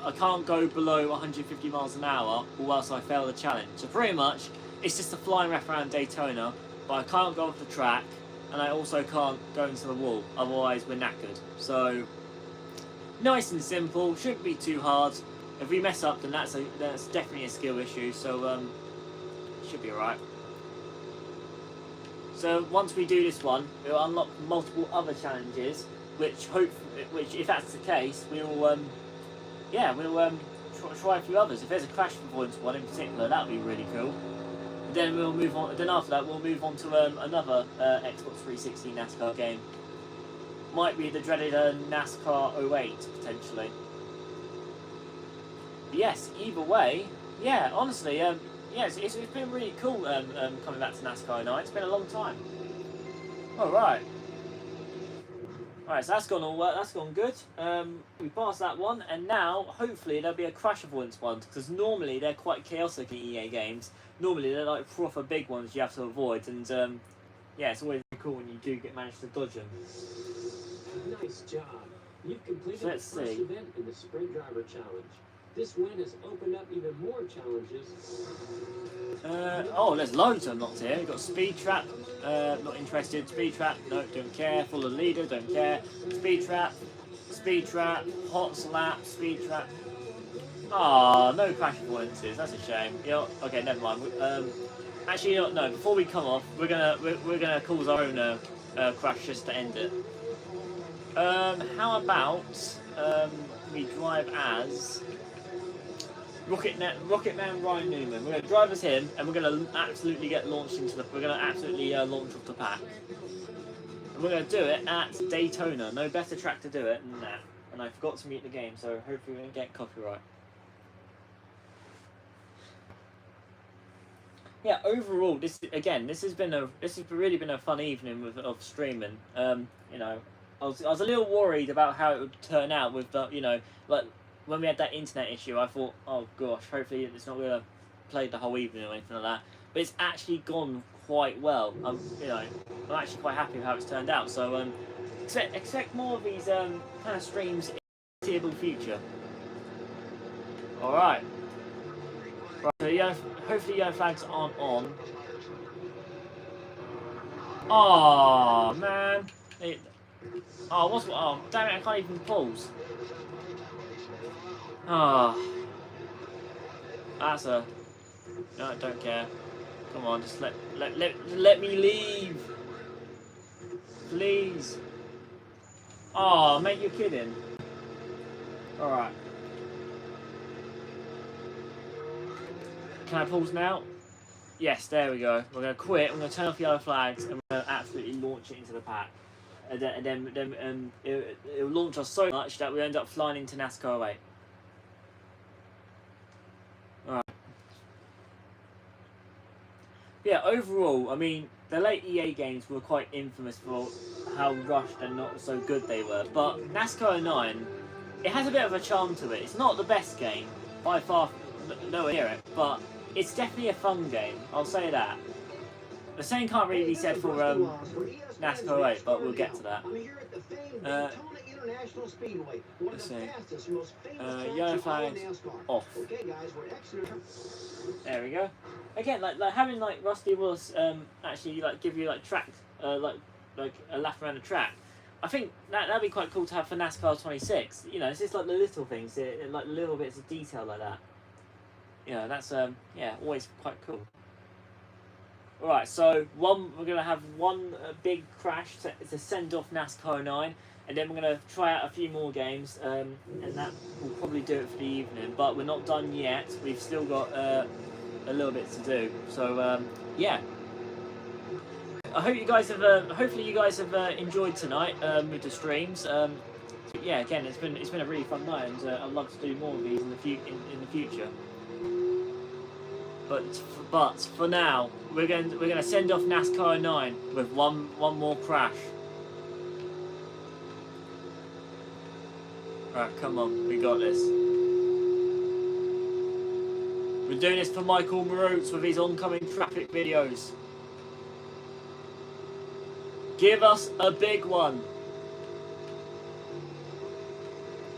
I can't go below 150 miles an hour or else I fail the challenge. So pretty much, it's just a flying wrap around Daytona, but I can't go off the track, and I also can't go into the wall, otherwise we're knackered. So, nice and simple, shouldn't be too hard. If we mess up, then that's definitely a skill issue, so should be alright. So once we do this one, we'll unlock multiple other challenges, which if that's the case, we'll try a few others. If there's a crash avoidance one in particular, that would be really cool. Then we'll move on. Then after that, we'll move on to another Xbox 360 NASCAR game. Might be the dreaded NASCAR 08 potentially. But yes, either way, yeah. Honestly, it's been really cool coming back to NASCAR 09. It's been a long time. All right. Alright, so that's gone good. We passed that one, and now hopefully there'll be a crash avoidance one, because normally they're quite chaotic in EA games. Normally they're like proper big ones you have to avoid, and yeah, it's always really cool when you do manage to dodge them. Nice job. You've completed the first event in the Sprint Driver Challenge. This win has opened up even more challenges. Oh, there's loads unlocked here. We've got Speed Trap, not interested. Speed Trap, no, don't care. Follow the leader, don't care. Speed Trap, Hot Lap, Speed Trap. Ah, no crash avoidances. That's a shame. You know, okay, never mind. Actually, you know, no. Before we come off, we're gonna cause our own crash just to end it. How about we drive as Rocketman Ryan Newman. We're going to drive as him, and we're going to absolutely get launched into the. We're going to absolutely launch off the pack. And we're going to do it at Daytona. No better track to do it than that. And I forgot to mute the game, so hopefully we don't get copyright. Yeah, overall, this has really been a fun evening of streaming. You know, I was a little worried about how it would turn out with the, you know, like. When we had that internet issue, I thought, oh gosh, hopefully it's not going to play the whole evening or anything like that. But it's actually gone quite well. You know, I'm actually quite happy with how it's turned out. So expect more of these kind of streams in the foreseeable future. All right. So hopefully yellow flags aren't on. Oh man. Oh damn it! I can't even pause. Ah, that's a. No, I don't care. Come on, just let me leave, please. Oh, mate, you're kidding. All right. Can I pause now? Yes, there we go. We're gonna quit. I'm gonna turn off yellow flags, and we're gonna absolutely launch it into the pack. And then it'll launch us so much that we end up flying into NASCAR 08. Yeah, overall, I mean, the late EA games were quite infamous for how rushed and not so good they were. But NASCAR 09, it has a bit of a charm to it. It's not the best game, by far, nowhere near it, but it's definitely a fun game. I'll say that. The same can't really be said for NASCAR 8, but we'll get to that. Let's see. Yellow flags off. There we go. Again, like having like Rusty Wallace actually like give you like track like a lap around the track. I think that'd be quite cool to have for NASCAR 26. You know, it's just like the little things, like little bits of detail like that. You know, that's yeah, always quite cool. Alright, so we're gonna have one big crash to send off NASCAR 09, and then we're gonna try out a few more games, and that will probably do it for the evening. But we're not done yet. We've still got a little bit to do. So yeah. I hope you guys have. Hopefully, you guys have enjoyed tonight with the streams. Yeah, again, it's been a really fun night, and I'd love to do more of these in the future. But for now, we're going to send off NASCAR 09 with one more crash. Alright, come on, we got this. We're doing this for Michael Maroots with his oncoming traffic videos. Give us a big one.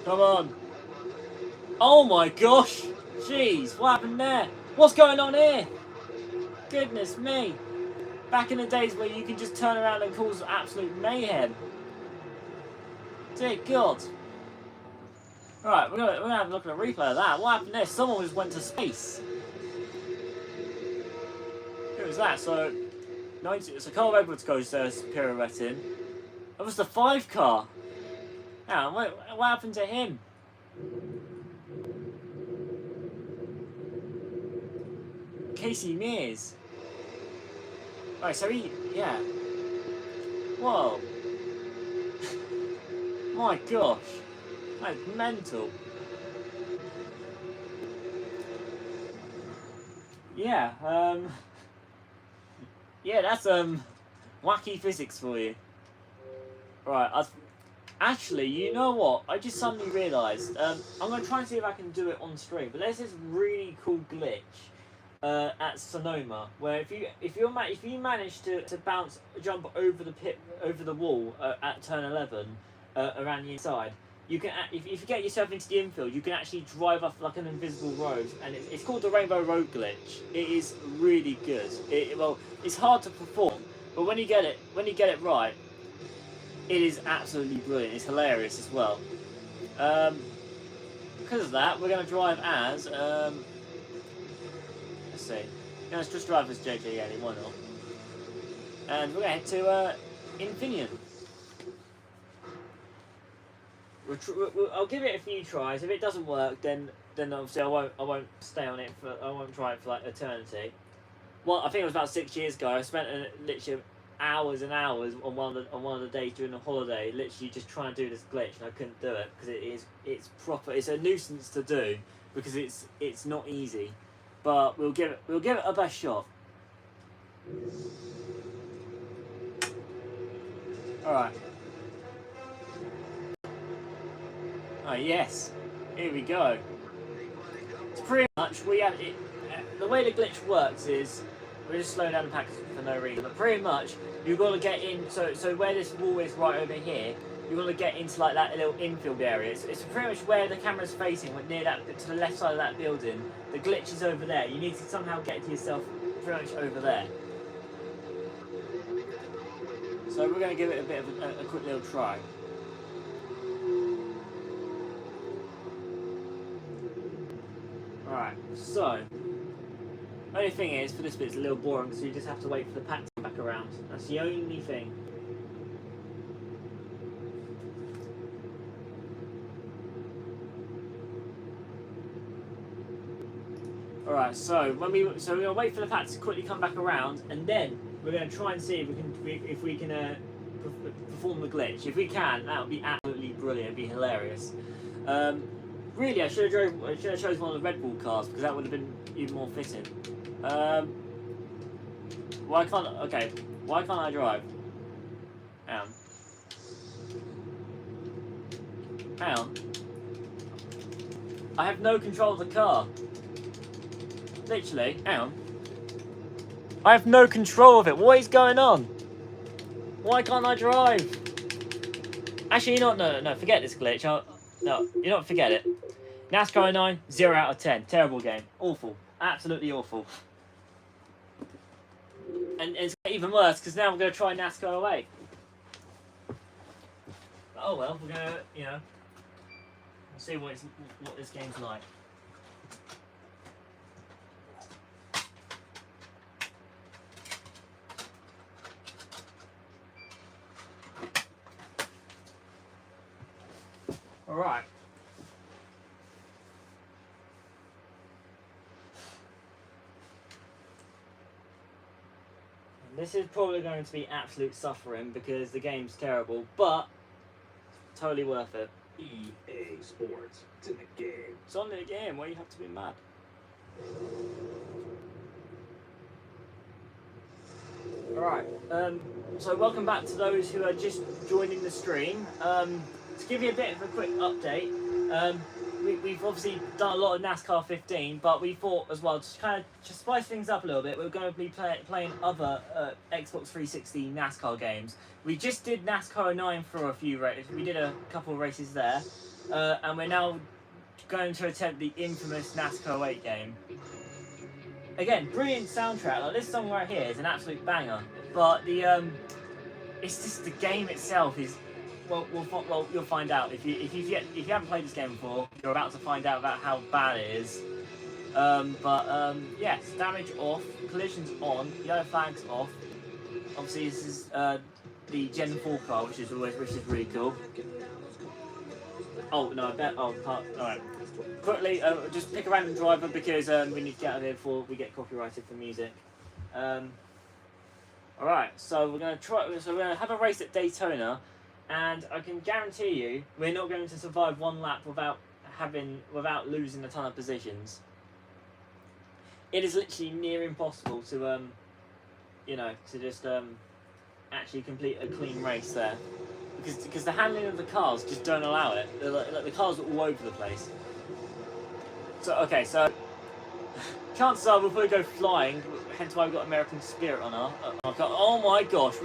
Come on. Oh my gosh. Jeez, what happened there? What's going on here? Goodness me. Back in the days where you can just turn around and cause absolute mayhem. Dear God. Right, we're gonna have a look at a replay of that. What happened there? Someone just went to space. Who was that? So Carl Edwards goes pirouetting. That was the 5 car. Now, what happened to him? Casey Mears. Right, so yeah. Whoa. My gosh. That's mental. Yeah, yeah, that's wacky physics for you. Right, actually, you know what? I just suddenly realised. I'm gonna try and see if I can do it on stream. But there's this really cool glitch at Sonoma where if you manage to jump over the wall at turn 11 around the inside, you can if you get yourself into the infield, you can actually drive off like an invisible road, and it's called the Rainbow Road glitch. It is really good. Well, it's hard to perform, but when you get it right, it is absolutely brilliant. It's hilarious as well. Because of that, we're going to drive as let's see. Let's just drive as JJ Yanni, why not? And we're going to head to Infineon. I'll give it a few tries. If it doesn't work, then obviously I won't stay on it I won't try it for like eternity. Well, I think it was about 6 years ago. I spent literally hours and hours on one of the days during the holiday, literally just trying to do this glitch, and I couldn't do it because it's proper. It's a nuisance to do because it's not easy, but we'll give it a best shot. All right. Oh yes, here we go. It's pretty much the way the glitch works is we're just slowing down the pack for no reason, but pretty much you've got to get in. So where this wall is right over here, you've got to get into like that little infield area. It's pretty much where the camera's facing, near that to the left side of that building. The glitch is over there. You need to somehow get to yourself pretty much over there. So we're going to give it a bit of a quick little try. Alright, so only thing is, for this bit it's a little boring, so you just have to wait for the pack to come back around. That's the only thing. Alright, so we're gonna wait for the pack to quickly come back around, and then we're gonna try and see if we can perform the glitch. If we can, that would be absolutely brilliant. It'd be hilarious. Really, I should have chosen one of the Red Bull cars because that would have been even more fitting. Well, I can't. Okay, Why can't I drive? Hang on. Hang on. I have no control of the car. Literally, hang on. I have no control of it. What is going on? Why can't I drive? Actually, you know what? No, forget this glitch. No, you know what? Forget it. NASCAR 09, 0 out of 10. Terrible game. Awful. Absolutely awful. And it's even worse because now we're going to try NASCAR 08. Oh well, we're going to, you know, we'll see what this game's like. Alright. This is probably going to be absolute suffering because the game's terrible, but totally worth it. EA Sports. It's in the game. It's on the game, why you have to be mad? Alright, so welcome back to those who are just joining the stream. To give you a bit of a quick update, we've obviously done a lot of NASCAR 15, but we thought as well, to kind of just spice things up a little bit, we're going to be playing other Xbox 360 NASCAR games. We just did NASCAR 09 for a few races, we did a couple of races there, and we're now going to attempt the infamous NASCAR 08 game. Again, brilliant soundtrack. Like this song right here is an absolute banger, but the it's just the game itself is. Well, you'll find out if you haven't played this game before. You're about to find out about how bad it is. Yes, damage off, collisions on, yellow flags off. Obviously, this is the Gen 4 car, which is really cool. Oh no, I bet. Oh, all right. Quickly, just pick a random driver because we need to get out of here before we get copyrighted for music. Alright, so we're gonna have a race at Daytona, and I can guarantee you we're not going to survive one lap without losing a ton of positions. It is literally near impossible to just actually complete a clean race there. Because the handling of the cars just don't allow it. The cars are all over the place. So chances are we'll probably go flying, hence why we've got American Spirit on our car. Oh my gosh,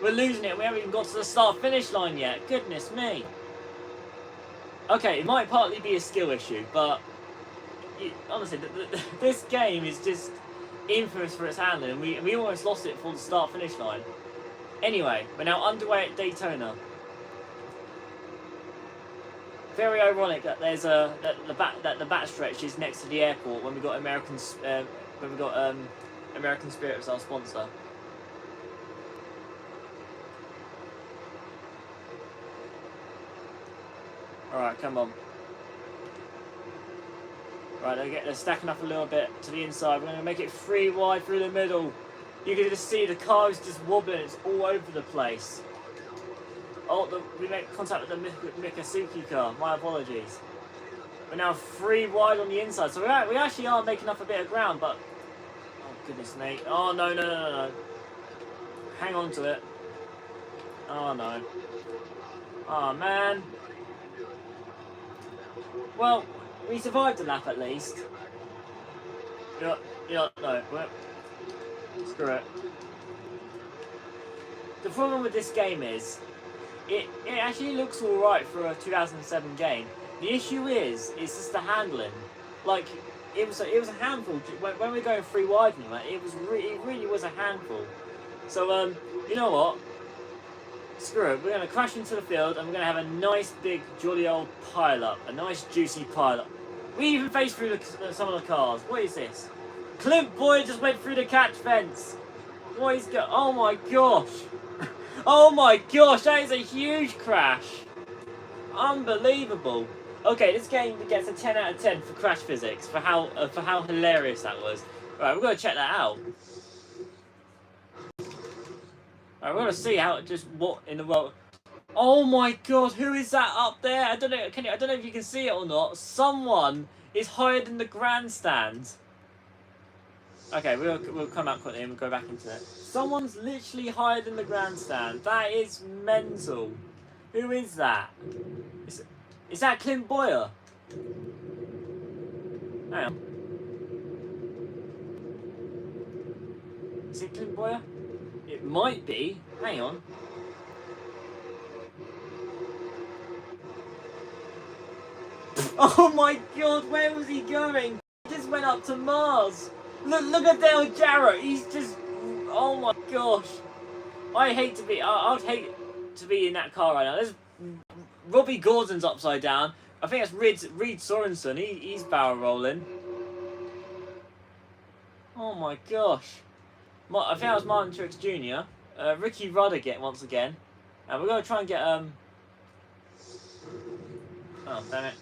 we're losing it. We haven't even got to the start-finish line yet. Goodness me. Okay, it might partly be a skill issue, but honestly, this game is just infamous for its handling. We almost lost it for the start-finish line. Anyway, we're now underway at Daytona. Very ironic that there's the back stretch is next to the airport when we got American Spirit as our sponsor. All right, come on. Right, they're stacking up a little bit to the inside. We're going to make it 3 wide through the middle. You can just see the car is just wobbling. It's all over the place. Oh, we make contact with the Mikasuki car. My apologies. We're now 3 wide on the inside, so we actually are making up a bit of ground, but... Oh, goodness me. Oh, no. Hang on to it. Oh, no. Oh, man. Well, we survived the lap at least. No. Screw it. The problem with this game is... It actually looks alright for a 2007 game. The issue is, it's just the handling. Like, it was a handful. When we were going 3 wide anyway, it really was a handful. So, you know what? Screw it. We're going to crash into the field and we're going to have a nice big jolly old pile-up. A nice juicy pile-up. We even faced through some of the cars. What is this? Clint Boyd just went through the catch fence. What is going... Oh my gosh. Oh my gosh, that is a huge crash. Unbelievable. Okay, this game gets a 10 out of 10 for crash physics, for how hilarious that was. Right, we're going to check that out. Right, we're going to see what in the world... Oh my god, who is that up there? I don't know if you can see it or not. Someone is higher than the grandstand. Okay, we'll come out quickly and we'll go back into it. Someone's literally higher than the grandstand. That is mental. Who is that? Is that Clint Boyer? Hang on. Is it Clint Boyer? It might be. Hang on. Oh my god, where was he going? He just went up to Mars. Look at Dale Jarrett. He's just... Oh my gosh. I'd hate to be in that car right now. There's Robbie Gordon's upside down. I think that's Reed Sorensen. He's barrel rolling. Oh my gosh. I think that was Martin Truex Jr. Ricky Rudd once again. And we're going to try and get... Oh, damn it.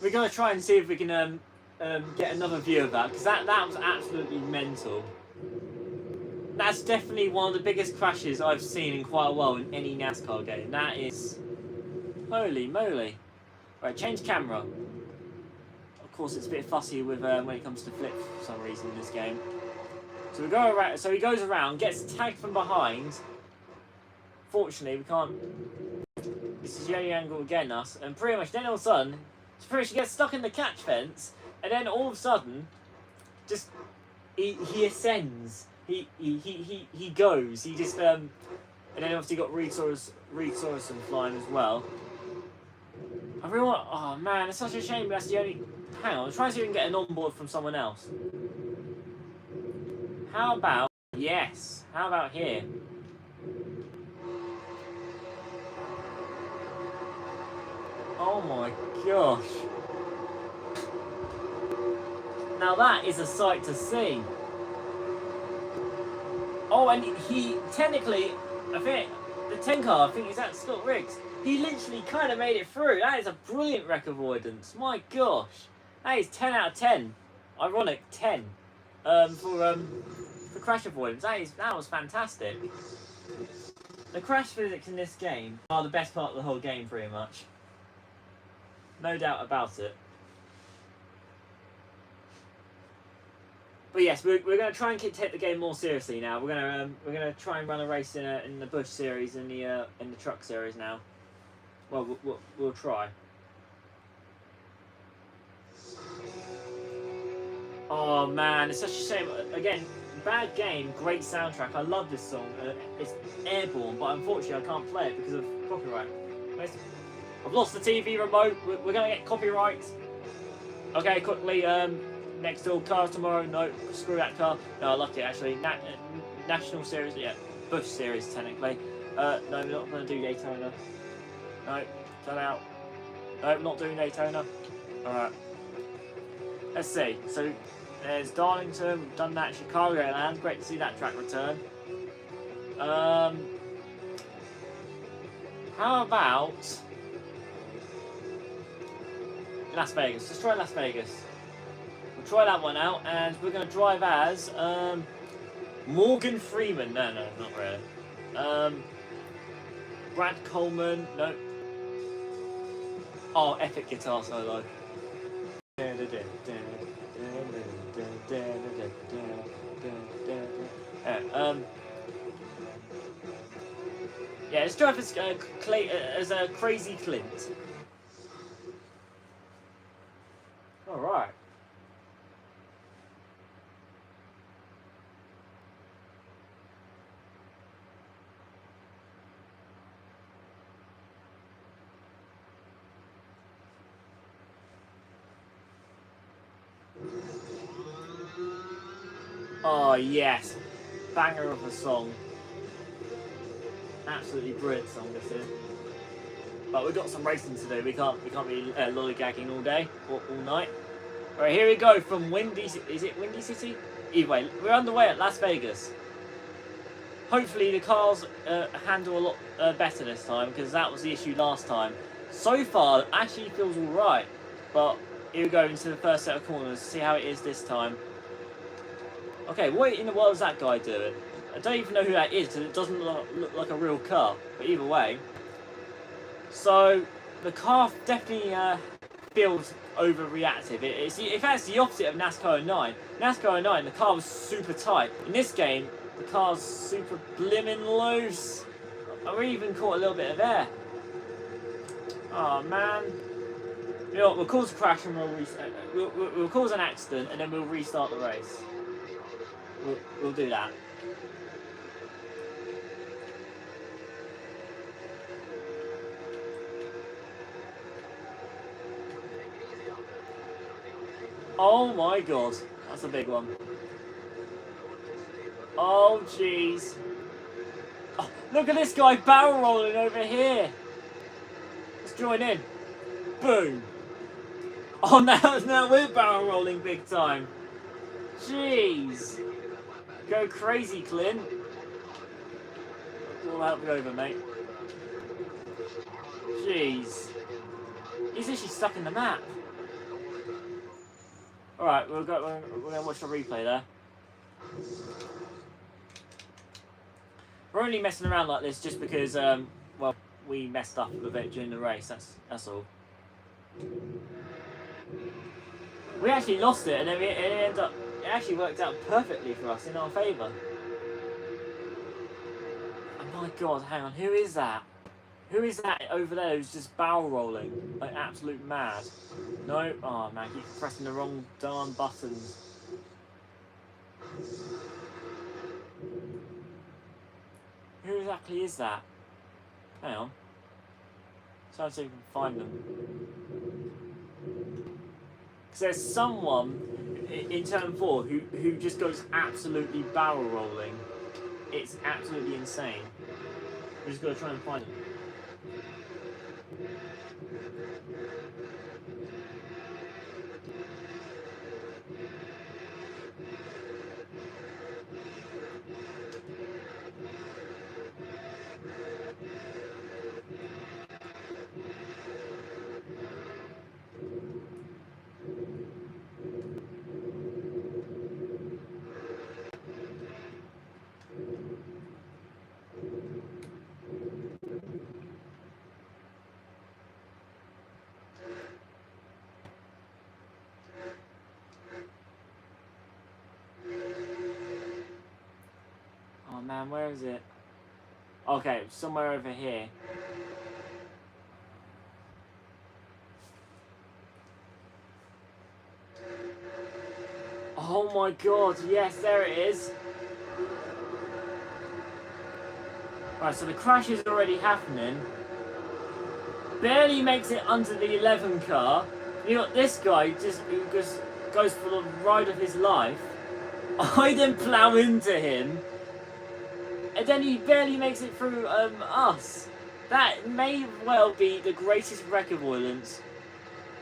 We're going to try and see if we can get another view of that. Because that was absolutely mental. That's definitely one of the biggest crashes I've seen in quite a while in any NASCAR game. That is... Holy moly. Right, change camera. Of course, it's a bit fussy with when it comes to flip for some reason in this game. So we go around. So he goes around, gets tagged from behind. Fortunately, we can't. This is the only angle we're getting us, and pretty much then all of a sudden, he gets stuck in the catch fence, and then all of a sudden, just he ascends. He goes. He just and then obviously got Reed Sorensen flying as well. I really want. Oh man, it's such a shame. That's the only. Hang on, I'm trying to see if we can get an onboard from someone else. How about... Yes. How about here? Oh my gosh. Now that is a sight to see. Oh, and he technically, I think, the 10 car, I think is that Scott Riggs. He literally kind of made it through. That is a brilliant wreck avoidance. My gosh. That is 10 out of 10. Ironic 10. For crash avoidance. That was fantastic. The crash physics in this game are the best part of the whole game, pretty much. No doubt about it. But yes, we're going to try and take the game more seriously now. We're going to try and run a race in the Busch series in the truck series now. Well, we'll try. Oh man, it's such a shame. Again, bad game, great soundtrack. I love this song. It's Airborne, but unfortunately I can't play it because of copyright. I've lost the TV remote. We're going to get copyrights. Okay, quickly. Next door, cars tomorrow. No, screw that car. No, I loved it actually. National series, yeah, Busch series technically. No, we're not going to do Daytona. No, turn out. No, not doing Daytona. Alright. Let's see. So, there's Darlington. We've done that. Chicagoland. Great to see that track return. How about Las Vegas? Let's try Las Vegas. We'll try that one out, and we're going to drive as Morgan Freeman. No, not really. Brad Coleman. No. Oh, epic guitar solo. Yeah, let's drive as a Crazy Clint. All right. Oh yes, banger of a song. Absolutely brilliant song this is. But we've got some racing to do. We can't be lollygagging all day or all night. All right, here we go from Windy. Is it Windy City? Either way, we're underway at Las Vegas. Hopefully the cars handle a lot better this time, because that was the issue last time. So far, it actually feels all right. But here we go into the first set of corners. See how it is this time. Okay, what in the world is that guy doing? I don't even know who that is because it doesn't look like a real car. But either way. So, the car definitely feels overreactive. In fact, it's the opposite of NASCAR 09. NASCAR 09, the car was super tight. In this game, the car's super blimmin' loose. I even caught a little bit of air. Oh man. You know what, we'll cause a crash and we'll cause an accident and then we'll restart the race. We'll do that. Oh my god, that's a big one. Oh jeez. Oh, look at this guy barrel rolling over here. Let's join in. Boom. Oh, now we're barrel rolling big time. Jeez. Go crazy, Clint. We'll help you over, mate. Jeez. He's actually stuck in the map. Alright, we're going to watch the replay there. We're only messing around like this just because, well, we messed up a bit during the race. That's all. We actually lost it, and then it actually worked out perfectly for us in our favour. Oh my god, hang on, who is that? Who is that over there who's just barrel rolling? Like absolute mad. No? Oh man, I keep pressing the wrong darn buttons. Who exactly is that? Hang on. Trying to see if we can find them. Because there's someone in turn 4 who just goes absolutely barrel rolling. It's absolutely insane. We're just got to try and find them. Man, where is it? Okay, somewhere over here. Oh my god, yes, there it is. Right, so the crash is already happening. Barely makes it under the 11 car. You got this guy who just goes for the ride of his life. I then plow into him. And then he barely makes it through us. That may well be the greatest wreck avoidance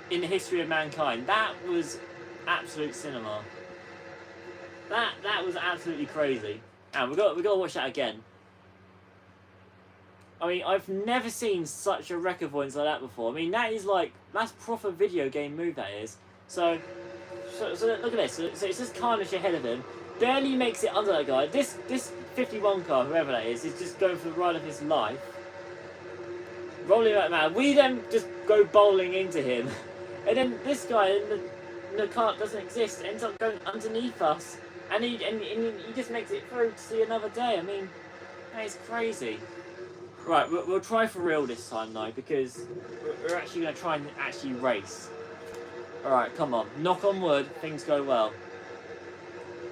in the history of mankind. That was absolute cinema. That was absolutely crazy. And we got to watch that again. I mean, I've never seen such a wreck avoidance like that before. I mean, that's proper video game move, that is. So look at this. So it's just carnage ahead of him. Barely makes it under that guy. This 51 car, whoever that is just going for the ride of his life. Rolling like mad. We then just go bowling into him. And then this guy in the car doesn't exist, ends up going underneath us. And he just makes it through to see another day. I mean, that is crazy. Right, we'll try for real this time though, because we're actually going to try and actually race. Alright, come on. Knock on wood, things go well.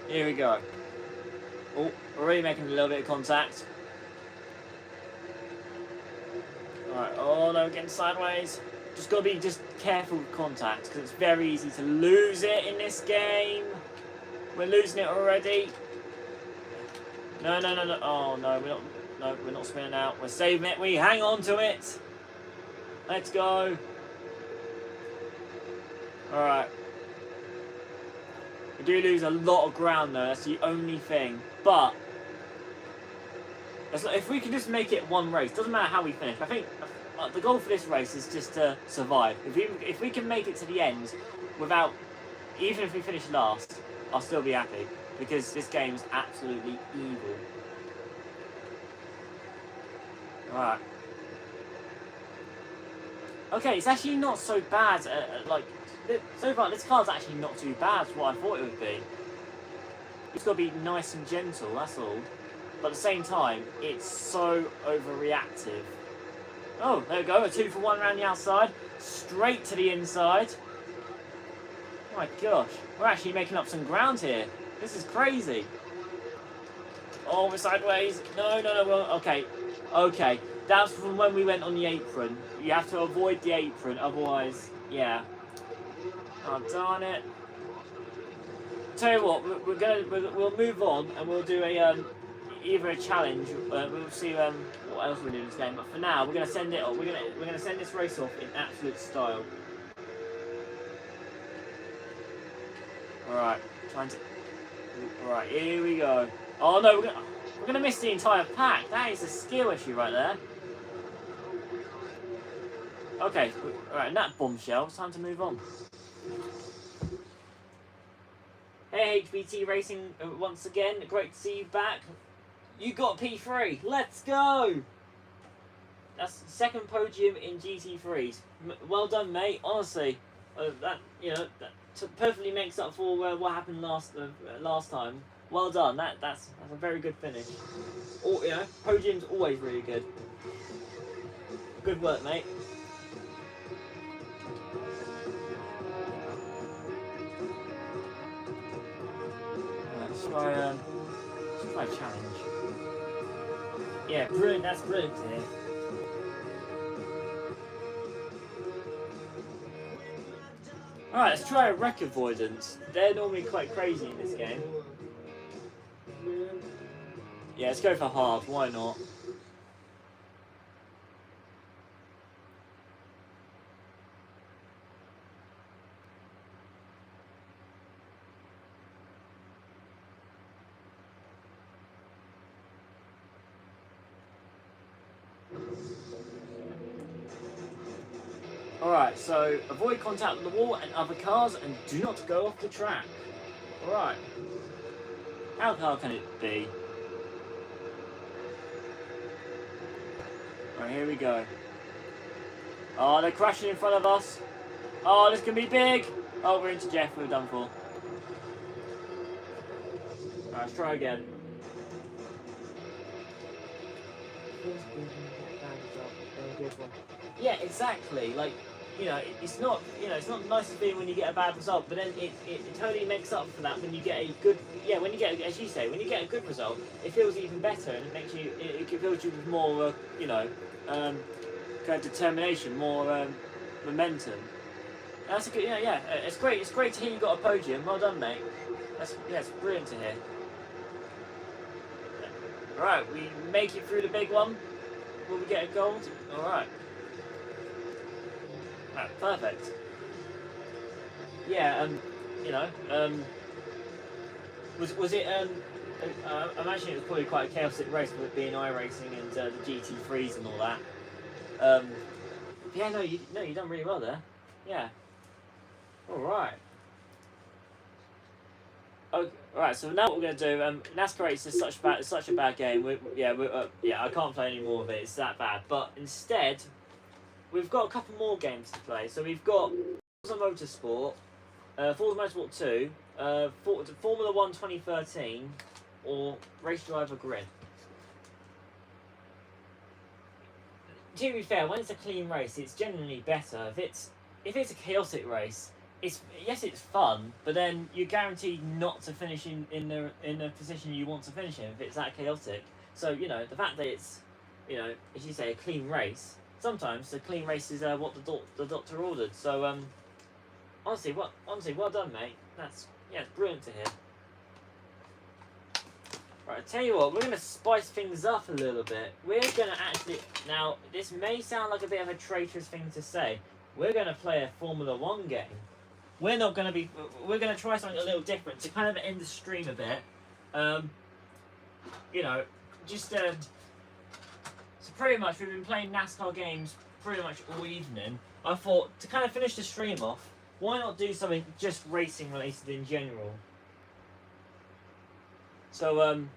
Here we go. Oh, we're already making a little bit of contact. Alright, oh no, we're getting sideways. Just gotta be careful with contact, because it's very easy to lose it in this game. We're losing it already. No. Oh no, we're not spinning out. We're saving it. We hang on to it. Let's go. Alright. We do lose a lot of ground though, that's the only thing. But if we can just make it one race, doesn't matter how we finish. I think the goal for this race is just to survive. If we can make it to the end without, even if we finish last, I'll still be happy, because this game is absolutely evil. Alright. Okay, it's actually not so bad. Like, so far, this car's actually not too bad for what I thought it would be. It's got to be nice and gentle, that's all. But at the same time, it's so overreactive. Oh, there we go, a 2-for-1 around the outside. Straight to the inside. Oh my gosh, we're actually making up some ground here. This is crazy. Oh, we're sideways. No, well, okay. Okay, that's from when we went on the apron. You have to avoid the apron, otherwise, yeah. Oh, darn it. Tell you what, we'll move on and we'll do a either a challenge. We'll see what else we do in this game. But for now, we're gonna send it. We're gonna send this race off in absolute style. All right, All right, here we go. Oh no, we're gonna miss the entire pack. That is a skill issue right there. Okay, all right, and that bombshell. It's time to move on. Hey HBT Racing, once again, great to see you back. You got P3, let's go! That's the second podium in GT3s. Well done, mate. Honestly, that perfectly makes up for what happened last time. Well done. That's a very good finish. Or podium's always really good. Good work, mate. Let's try a challenge. Yeah, brilliant. That's brilliant to hear. Alright, let's try a wreck avoidance. They're normally quite crazy in this game. Yeah, let's go for hard. Why not? Alright, so avoid contact with the wall and other cars and do not go off the track. Alright. How hard can it be? Alright, here we go. Oh, they're crashing in front of us. Oh, this can be big. Oh, we're into Jeff. We're done for. Alright, let's try again. Yeah, exactly. Like, it's not the nicest feeling when you get a bad result, but then it totally makes up for that when you get a good, when you get, as you say, when you get a good result, it feels even better, and it makes you, it fills you with more, kind of determination, more momentum. And that's a good, it's great. It's great to hear you got a podium. Well done, mate. It's brilliant to hear. All right, we make it through the big one. Will we get a gold? All right. Perfect. Yeah, was it, I imagine it was probably quite a chaotic race with it being iRacing and the GT3s and all that. Yeah, no, you done really well there. Yeah. Alright. Okay, alright, so now what we're going to do, NASCAR Race is such a bad game. I can't play any more of it, it's that bad. But instead, we've got a couple more games to play. So we've got Forza Motorsport, Forza Motorsport 2, Formula 1 2013, or Race Driver Grid. To be fair, when it's a clean race, it's generally better. If it's a chaotic race, it's fun, but then you're guaranteed not to finish in the position you want to finish in if it's that chaotic. So the fact that it's as you say, a clean race. Sometimes the clean race is what the doctor ordered. So honestly, well done, mate. It's brilliant to hear. Right, I tell you what, we're gonna spice things up a little bit. We're gonna now. This may sound like a bit of a traitorous thing to say. We're gonna play a Formula 1 game. We're gonna try something a little different to kind of end the stream a bit. So pretty much, we've been playing NASCAR games pretty much all evening. I thought, to kind of finish the stream off, why not do something just racing related in general? So, and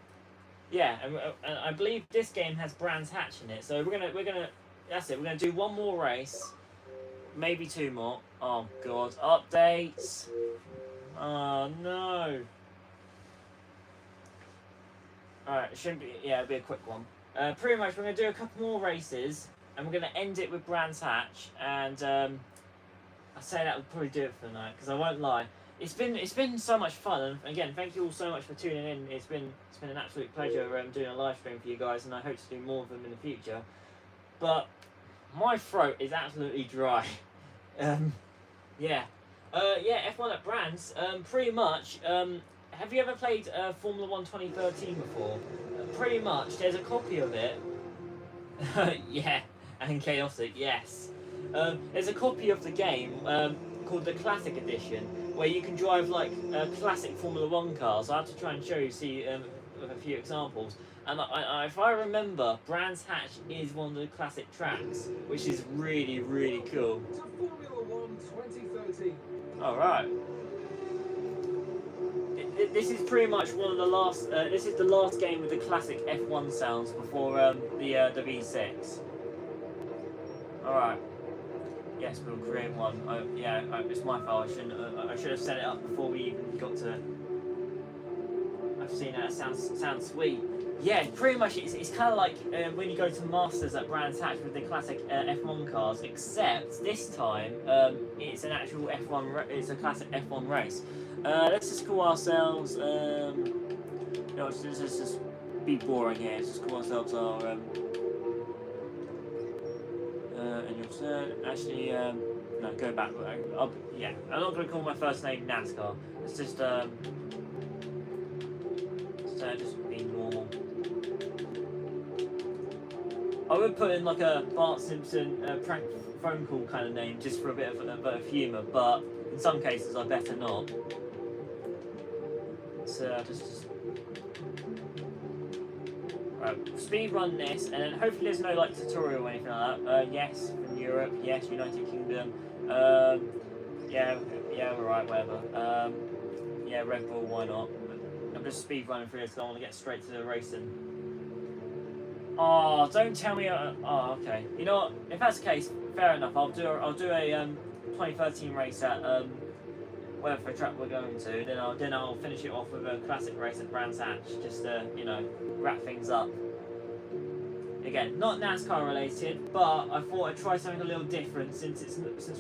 I believe this game has Brands Hatch in it. So we're gonna that's it. We're gonna do one more race, maybe 2 more. Oh god, updates. Oh no. Alright, it shouldn't be, yeah, it'll be a quick one. Pretty much, we're going to do a couple more races, and we're going to end it with Brands Hatch, and I say that would probably do it for the night, because I won't lie. It's been so much fun, and again, thank you all so much for tuning in. It's been an absolute pleasure doing a live stream for you guys, and I hope to do more of them in the future. But my throat is absolutely dry. Yeah. F1 at Brands. Pretty much. Have you ever played Formula 1 2013 before? Pretty much. There's a copy of it. Yeah, and chaotic. Yes. There's a copy of the game called the Classic Edition, where you can drive like classic Formula 1 cars. I have to try and show you, with a few examples. And if I remember, Brands Hatch is one of the classic tracks, which is really, really cool. Formula 1 2013. All right. This is pretty much one of the last. This is the last game with the classic F1 sounds before the V6. All right. Yes, we'll create one. It's my fault. I should have set it up before we even got to. I've seen that. It sounds sweet. Yeah, pretty much. It's kind of like when you go to Masters at Brands Hatch with the classic F1 cars, except this time it's an actual F1. It's a classic F1 race. Let's just call ourselves. Let's just be boring here. Let's just call ourselves our. And you'll actually no, go back. I'm not going to call my first name NASCAR. It's just just be normal. I would put in like a Bart Simpson prank phone call kind of name just for a bit of humour, but in some cases I better not. So just right, speed run this, and then hopefully there's no like tutorial or anything like that. Yes, from Europe. Yes, United Kingdom. Yeah, right, whatever. Yeah, Red Bull. Why not? I'm just speed running through this because I want to get straight to the racing. Oh, don't tell me. Oh, okay. You know what? If that's the case, fair enough. I'll do a 2013 race at whatever track we're going to. Then I'll finish it off with a classic race at Brands Hatch, just to wrap things up. Again, not NASCAR related, but I thought I'd try something a little different since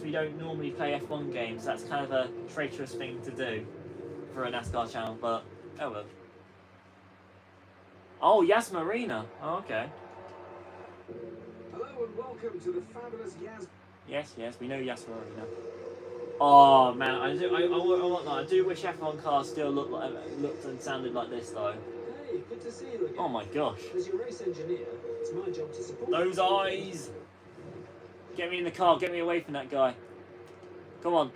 we don't normally play F1 games. That's kind of a traitorous thing to do for a NASCAR channel, but oh well. Oh, Yas Marina. Oh, okay. Hello and welcome to the fabulous Yas. Yes, we know Yas Marina. Oh man, I do wish F1 cars still looked and sounded like this though. Hey, good to see you again. Oh my gosh. As your race engineer, it's my job to support those you. eyes! Get me in the car, get me away from that guy. Come on.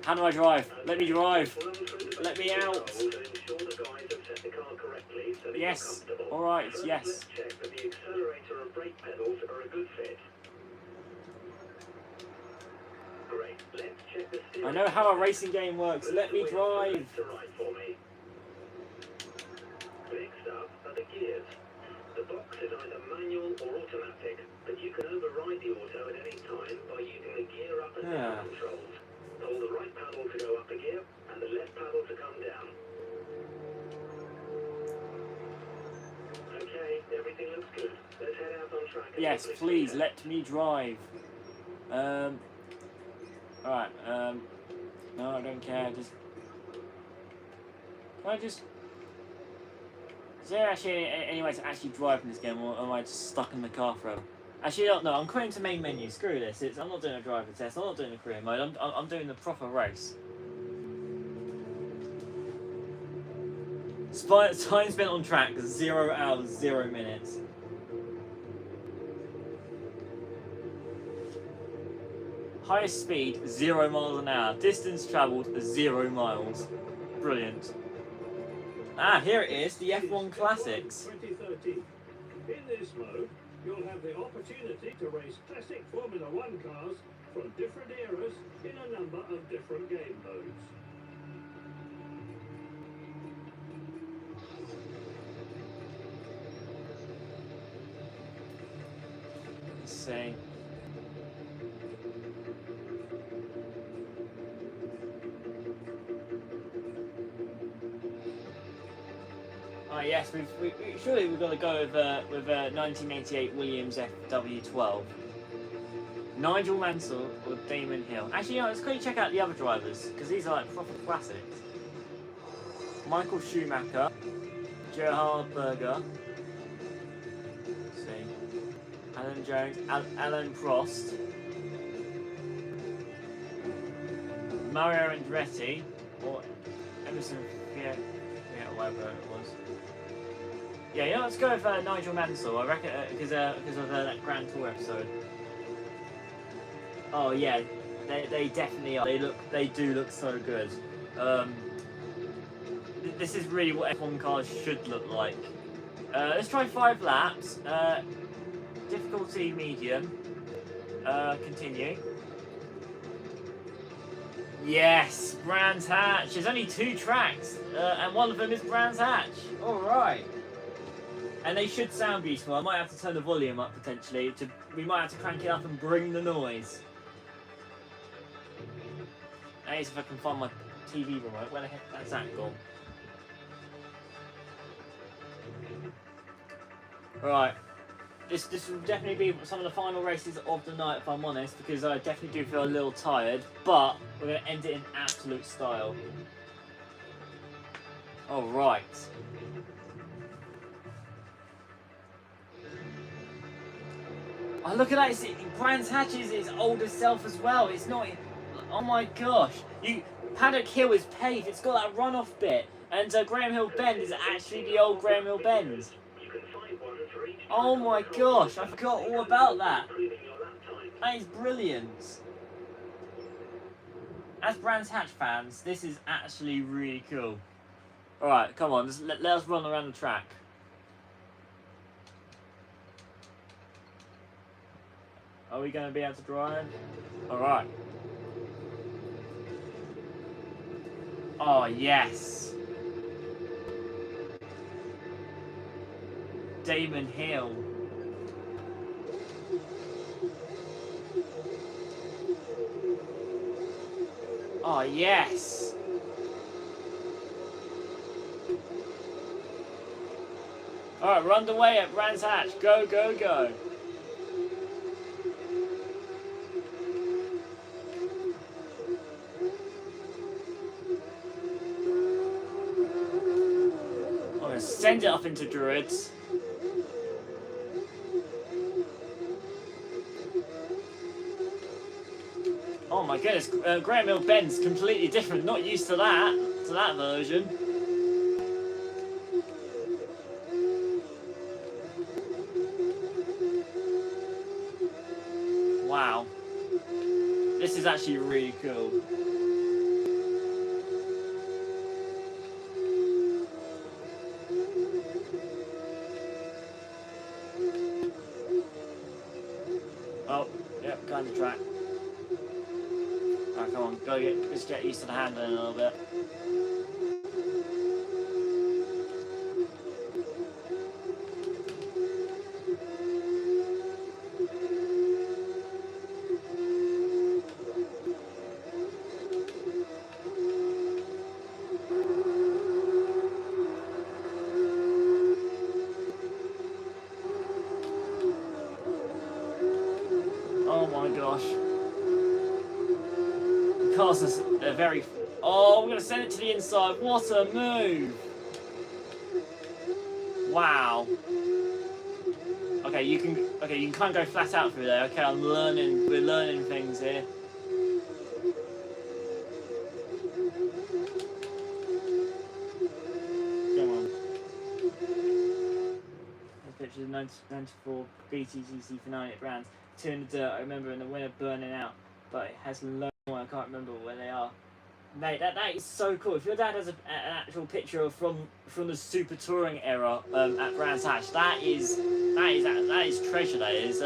How do I drive? Let me drive. Let me out. Yes. Alright, yes. Check that the accelerator and brake pedals are a good fit. Great. Let's check the steering. I know how a racing game works. Let me drive. Next up are the gears. The box is either manual or automatic, but you can override the auto at any time by using the gear up and down controls. Hold the right paddle to go up a gear and the left paddle to come down. Okay, everything looks good. Let's head out on track. Yes, please let me drive. Alright, no, I don't care. Is there actually any way to actually drive in this game, or am I just stuck in the car forever? Actually, no, I'm quitting to main menu. Screw this. I'm not doing a driver test. I'm not doing a career mode. I'm doing the proper race. Time spent on track, 0 hours, 0 minutes. Highest speed, 0 miles an hour. Distance travelled, 0 miles. Brilliant. Ah, here it is, the F1 Classics. 2013. In this mode, you'll have the opportunity to race classic Formula 1 cars from different eras in a number of different game modes. Let's see. Oh yes, surely we've got to go with 1988 Williams FW12. Nigel Mansell or Damon Hill. Actually, let's quickly check out the other drivers because these are like proper classics. Michael Schumacher, Gerhard Berger. Let's see. Alan Jones, Alan Prost, Mario Andretti, or Emerson Fiat, whatever it was. Yeah, let's go with Nigel Mansell. I reckon because of that Grand Tour episode. Oh yeah, they definitely are. They do look so good. This is really what F1 cars should look like. Let's try 5 laps. Difficulty medium. Continue. Yes, Brands Hatch. There's only 2 tracks, and one of them is Brands Hatch. All right. And they should sound beautiful. I might have to turn the volume up potentially. We might have to crank it up and bring the noise. That is if I can find my TV remote. Where the heck has that gone? Right. This will definitely be some of the final races of the night, if I'm honest, because I definitely do feel a little tired. But we're going to end it in absolute style. All right. Oh, look at that! Brands Hatch is his older self as well. It's not. Oh my gosh! Paddock Hill is paved. It's got that runoff bit, and Graham Hill Bend is actually the old Graham Hill Bend. Oh my gosh! I forgot all about that. That is brilliant. As Brands Hatch fans, this is actually really cool. All right, come on, let us run around the track. Are we going to be able to drive? All right. Oh, yes. Damon Hill. Oh, yes. All right, we're underway at Brands Hatch. Go, go, go. Send it up into Druids. Oh my goodness, Graham Hill Bend's completely different. Not used to that version. Wow, this is actually really cool. Oh, yep, kind of track. Alright, come on, just get used to the handling a little bit. Oh my gosh. The cars are very... Oh, we're going to send it to the inside. What a move. Wow. Okay, you can kind of go flat out through there. Okay, we're learning things here. Come on. This picture of 94 BTCC for 98 brands. 2 in the dirt, I remember, and the winner burning out, but it has low one, I can't remember where they are. Mate, that is so cool. If your dad has an actual picture from the Super Touring era at Brands Hatch, that is treasure. That is.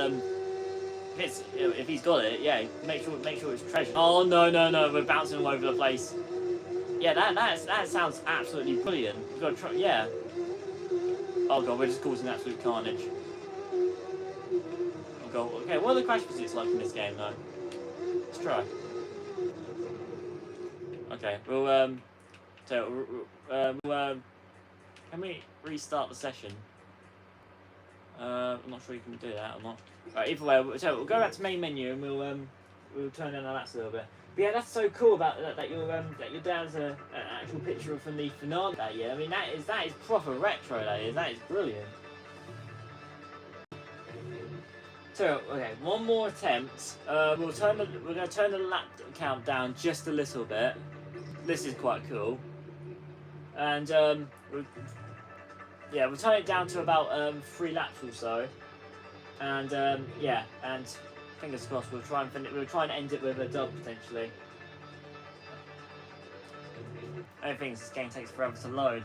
If he's got it, yeah, make sure it's treasure. Oh no, we're bouncing all over the place. Yeah, that sounds absolutely brilliant. We've got to try, yeah. Oh god, we're just causing absolute carnage. Okay, what are the crash pursuits like in this game, though? Let's try. Okay, we'll Can we restart the session? I'm not sure you can do that or not. Right, either way, so we'll go back to main menu and we'll turn down the laps a little bit. But yeah, that's so cool about that your dad's an actual picture from the finale that year. I mean, that is proper retro. That is brilliant. So okay, one more attempt. We're going to turn the lap count down just a little bit. This is quite cool, and we'll turn it down to about 3 laps or so, and yeah, and fingers crossed we'll try and end it with a dub potentially. I don't think this game takes forever to load.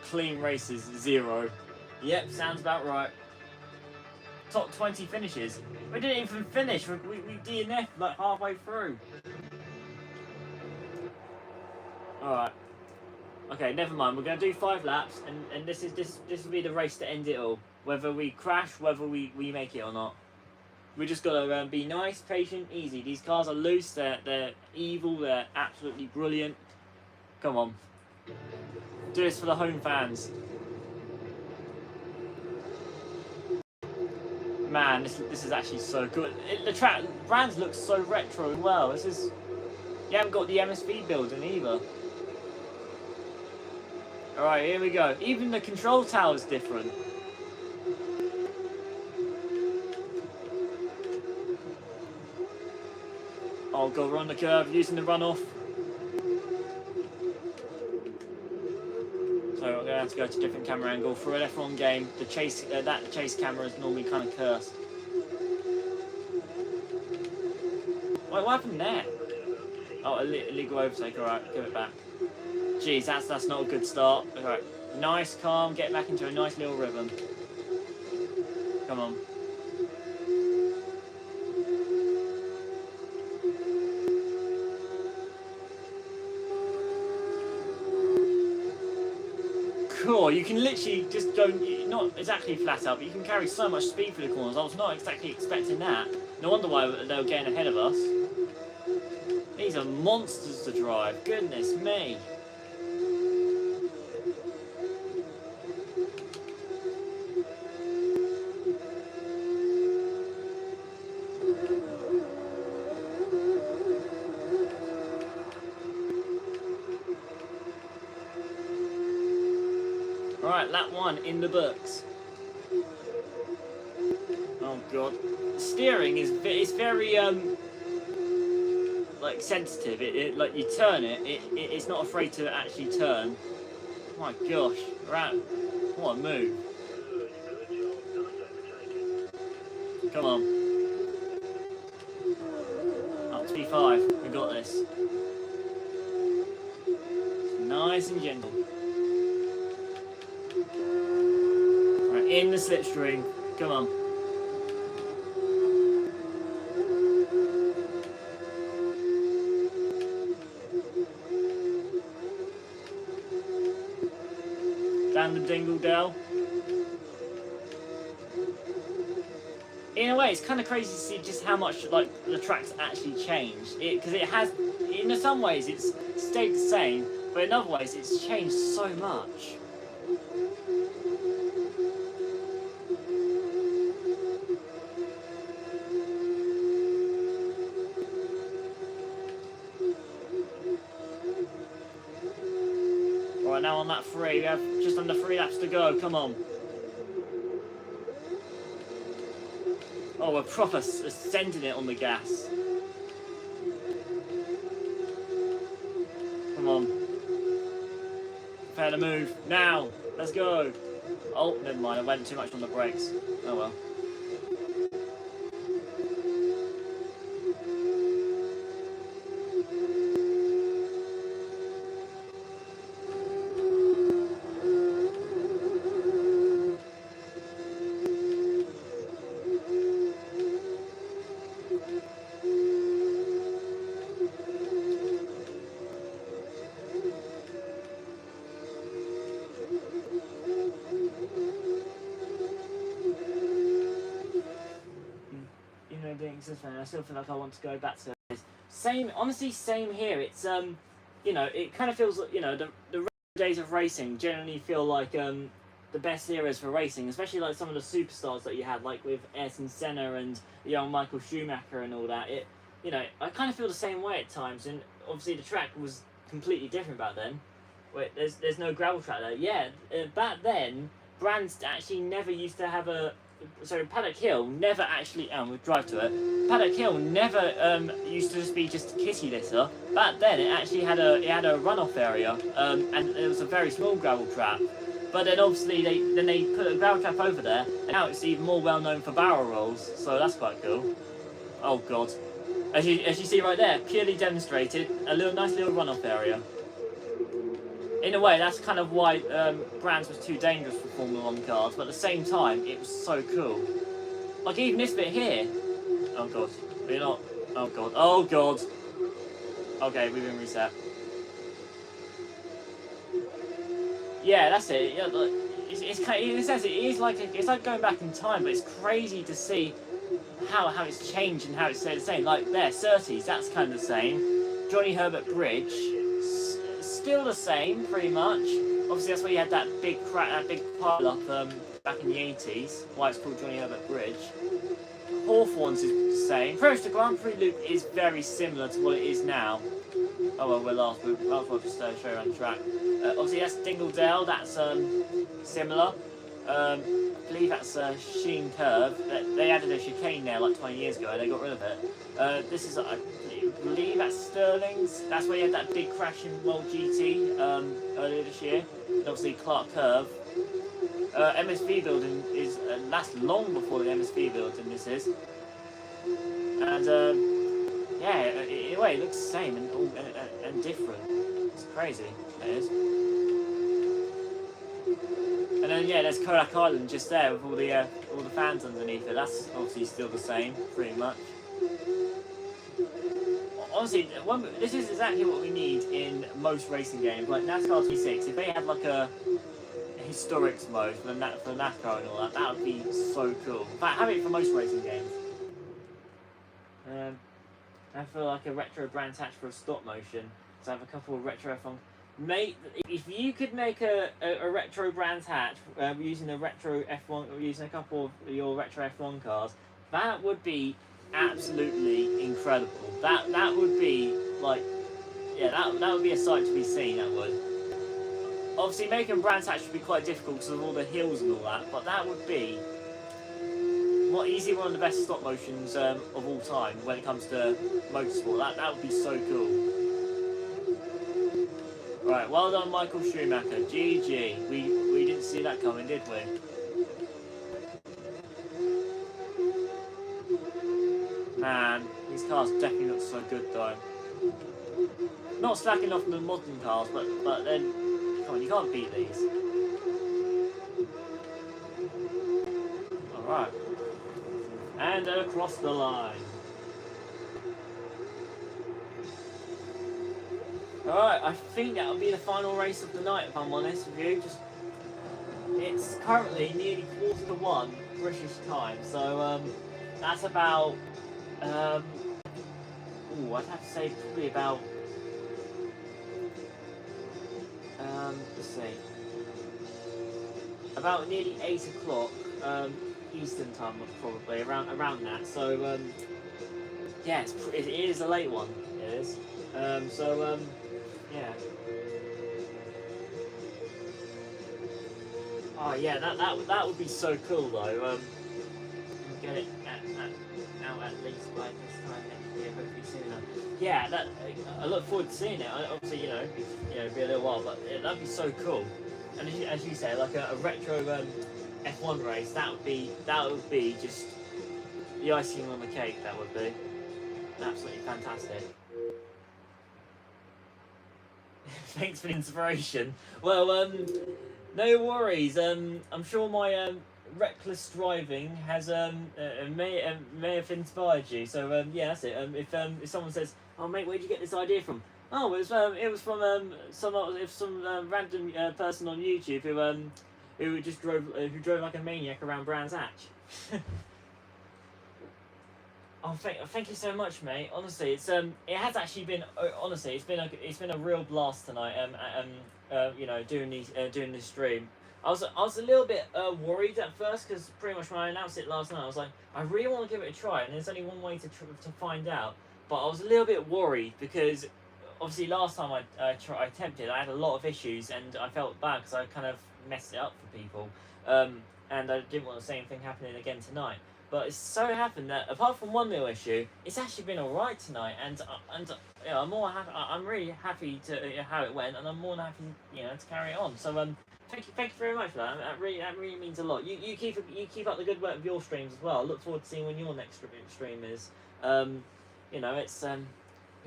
Clean races 0. Yep, sounds about right. Top 20 finishes. We didn't even finish. We DNF'd like halfway through. Alright. Okay, never mind. We're gonna do 5 laps, and this will be the race to end it all. Whether we crash, whether we make it or not. We just gotta be nice, patient, easy. These cars are loose. They're evil. They're absolutely brilliant. Come on. Do this for the home fans. Man, this is actually so good. The track brands look so retro as well. You haven't got the MSV building either. All right, here we go. Even the control tower is different. Oh god, we're on the curve using the runoff. So we're gonna have to go to a different camera angle for an F1 game. The chase camera is normally kind of cursed. Wait, what happened there? Oh, illegal overtake. All right, give it back. Jeez, that's not a good start. All right, nice, calm, get back into a nice little rhythm. Come on. Cool, you can literally just go, not exactly flat out, but you can carry so much speed through the corners. I was not exactly expecting that. No wonder why they were getting ahead of us. These are monsters to drive, goodness me. Alright, lap 1 in the books. Oh god. The steering is very like sensitive. Like you turn it's not afraid to actually turn. Oh my gosh. Right. What a move. Come on. Up to P5. We got this. Nice and gentle. In the slipstream. Come on. Down the Dingle Dell. In a way, it's kind of crazy to see just how much like the track's actually changed. Because it has, in some ways, it's stayed the same, but in other ways, it's changed so much. Right, now on that 3, we have just under 3 laps to go, come on. Oh, we're proper ascending it on the gas. Come on. Prepare to move, now, let's go. Oh, never mind, I went too much on the brakes. Oh well. I still feel like I want to go back to Same, honestly, same here. It's you know, it kind of feels like, you know, the days of racing generally feel like the best eras for racing, especially like some of the superstars that you had, like with Ayrton Senna and the young Michael Schumacher and all that. It, you know, I kind of feel the same way at times, and obviously the track was completely different back then. Wait, there's no gravel track there. Yeah, back then, brands actually never used to have a. So Paddock Hill never actually. We'll drive to it. Paddock Hill never used to just be just a kitty litter. Back then, it actually had a runoff area, and it was a very small gravel trap. But then obviously they put a gravel trap over there, and now it's even more well known for barrel rolls. So that's quite cool. Oh god, as you see right there, purely demonstrated a nice little runoff area. In a way, that's kind of why Brands was too dangerous for Formula 1 cars, but at the same time, it was so cool. Like, even this bit here. Oh god, we're not. Oh god, oh god. Okay, we've been reset. Yeah, that's it. Yeah, like, it's kind of, it's like going back in time, but it's crazy to see how it's changed and how it's stayed the same. Like, there, Surtees, that's kind of the same. Johnny Herbert Bridge. Still the same, pretty much. Obviously, that's where you had that big pile up back in the 80s. Why it's called Johnny Herbert Bridge. Hawthorns is the same. Pretty much the Grand Prix loop is very similar to what it is now. Oh well, we're last. We'll just show you around the track. Obviously, that's Dingledale. That's similar. I believe that's Sheen Curve. They added a chicane there like 20 years ago. They got rid of it. This is I believe that's Sterling's. That's where you had that big crash in World GT earlier this year. And obviously Clark Curve. MSV building is that's long before the MSV building. This is, and yeah, in a way it looks the same and different. It's crazy. It is. And then yeah, there's Kodak Island just there with all the fans underneath it. That's obviously still the same, pretty much. Honestly, this is exactly what we need in most racing games, like NASCAR 26. If they had like a historics mode for NASCAR and all that, that would be so cool. In fact, have it for most racing games. I feel like a retro Brands Hatch for a stop motion. So I have a couple of retro F1. Mate, if you could make a retro Brands Hatch using a retro F1, or using a couple of your retro F1 cars, that would be absolutely incredible. That would be like, yeah, that would be a sight to be seen. That would. Obviously, making Brands Hatch would be quite difficult because of all the hills and all that, but that would be easily one of the best stop motions of all time when it comes to motorsport. That would be so cool. Right, well done, Michael Schumacher. GG. We didn't see that coming, did we? Man, these cars definitely look so good though. Not slacking off the modern cars, but then, come on, you can't beat these. Alright. And across the line. Alright, I think that'll be the final race of the night, if I'm honest with you. It's currently nearly 1:45 British time, so that's about I'd have to say probably about let's see, about nearly 8 o'clock Eastern time, probably around that. So yeah, it is a late one. It is. Yeah. Oh yeah, that would be so cool though. Get it out at least by this time next year, hopefully sooner. Yeah, I look forward to seeing it. Obviously, it'll be a little while, but that'd be so cool. And as you say, like a retro F1 race, that would be just the icing on the cake. That would be absolutely fantastic. Thanks for the inspiration. Well, no worries. I'm sure my reckless driving has may have inspired you. So yeah, that's it. If someone says, "Oh mate, where'd you get this idea from?" Oh, it was from some random person on YouTube who just drove like a maniac around Brands Hatch. Oh, thank you so much, mate. Honestly, it has actually been honestly, it's been a real blast tonight. You know, doing this stream. I was a little bit worried at first because pretty much when I announced it last night, I was like, I really want to give it a try, and there's only one way to find out. But I was a little bit worried because obviously last time I attempted, I had a lot of issues, and I felt bad because I kind of messed it up for people. And I didn't want the same thing happening again tonight. But it's so happened that apart from one little issue, it's actually been alright tonight, and yeah, I'm more happy. I'm really happy to how it went, and I'm more than happy to carry it on. So thank you very much for that. That really means a lot. You keep up the good work with your streams as well. I look forward to seeing when your next stream is. It's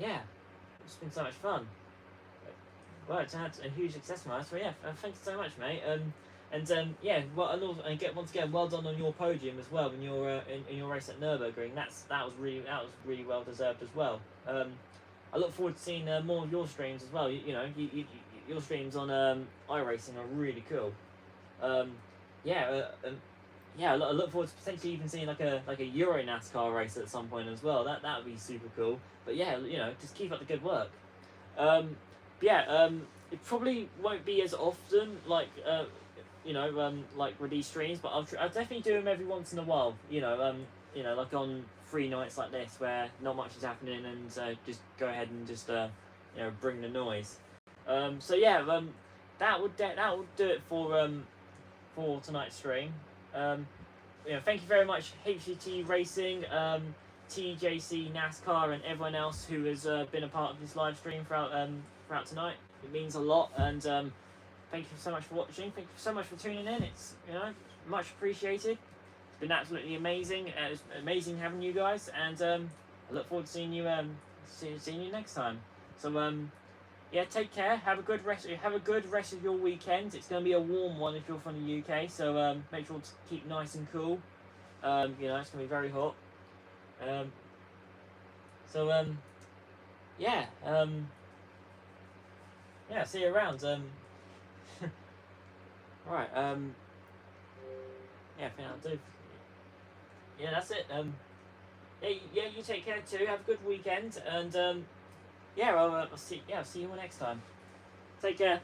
yeah, it's been so much fun. Well, it's had a huge success from us. So yeah, thank you so much, mate. Yeah, well, and once again, well done on your podium as well in your in your race at Nürburgring. That was really well deserved as well. I look forward to seeing more of your streams as well. Your streams on iRacing are really cool. Yeah, I look forward to potentially even seeing like a Euro NASCAR race at some point as well. That would be super cool. But yeah, just keep up the good work. It probably won't be as often like release streams, but I'll definitely do them every once in a while. Like on free nights like this where not much is happening, and just go ahead and just bring the noise. That would do it for tonight's stream. Thank you very much, HCT Racing, TJC NASCAR, and everyone else who has been a part of this live stream throughout tonight. It means a lot, and thank you so much for watching. Thank you so much for tuning in. It's much appreciated. It's been absolutely amazing. It's amazing having you guys, and I look forward to seeing you next time. So yeah, take care. Have a good rest of your weekend. It's going to be a warm one if you're from the UK. So make sure to keep nice and cool. It's going to be very hot. Yeah. Yeah. See you around. Right. Yeah, I think I'll do. Yeah, that's it. Yeah, you take care too. Have a good weekend, and yeah, I'll see you all next time. Take care.